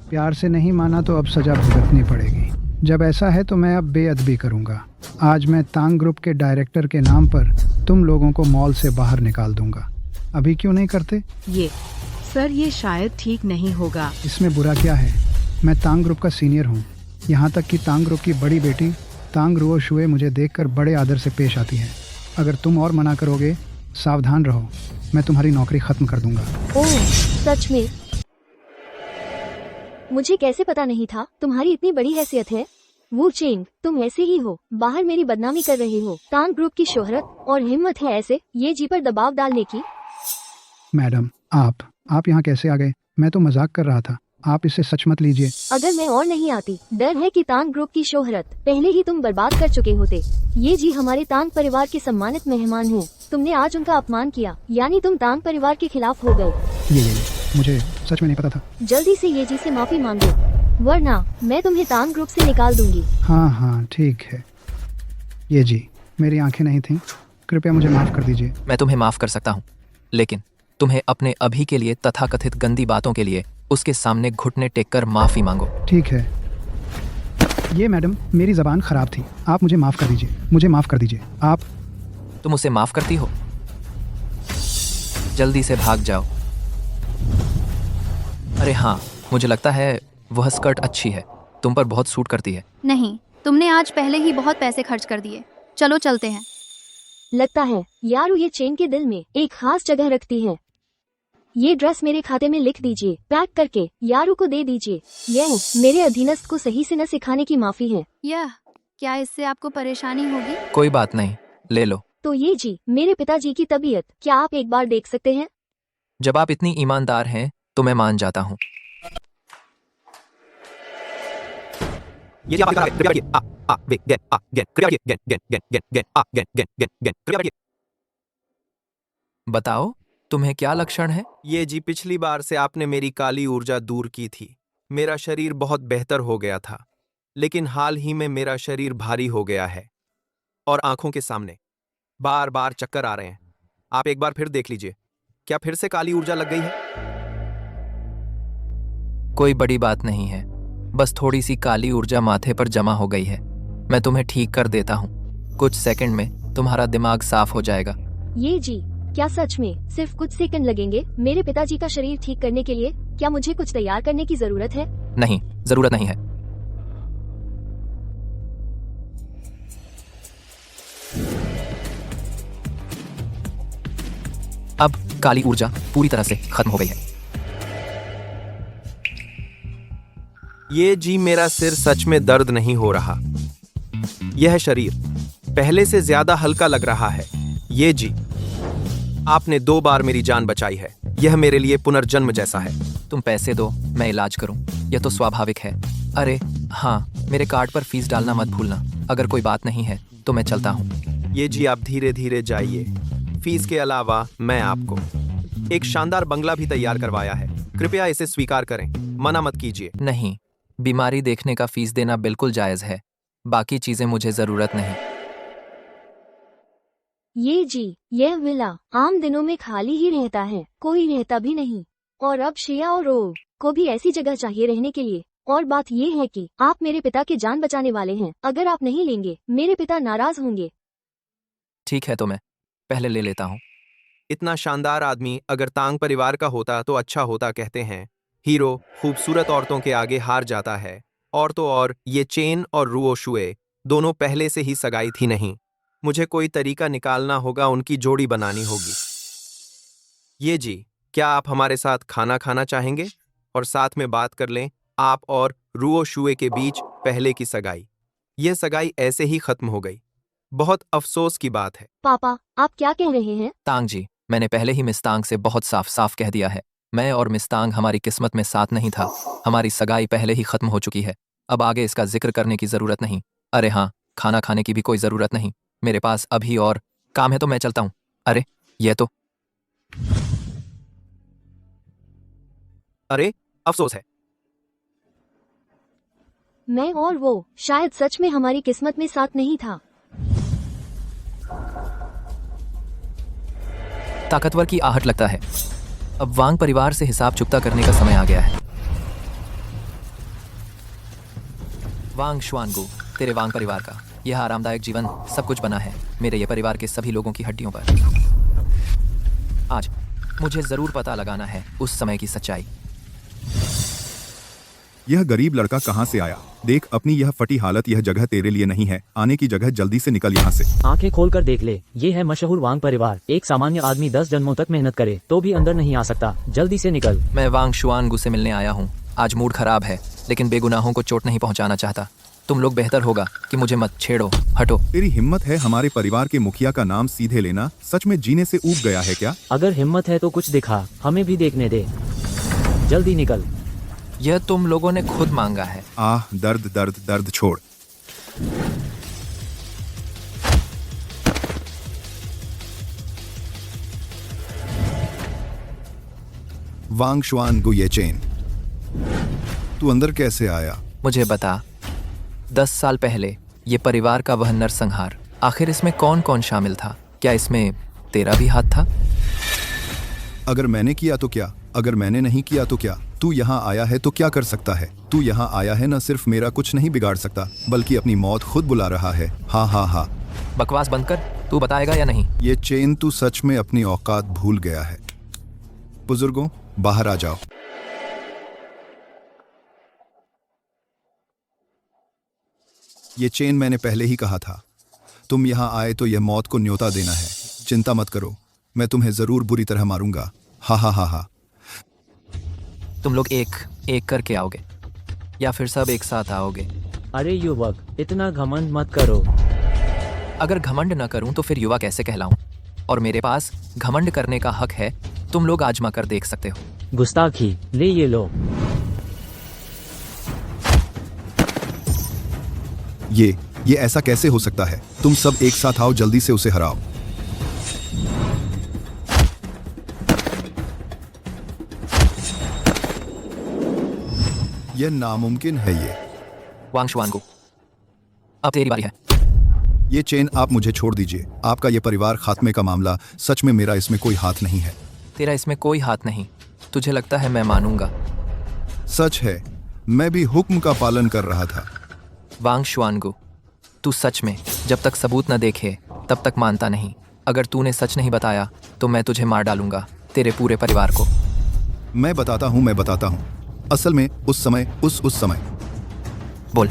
प्यार से नहीं माना तो अब सज़ा भुगतनी पड़ेगी। जब ऐसा है तो मैं अब बेअदबी करूंगा। आज मैं तांग ग्रुप के डायरेक्टर के नाम पर तुम लोगों को मॉल से बाहर निकाल दूंगा। अभी क्यों नहीं करते? सर, ये शायद ठीक नहीं होगा। इसमें बुरा क्या है? मैं तांग ग्रुप का सीनियर हूँ। यहाँ तक कि तांग ग्रुप की बड़ी बेटी तांग रुओ शुए मुझे देखकर बड़े आदर से पेश आती है। अगर तुम और मना करोगे, सावधान रहो, मैं तुम्हारी नौकरी खत्म कर दूंगा। ओह, सच में? मुझे कैसे पता नहीं था तुम्हारी इतनी बड़ी हैसियत है। वू चेंग, तुम ऐसे ही हो, बाहर मेरी बदनामी कर रहे हो। तांग ग्रुप की शोहरत और हिम्मत है ऐसे ये जी पर दबाव डालने की। मैडम, आप यहाँ कैसे आ गए? मैं तो मजाक कर रहा था, आप इसे सच मत लीजिए। अगर मैं और नहीं आती, डर है कि तांग ग्रुप की शोहरत पहले ही तुम बर्बाद कर चुके होते। ये जी हमारे तांग परिवार के सम्मानित मेहमान हैं। तुमने आज उनका अपमान किया, यानी तुम तांग परिवार के खिलाफ हो गए। ये मुझे सच में नहीं पता था। जल्दी से ये जी से माफी मांगो, वरना मैं तुम्हें तांग ग्रुप से निकाल दूंगी। हाँ ठीक है। ये जी, मेरी आंखें नहीं थीं, कृपया मुझे माफ कर दीजिए। मैं तुम्हें माफ कर सकता हूँ, लेकिन तुम्हें अपने अभी के लिए तथाकथित गंदी बातों के लिए उसके सामने घुटने टेक कर माफी मांगो। ठीक है। ये मैडम, मेरी जबान खराब थी, आप मुझे माफ कर दीजिए, मुझे माफ कर दीजिए। आप तुम उसे माफ करती हो? जल्दी से भाग जाओ। अरे हाँ, मुझे लगता है वह स्कर्ट अच्छी है, तुम पर बहुत सूट करती है। नहीं, तुमने आज पहले ही बहुत पैसे खर्च कर दिए, चलो चलते हैं। लगता है यारू ये चेन के दिल में एक खास जगह रखती है। ये ड्रेस मेरे खाते में लिख दीजिए, पैक करके यारू को दे दीजिए। यह मेरे अधीनस्थ को सही से न सिखाने की माफी है। यह क्या इससे आपको परेशानी होगी? कोई बात नहीं, ले लो। तो ये जी मेरे पिताजी की तबीयत, क्या आप एक बार देख सकते हैं? जब आप इतनी ईमानदार हैं तो मैं मान जाता हूँ। ये जी आप कृपया करिए। कृपया करिए। बताओ, तुम्हें क्या लक्षण है? ये जी पिछली बार से आपने मेरी काली ऊर्जा दूर की थी। मेरा शरीर बहुत बेहतर हो गया था, लेकिन हाल ही में मेरा शरीर भारी हो गया है और आंखों के सामने बार बार चक्कर आ रहे हैं। आप एक बार फिर देख लीजिए, क्या फिर से काली ऊर्जा लग गई है? कोई बड़ी बात नहीं है, बस थोड़ी सी काली ऊर्जा माथे पर जमा हो गई है। मैं तुम्हें ठीक कर देता हूँ। कुछ सेकंड में तुम्हारा दिमाग साफ हो जाएगा। ये जी क्या सच में सिर्फ कुछ सेकंड लगेंगे मेरे पिताजी का शरीर ठीक करने के लिए? क्या मुझे कुछ तैयार करने की जरूरत है? नहीं, जरूरत नहीं है। अब काली ऊर्जा पूरी तरह से खत्म हो गई है। ये जी मेरा सिर सच में दर्द नहीं हो रहा। यह शरीर पहले से ज्यादा हल्का लग रहा है। ये जी आपने 2 बार मेरी जान बचाई है। यह मेरे लिए पुनर्जन्म जैसा है। तुम पैसे दो, मैं इलाज करूं। यह तो स्वाभाविक है। अरे हाँ, मेरे कार्ड पर फीस डालना मत भूलना। अगर कोई बात नहीं है तो मैं चलता हूँ। ये जी आप धीरे धीरे जाइए। फीस के अलावा मैं आपको एक शानदार बंगला भी तैयार करवाया है। कृपया इसे स्वीकार करें, मना मत कीजिए। नहीं, बीमारी देखने का फीस देना बिल्कुल जायज है। बाकी चीजें मुझे जरूरत नहीं। ये जी यह विला आम दिनों में खाली ही रहता है, कोई रहता भी नहीं। और अब श्रेया और रो को भी ऐसी जगह चाहिए रहने के लिए। और बात ये है कि आप मेरे पिता की जान बचाने वाले हैं। अगर आप नहीं लेंगे मेरे पिता नाराज होंगे। ठीक है, तो मैं पहले ले लेता हूँ। इतना शानदार आदमी अगर तांग परिवार का होता तो अच्छा होता। कहते हैं हीरो खूबसूरत औरतों के आगे हार जाता है। और तो और ये चेन और रुओ शुए दोनों पहले से ही सगाई थी नहीं। मुझे कोई तरीका निकालना होगा, उनकी जोड़ी बनानी होगी। ये जी क्या आप हमारे साथ खाना खाना चाहेंगे और साथ में बात कर लें? आप और रुओ शुए के बीच पहले की सगाई, यह सगाई ऐसे ही खत्म हो गई। बहुत अफसोस की बात है। पापा आप क्या कह रहे हैं? तांग जी, मैंने पहले ही मिस तांग से बहुत साफ साफ कह दिया है। मैं और मिस तांग हमारी किस्मत में साथ नहीं था। हमारी सगाई पहले ही खत्म हो चुकी है। अब आगे इसका जिक्र करने की जरूरत नहीं। अरे हाँ, खाना खाने की भी कोई जरूरत नहीं। मेरे पास अभी और काम है, तो मैं चलता हूँ। अरे ये तो अरे अफसोस है। मैं और वो शायद सच में हमारी किस्मत में साथ नहीं था। ताकतवर की आहट लगता है। अब वांग परिवार से हिसाब चुकता करने का समय आ गया है। वांग शुआनगु, तेरे वांग परिवार का यह आरामदायक जीवन सब कुछ बना है मेरे ये परिवार के सभी लोगों की हड्डियों पर। आज मुझे जरूर पता लगाना है उस समय की सच्चाई। यह गरीब लड़का कहाँ से आया? देख अपनी यह फटी हालत, यह जगह तेरे लिए नहीं है। आने की जगह, जल्दी से निकल यहाँ से। आंखें खोलकर देख ले, ये है मशहूर वांग परिवार। एक सामान्य आदमी 10 जन्मों तक मेहनत करे तो भी अंदर नहीं आ सकता। जल्दी से निकल। मैं वांग शुआनगु से मिलने आया हूँ। आज मूड खराब है, लेकिन बेगुनाहों को चोट नहीं पहुँचाना चाहता। तुम लोग बेहतर होगा कि मुझे मत छेड़ो। हटो। तेरी हिम्मत है हमारे परिवार के मुखिया का नाम सीधे लेना? सच में जीने से ऊब गया है क्या? अगर हिम्मत है तो कुछ दिखा, हमें भी देखने दे। जल्दी निकल। यह तुम लोगों ने खुद मांगा है। आह, दर्द दर्द दर्द छोड़। वांग शुआनगु ये चेन, तू अंदर कैसे आया? मुझे बता, 10 साल पहले ये परिवार का वह नरसंहार, आखिर इसमें कौन कौन शामिल था? क्या इसमें तेरा भी हाथ था? अगर मैंने किया तो क्या, अगर मैंने नहीं किया तो क्या? तू यहाँ आया है तो क्या कर सकता है? तू यहाँ आया है, न सिर्फ मेरा कुछ नहीं बिगाड़ सकता बल्कि अपनी मौत खुद बुला रहा है। हाँ हाँ हाँ। बकवास बंद कर। तू बताएगा या नहीं? ये चेन, तू सच में अपनी औकात भूल गया है। बुजुर्गों, बाहर आ जाओ। ये चेन, मैंने पहले ही कहा था तुम यहाँ आए तो यह मौत को न्योता देना है। चिंता मत करो, मैं तुम्हें जरूर बुरी तरह मारूंगा। हा हा हा हा। तुम लोग एक एक करके आओगे या फिर सब एक साथ आओगे? अरे युवक, इतना घमंड मत करो। अगर घमंड न करूं तो फिर युवा कैसे कहलाऊं? और मेरे पास घमंड करने का हक है, तुम लोग आजमा कर देख सकते हो। गुस्ताखी, ले ये लो। ये ऐसा कैसे हो सकता है? तुम सब एक साथ आओ, जल्दी से उसे हराओ। यह नामुमकिन है। ये वांग शुआनगु, अब तेरी बारी है। ये चेन आप मुझे छोड़ दीजिए। आपका ये परिवार खात्मे का मामला, सच में मेरा इसमें कोई हाथ नहीं है। तेरा इसमें कोई हाथ नहीं। तुझे लगता है मैं मानूंगा? सच है, मैं भी हुक्म का पालन कर रहा था। वांग शुआनगु, तू सच में जब तक सबूत न देखे तब तक मानता नहीं। अगर तूने सच नहीं बताया तो मैं तुझे मार डालूंगा, तेरे पूरे परिवार को। मैं बताता हूँ। असल में उस समय बोल।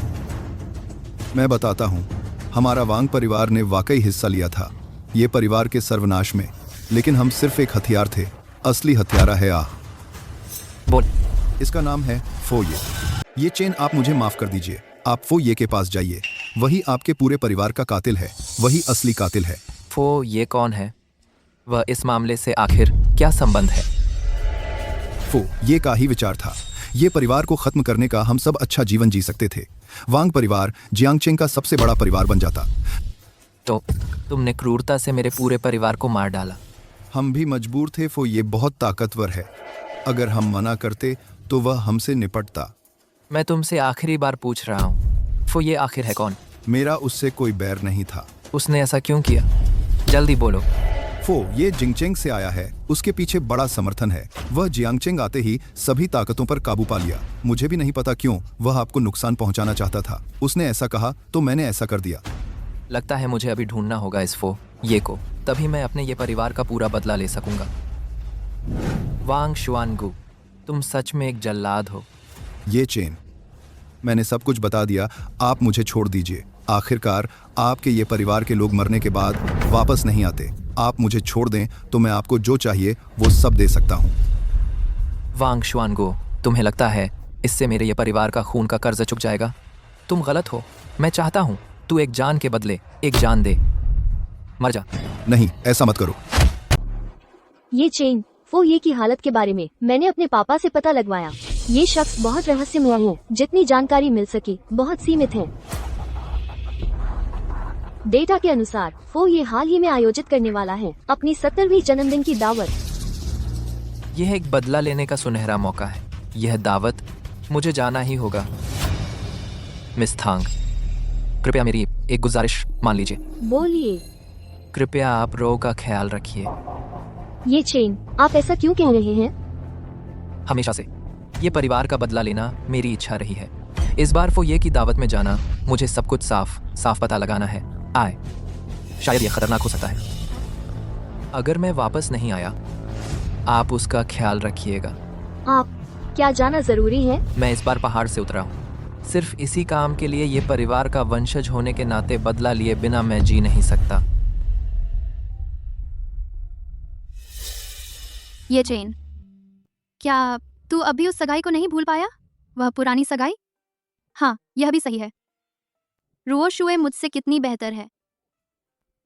मैं बताता हूँ। हमारा वांग परिवार ने वाकई हिस्सा लिया था ये परिवार के सर्वनाश में, लेकिन हम सिर्फ एक हथियार थे। असली हथियारा है बोल। इसका नाम है फोये। ये चेन आप मुझे माफ कर दीजिए। आप फोये के पास जाइए, वही आपके पूरे परिवार का कातिल है, वही असली कातिल है। फो ये कौन है? वह इस मामले से आखिर क्या संबंध है? फो ये का ही विचार था। ये परिवार को खत्म करने का हम सब अच्छा जीवन जी सकते थे। वांग परिवार जियांगचेंग का सबसे बड़ा परिवार बन जाता। तो तुमने क्रूरता से मेरे पूरे परिवार को मार डाला। हम भी मजबूर थे। फो ये बहुत ताकतवर है। अगर हम मना करते तो वह हमसे निपटता। मैं तुमसे आखिरी बार पूछ रहा हूँ, फो ये आखिर है कौन? मेरा उससे कोई बैर नहीं था। उसने ऐसा क्यों किया? जल्दी बोलो। फो ये जिंगचेंग से आया है, उसके पीछे बड़ा समर्थन है। वह जियांगचेंग आते ही सभी ताकतों पर काबू पा लिया। मुझे भी नहीं पता क्यों, वह आपको नुकसान पहुंचाना चाहता था। उसने ऐसा कहा तो मैंने ऐसा कर दिया। लगता है मुझे अभी ढूंढना होगा इस फो ये को, तभी मैं अपने ये परिवार का पूरा बदला ले सकूंगा। वांग शुआनगु, तुम सच में एक जल्लाद हो। ये चेन, मैंने सब कुछ बता दिया। आप मुझे छोड़ दीजिए। आखिरकार आपके ये परिवार के लोग मरने के बाद वापस नहीं आते। आप मुझे छोड़ दें तो मैं आपको जो चाहिए वो सब दे सकता हूँ। वांग शुआनगु, तुम्हें लगता है इससे मेरे ये परिवार का खून का कर्ज चुक जाएगा? तुम गलत हो। मैं चाहता हूँ तू एक जान के बदले एक जान दे। मर जा। नहीं, ऐसा मत करो। ये चेन फोये की हालत के बारे में मैंने अपने पापा से पता लगवाया। ये शख्स बहुत रहस्यमय है। जितनी जानकारी मिल सकी बहुत सीमित है। डेटा के अनुसार फोये हाल ही में आयोजित करने वाला है अपनी 70वीं जन्मदिन की दावत। यह एक बदला लेने का सुनहरा मौका है। यह दावत मुझे जाना ही होगा। मिस थांग, कृपया मेरी एक गुजारिश मान लीजिए। बोलिए। कृपया आप रो का ख्याल रखिए। ये चेन, आप ऐसा क्यों कह रहे हैं? हमेशा से ये परिवार का बदला लेना मेरी इच्छा रही है। इस बार वो ये की दावत में जाना, मुझे सब कुछ साफ पता लगाना है। आए, शायद ये खतरनाक हो सकता है। अगर मैं वापस नहीं आया, आप उसका ख्याल रखिएगा। आप क्या जाना जरूरी है? मैं इस बार पहाड़ से उतरा हूँ सिर्फ इसी काम के लिए। ये परिवार का वंशज होने के नाते बदला लिए बिना मैं जी नहीं सकता। ये चेन, क्या तू अभी उस सगाई को नहीं भूल पाया? वह पुरानी सगाई? हाँ, यह भी सही है। रुओ शुए मुझसे कितनी बेहतर है।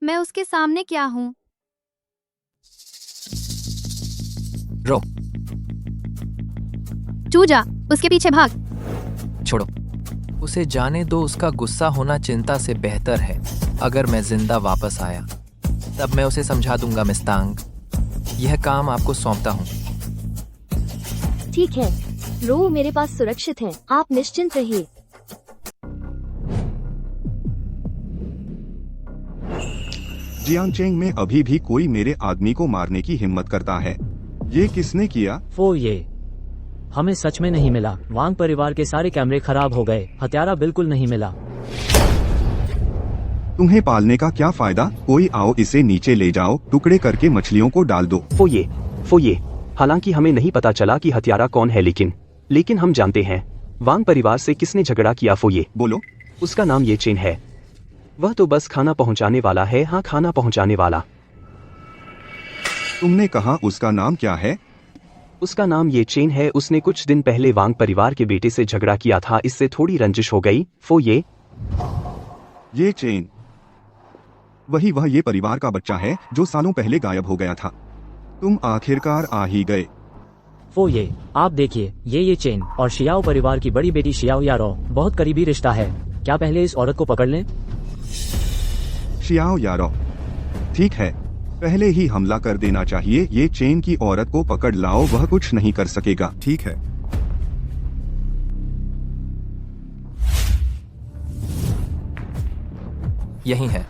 मैं उसके सामने क्या हूँ? रो। तू जा, उसके पीछे भाग। छोड़ो, उसे जाने दो। उसका गुस्सा होना चिंता से बेहतर है। अगर मैं जिंदा वापस आया तब मैं उसे समझा दूंगा। मिस तांग, यह काम आपको सौंपता हूँ। ठीक है, रो मेरे पास सुरक्षित है। आप निश्चिंत रहिए। जियांगचेंग में अभी भी कोई मेरे आदमी को मारने की हिम्मत करता है। ये किसने किया? वो ये हमें सच में नहीं मिला। वांग परिवार के सारे कैमरे खराब हो गए। हत्यारा बिल्कुल नहीं मिला। तुम्हें पालने का क्या फायदा? कोई आओ, इसे नीचे ले जाओ, टुकड़े करके मछलियों को डाल दो। फोये, हालांकि हमें नहीं पता चला कि हत्यारा कौन है, लेकिन हम जानते हैं वांग परिवार से किसने झगड़ा किया। फोये, बोलो। उसका नाम ये चेन है। वह तो बस खाना पहुंचाने वाला है। हाँ, खाना पहुंचाने वाला। तुमने कहा उसका नाम क्या है? उसका नाम ये चेन है। उसने कुछ दिन पहले वांग परिवार के बेटे से झगड़ा किया था, इससे थोड़ी रंजिश हो गई। फो ये चेन वह ये परिवार का बच्चा है जो सालों पहले गायब हो गया था। तुम आखिरकार आ ही गए। वो ये आप देखिए, ये चेन और शियाओ परिवार की बड़ी बेटी शियाओ यारो बहुत करीबी रिश्ता है। क्या पहले इस औरत को पकड़ लें? शियाओ यारो, ठीक है, पहले ही हमला कर देना चाहिए। ये चेन की औरत को पकड़ लाओ, वह कुछ नहीं कर सकेगा। ठीक है। यही है।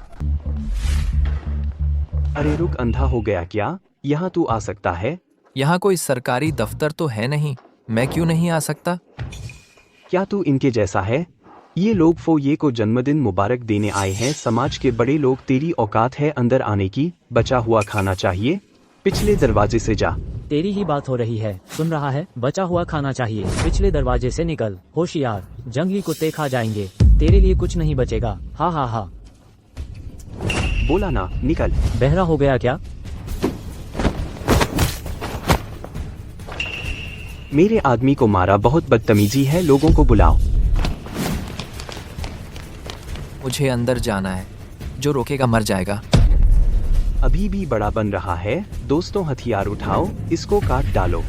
अरे रुक, अंधा हो गया क्या? यहाँ तू आ सकता है? यहाँ कोई सरकारी दफ्तर तो है नहीं, मैं क्यों नहीं आ सकता? क्या तू इनके जैसा है? ये लोग फोये को जन्मदिन मुबारक देने आए हैं। समाज के बड़े लोग, तेरी औकात है अंदर आने की? बचा हुआ खाना चाहिए, पिछले दरवाजे से जा। तेरी ही बात हो रही है, सुन रहा है? बचा हुआ खाना चाहिए, पिछले दरवाजे से निकल। होशियार, जंगली कुत्ते खा जाएंगे, तेरे लिए कुछ नहीं बचेगा। हा हा हा। बोला ना, निकल। बहरा हो गया क्या? मेरे आदमी को मारा, बहुत बदतमीजी है। लोगों को बुलाओ। मुझे अंदर जाना है, जो रोकेगा मर जाएगा। अभी भी बड़ा बन रहा है। दोस्तों हथियार उठाओ, इसको काट डालो।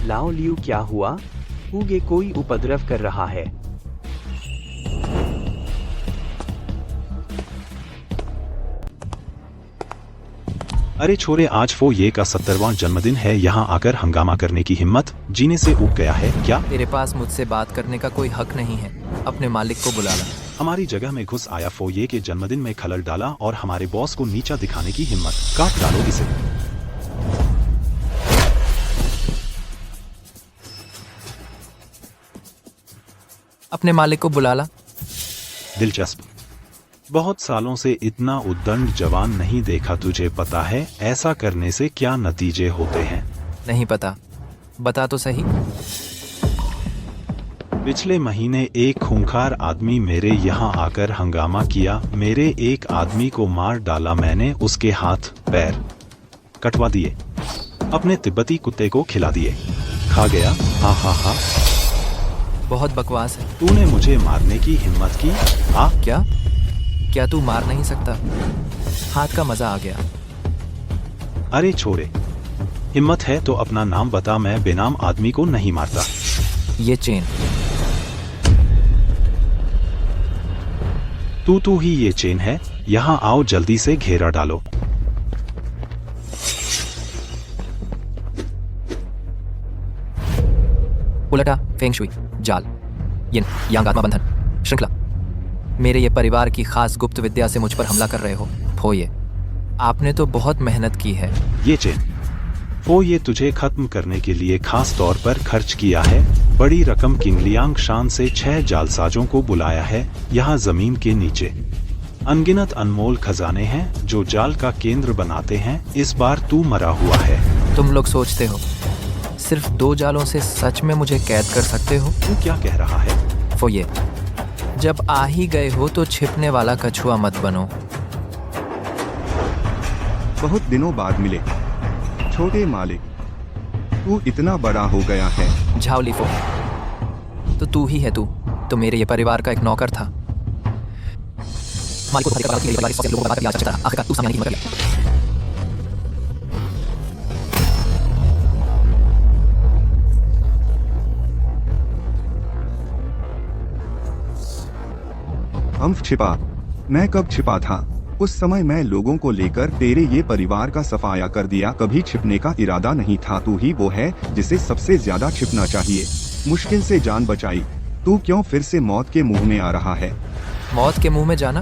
लाओ लियू, क्या हुआ? हुगे कोई उपद्रव कर रहा है। अरे छोरे, आज फोये का 70वां जन्मदिन है, यहाँ आकर हंगामा करने की हिम्मत जीने से उब गया है क्या? तेरे पास मुझसे बात करने का कोई हक नहीं है, अपने मालिक को बुला ला। हमारी जगह में घुस आया, फोये के जन्मदिन में खलल डाला और हमारे बॉस को नीचा दिखाने की हिम्मत। काट डालो इसे। अपने मालिक को बुला ला। दिलचस्प। बहुत सालों से इतना उद्दंड जवान नहीं देखा, तुझे पता है ऐसा करने से क्या नतीजे होते हैं? नहीं पता, बता तो सही। पिछले महीने एक खूंखार आदमी मेरे यहाँ आकर हंगामा किया। मेरे एक आदमी को मार डाला मैंने, उसके हाथ पैर कटवा दिए, अपने तिब्बती कुत्ते को खिला दिए, खा गया। हा हा हा। बहुत बकवास है। तूने मुझे मारने की हिम्मत की? क्या तू मार नहीं सकता? हाथ का मजा आ गया। अरे छोरे, हिम्मत है तो अपना नाम बता, मैं बेनाम आदमी को नहीं मारता। ये चेन। तू ही ये चेन है? यहाँ आओ, जल्दी से घेरा डालो। उलटा फेंगशुई, जाल, यिन यांग आत्मा बंधन, श्रृंखला। मेरे ये परिवार की खास गुप्त विद्या से मुझ पर हमला कर रहे हो। फोये, आपने तो बहुत मेहनत की है। ये चेन फोये तुझे खत्म करने के लिए खास तौर पर खर्च किया है। बड़ी रकम किंगलियांग शान से 6 जालसाजों को बुलाया है। यहाँ जमीन के नीचे अनगिनत अनमोल खजाने हैं जो जाल का केंद्र बनाते हैं। इस बार तू मरा हुआ है। तुम लोग सोचते हो सिर्फ 2 जालों से सच में मुझे कैद कर सकते हो? तू क्या कह रहा है? फोये, जब आ ही गए हो तो छिपने वाला कछुआ मत बनो। बहुत दिनों बाद मिले छोटे मालिक, तू इतना बड़ा हो गया है। झाओलीफो, तो तू ही है। तू तो मेरे ये परिवार का एक नौकर था। मालिक को परिवार के परिवार के लोगों को बात किया जाता था। आखिरकार तू सामने नहीं मर हम छिपा। मैं कब छिपा था? उस समय मैं लोगों को लेकर तेरे ये परिवार का सफाया कर दिया। कभी छिपने का इरादा नहीं था। तू ही वो है जिसे सबसे ज्यादा छिपना चाहिए। मुश्किल से जान बचाई। तू क्यों फिर से मौत के मुंह में आ रहा है? मौत के मुंह में जाना?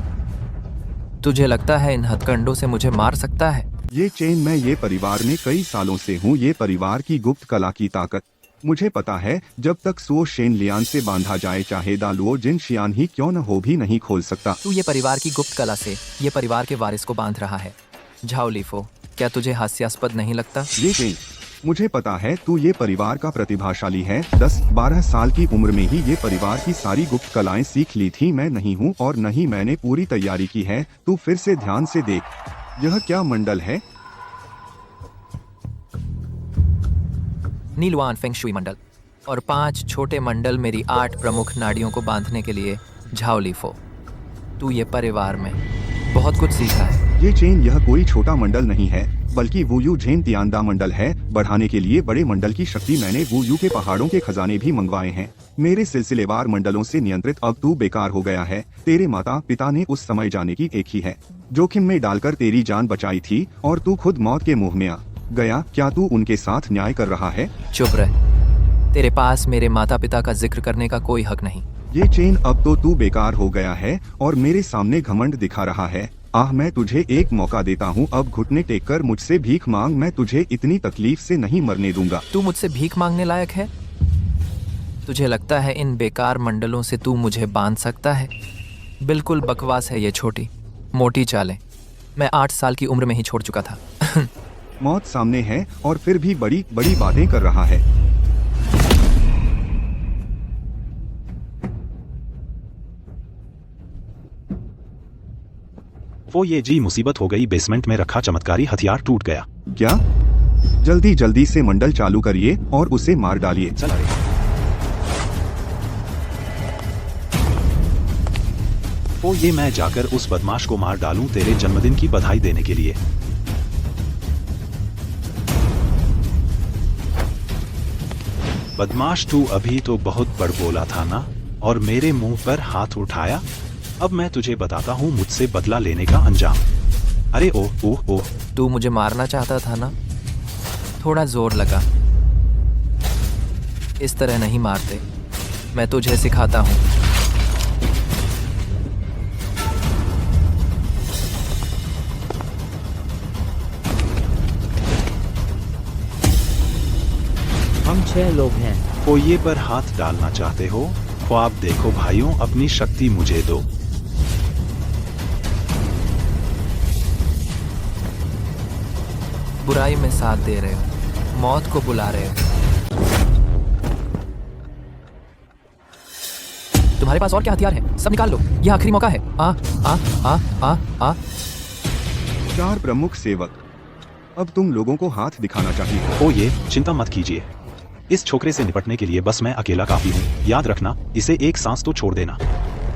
तुझे लगता है इन हथकंडों से मुझे मार सकता है? ये चेन, मैं ये परिवार में कई सालों से हूँ। ये परिवार की गुप्त कला की ताकत मुझे पता है। जब तक सुओ शेन लियान से बांधा जाए, चाहे दालुओ जिन शियान ही क्यों न हो, भी नहीं खोल सकता। तू ये परिवार की गुप्त कला से ये परिवार के वारिस को बांध रहा है। झाओलीफो, क्या तुझे हास्यास्पद नहीं लगता? ये चेन मुझे पता है तू ये परिवार का प्रतिभाशाली है। 10-12 साल की उम्र में ही ये परिवार की सारी गुप्त कलाएं सीख ली थी। मैं नहीं हूँ और नहीं मैंने पूरी तैयारी की है। तू फिर से ध्यान से देख, यह क्या मंडल है? नीलवान फेंग शुई मंडल और 5 छोटे मंडल मेरी 8 प्रमुख नाड़ियों को बांधने के लिए झाओलीफो। तू ये परिवार में बहुत कुछ सीखा है। ये चेन यह कोई छोटा मंडल नहीं है, बल्कि वुयू झेन तियानदा मंडल है। बढ़ाने के लिए बड़े मंडल की शक्ति मैंने वुयू के पहाड़ों के खजाने भी मंगवाए हैं। मेरे सिलसिलेवार मंडलों से नियंत्रित अब तू बेकार हो गया है। तेरे माता पिता ने उस समय जाने की एक ही है जोखिम में डालकर तेरी जान बचाई थी और तू खुद मौत के मुंह में आ गया। क्या तू उनके साथ न्याय कर रहा है? चुप रह, तेरे पास मेरे माता पिता का जिक्र करने का कोई हक नहीं। ये चेन अब तो तू बेकार हो गया है और मेरे सामने घमंड दिखा रहा है। मैं तुझे एक मौका देता हूँ, अब घुटने टेक कर मुझसे भीख मांग। मैं तुझे इतनी तकलीफ से नहीं मरने दूंगा। तू मुझसे भीख मांगने लायक है? तुझे लगता है इन बेकार मंडलों से तू मुझे बांध सकता है? बिल्कुल बकवास है ये छोटी मोटी चालें। मैं 8 साल की उम्र में ही छोड़ चुका था। मौत सामने है और फिर भी बड़ी बड़ी बातें कर रहा है। वो ये जी मुसीबत हो गई, बेसमेंट में रखा चमत्कारी हथियार टूट गया। क्या? जल्दी जल्दी से मंडल चालू करिए और उसे मार डालिए। चल अरे। वो ये मैं जाकर उस बदमाश को मार डालूं तेरे जन्मदिन की बधाई देने के लिए। बदमाश, तू अभी तो बहुत बड़बोला था ना, और मेरे मुंह पर हाथ उठाया। अब मैं तुझे बताता हूँ मुझसे बदला लेने का अंजाम। अरे ओह, तू मुझे मारना चाहता था ना? थोड़ा जोर लगा। इस तरह नहीं मारते, मैं तुझे सिखाता हूँ। हम 6 लोग हैं। वो ये पर हाथ डालना चाहते हो? ख्वाब देखो भाइयों, अपनी शक्ति मुझे दो। बुराई में साथ दे रहे हो, मौत को बुला रहे हो। तुम्हारे पास और क्या हथियार है? सब निकाल लो, यह आखिरी मौका है। आ आ आ आ आ 4 प्रमुख सेवक, अब तुम लोगों को हाथ दिखाना चाहिए। ओ ये चिंता मत कीजिए, इस छोकरे से निपटने के लिए बस मैं अकेला काफी हूँ। याद रखना, इसे एक सांस तो छोड़ देना।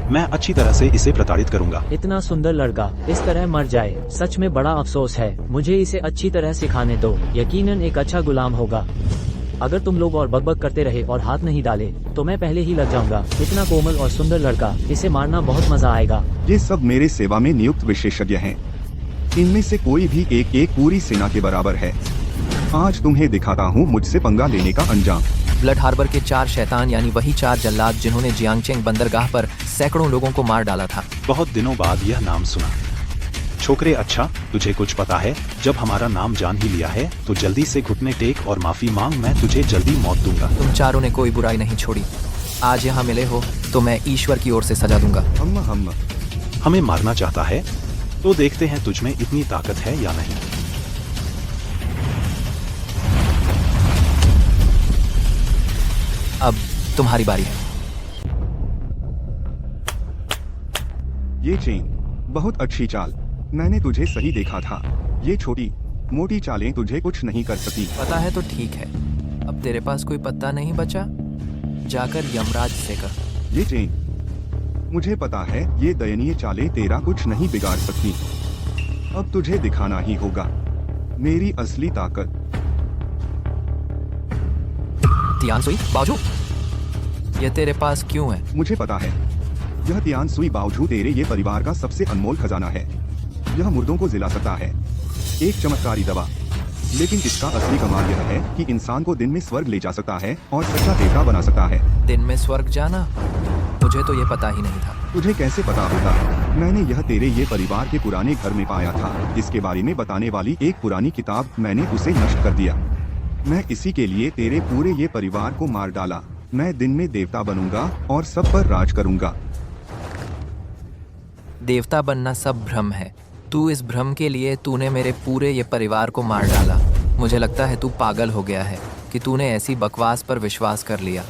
मैं अच्छी तरह से इसे प्रताड़ित करूंगा। इतना सुंदर लड़का इस तरह मर जाए, सच में बड़ा अफसोस है। मुझे इसे अच्छी तरह सिखाने दो, यकीनन एक अच्छा गुलाम होगा। अगर तुम लोग और बकबक करते रहे और हाथ नहीं डाले तो मैं पहले ही लग जाऊंगा। इतना कोमल और सुंदर लड़का, इसे मारना बहुत मजा आएगा। ये सब मेरे सेवा में नियुक्त विशेषज्ञ हैं। इनमें से कोई भी एक पूरी सेना के बराबर है। आज तुम्हें दिखाता हूँ मुझसे पंगा लेने का अंजाम। ब्लड हार्बर के 4 शैतान, यानी वही 4 जल्लाद जिन्होंने जियांगचेंग बंदरगाह पर सैकड़ों लोगों को मार डाला था। बहुत दिनों बाद यह नाम सुना। छोकरे, अच्छा तुझे कुछ पता है? जब हमारा नाम जान ही लिया है तो जल्दी से घुटने टेक और माफी मांग। मैं तुझे जल्दी मौत दूंगा। तुम चारों ने कोई बुराई नहीं छोड़ी। आज यहाँ मिले हो तो मैं ईश्वर की ओर से सजा दूंगा। हमें मारना चाहता है तो देखते हैं तुझ में इतनी ताकत है या नहीं। अब तुम्हारी बारी है। ये चेन बहुत अच्छी चाल, मैंने तुझे सही देखा था। ये छोटी मोटी चालें तुझे कुछ नहीं कर सकी। पता है तो ठीक है, अब तेरे पास कोई पत्ता नहीं बचा, जाकर यमराज से कर। ये चेन, मुझे पता है ये दयनीय चालें तेरा कुछ नहीं बिगाड़ सकती। अब तुझे दिखाना ही होगा मेरी असली ताकत। तियानसुई बावजू, ये तेरे पास क्यों है? मुझे पता है, यह तियानसुई बावजू तेरे ये परिवार का सबसे अनमोल खजाना है। यह मुर्दों को जिला सकता है, एक चमत्कारी दवा। लेकिन इसका असली कमाल यह है कि इंसान को दिन में स्वर्ग ले जा सकता है और सच्चा देवता बना सकता है। दिन में स्वर्ग जाना? मुझे तो ये पता ही नहीं था। तुझे कैसे पता होगा? मैंने यह तेरे ये परिवार के पुराने घर में पाया था। इसके बारे में बताने वाली एक पुरानी किताब, मैंने उसे नष्ट कर दिया। मैं इसी के लिए तेरे पूरे ये परिवार को मार डाला। मैं दिन में देवता बनूंगा और सब पर राज करूंगा। देवता बनना सब भ्रम है। तू इस भ्रम के लिए तूने मेरे पूरे ये परिवार को मार डाला। मुझे लगता है तू पागल हो गया है कि तूने ऐसी बकवास पर विश्वास कर लिया।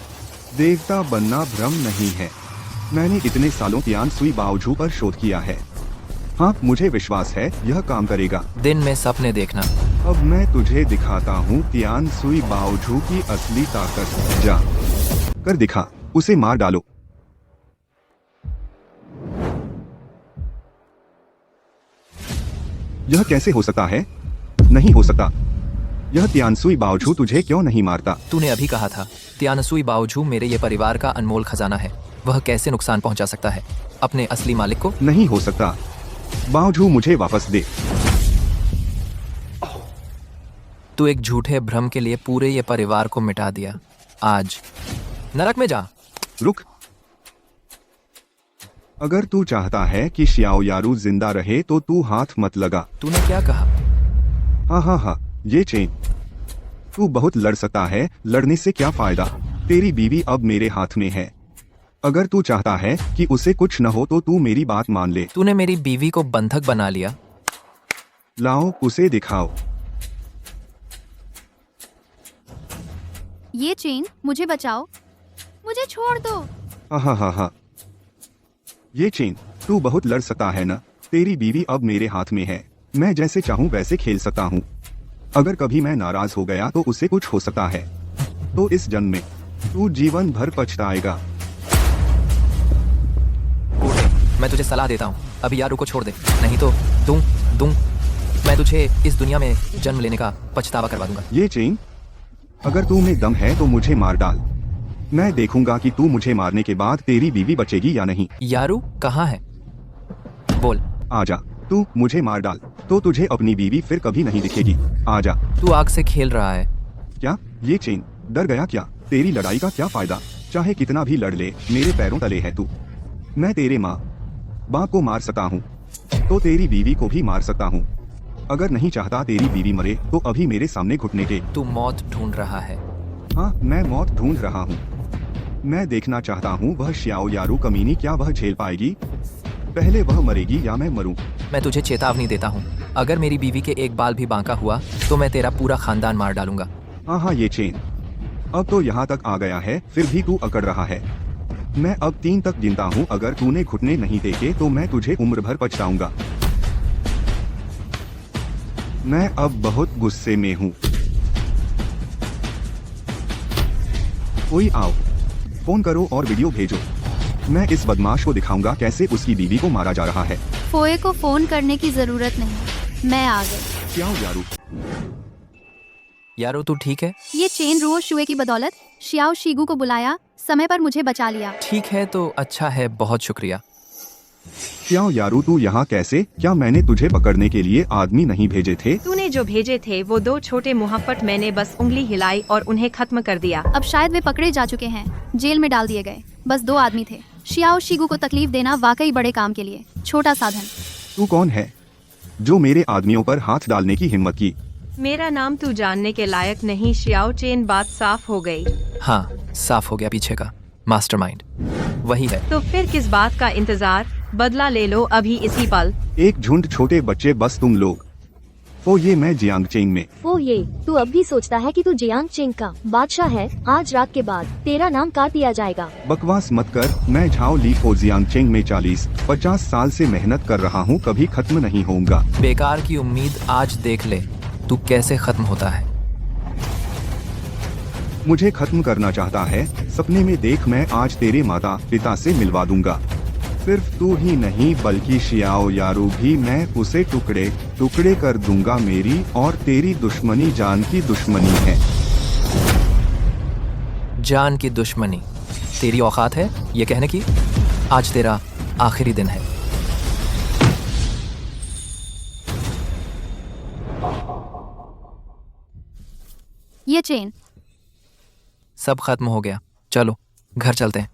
देवता बनना भ्रम नहीं है। मैंने इतने सालों तियान सुई बाओझू पर शोध किया है। हाँ, मुझे विश्वास है यह काम करेगा। दिन में सपने देखना। अब मैं तुझे दिखाता हूँ तियान सुई बाओझू की असली ताकत। जा कर दिखा, उसे मार डालो। यह कैसे हो सकता है? नहीं हो सकता। यह तियानसुई बाओझू तुझे क्यों नहीं मारता? तूने अभी कहा था तियानसुई बाओझू मेरे ये परिवार का अनमोल खजाना है। वह कैसे नुकसान पहुंचा सकता है अपने असली मालिक को? नहीं हो सकता। बाओझू मुझे वापस दे। तू एक झूठे भ्रम के लिए पूरे ये परिवार को मिटा दिया। आज नरक में जा। रुक। अगर तू चाहता है कि शियाओ यारू जिंदा रहे तो तू हाथ मत लगा। तूने क्या कहा? हाँ, ये चेन। तू बहुत लड़ सकता है, लड़ने से क्या फायदा? तेरी बीवी अब मेरे हाथ में है। अगर तू चाहता है कि उसे कुछ न हो तो तू मेरी बात मान ले। तूने मेरी बीवी को बंधक बना लिया। लाओ, उसे दिखाओ। ये चेन, मुझे बचाओ, मुझे छोड़ दो। हाँ। ये चेन, तू बहुत लड़ सकता है ना? तेरी बीवी अब मेरे हाथ में है। मैं जैसे चाहूँ वैसे खेल सकता हूँ। अगर कभी मैं नाराज हो गया तो उसे कुछ हो सकता है। तो इस जन्म में तू जीवन भर पछताएगा। मैं तुझे सलाह देता हूँ, अभी यारू को छोड़ दे, नहीं तो दूं मैं तुझे इस दुनिया में जन्म लेने का पछतावा करवा दूंगा। ये चेन, अगर तू में दम है तो मुझे मार डाल। मैं देखूंगा कि तू मुझे मारने के बाद तेरी बीवी बचेगी या नहीं। यारू कहाँ है? बोल। आजा, तू मुझे मार डाल तो तुझे अपनी बीवी फिर कभी नहीं दिखेगी। आजा। तू आग से खेल रहा है क्या? ये चेन, डर गया क्या? तेरी लड़ाई का क्या फायदा? चाहे कितना भी लड़ ले, मेरे पैरों तले है तू। मैं तेरे माँ बाप को मार सकता हूँ तो तेरी बीवी को भी मार सकता हूँ। अगर नहीं चाहता तेरी बीवी मरे तो अभी मेरे सामने घुटने टेक। तू मौत ढूंढ रहा है। हाँ, मैं मौत ढूंढ रहा हूँ। मैं देखना चाहता हूँ वह शियाओ यारू कमीनी क्या वह झेल पाएगी? पहले वह मरेगी या मैं मरूं? मैं तुझे चेतावनी देता हूँ, अगर मेरी बीवी के एक बाल भी बांका हुआ तो मैं तेरा पूरा खानदान मार डालूंगा। हाँ, ये चेन, अब तो यहाँ तक आ गया है, फिर भी तू अकड़ रहा है। मैं अब 3 तक गिनता हूँ। अगर तूने घुटने नहीं देखे तो मैं तुझे उम्र भर पछताऊंगा। मैं अब बहुत गुस्से में हूँ। कोई आओ, फोन करो और वीडियो भेजो। मैं इस बदमाश को दिखाऊंगा कैसे उसकी बीवी को मारा जा रहा है। फोए को फोन करने की जरूरत नहीं, मैं आ गई। क्या यारू? यारू तू ठीक है? ये चेन रुओ शुए की बदौलत शियाओ शीगू को बुलाया, समय पर मुझे बचा लिया। ठीक है तो अच्छा है, बहुत शुक्रिया। क्या यारू तू यहाँ कैसे? क्या मैंने तुझे पकड़ने के लिए आदमी नहीं भेजे थे? तूने जो भेजे थे वो 2 छोटे मुहफ्फट, मैंने बस उंगली हिलाई और उन्हें खत्म कर दिया। अब शायद वे पकड़े जा चुके हैं, जेल में डाल दिए गए। बस 2 आदमी थे। शियाओ शीगू को तकलीफ देना वाकई बड़े काम के लिए छोटा साधन। तू कौन है जो मेरे आदमियों पर हाथ डालने की हिम्मत की? मेरा नाम तू जानने के लायक नहीं। शियाओ चेन, बात साफ हो गई। हाँ, साफ हो गया। पीछे का मास्टरमाइंड वही है। तो फिर किस बात का इंतजार? बदला ले लो अभी इसी पल। एक झुंड छोटे बच्चे, बस तुम लोग। ओ ये मैं जियांग चेंग में। ओ ये, तू अब भी सोचता है कि तू जियांग चेंग का बादशाह है? आज रात के बाद तेरा नाम काट दिया जाएगा। बकवास मत कर। मैं झाओ ली को जियांग चेंग में 40-50 साल से मेहनत कर रहा हूँ, कभी खत्म नहीं होऊंगा। बेकार की उम्मीद आज देख ले तू कैसे खत्म होता है। मुझे खत्म करना चाहता है? सपने में देख, मैं आज तेरे माता पिता से मिलवा दूंगा। सिर्फ तू ही नहीं बल्कि शियाओ यारू भी, मैं उसे टुकड़े टुकड़े कर दूंगा। मेरी और तेरी दुश्मनी जान की दुश्मनी है। जान की दुश्मनी? तेरी औकात है ये कहने की? आज तेरा आखिरी दिन है। ये चेन। सब खत्म हो गया, चलो घर चलते हैं।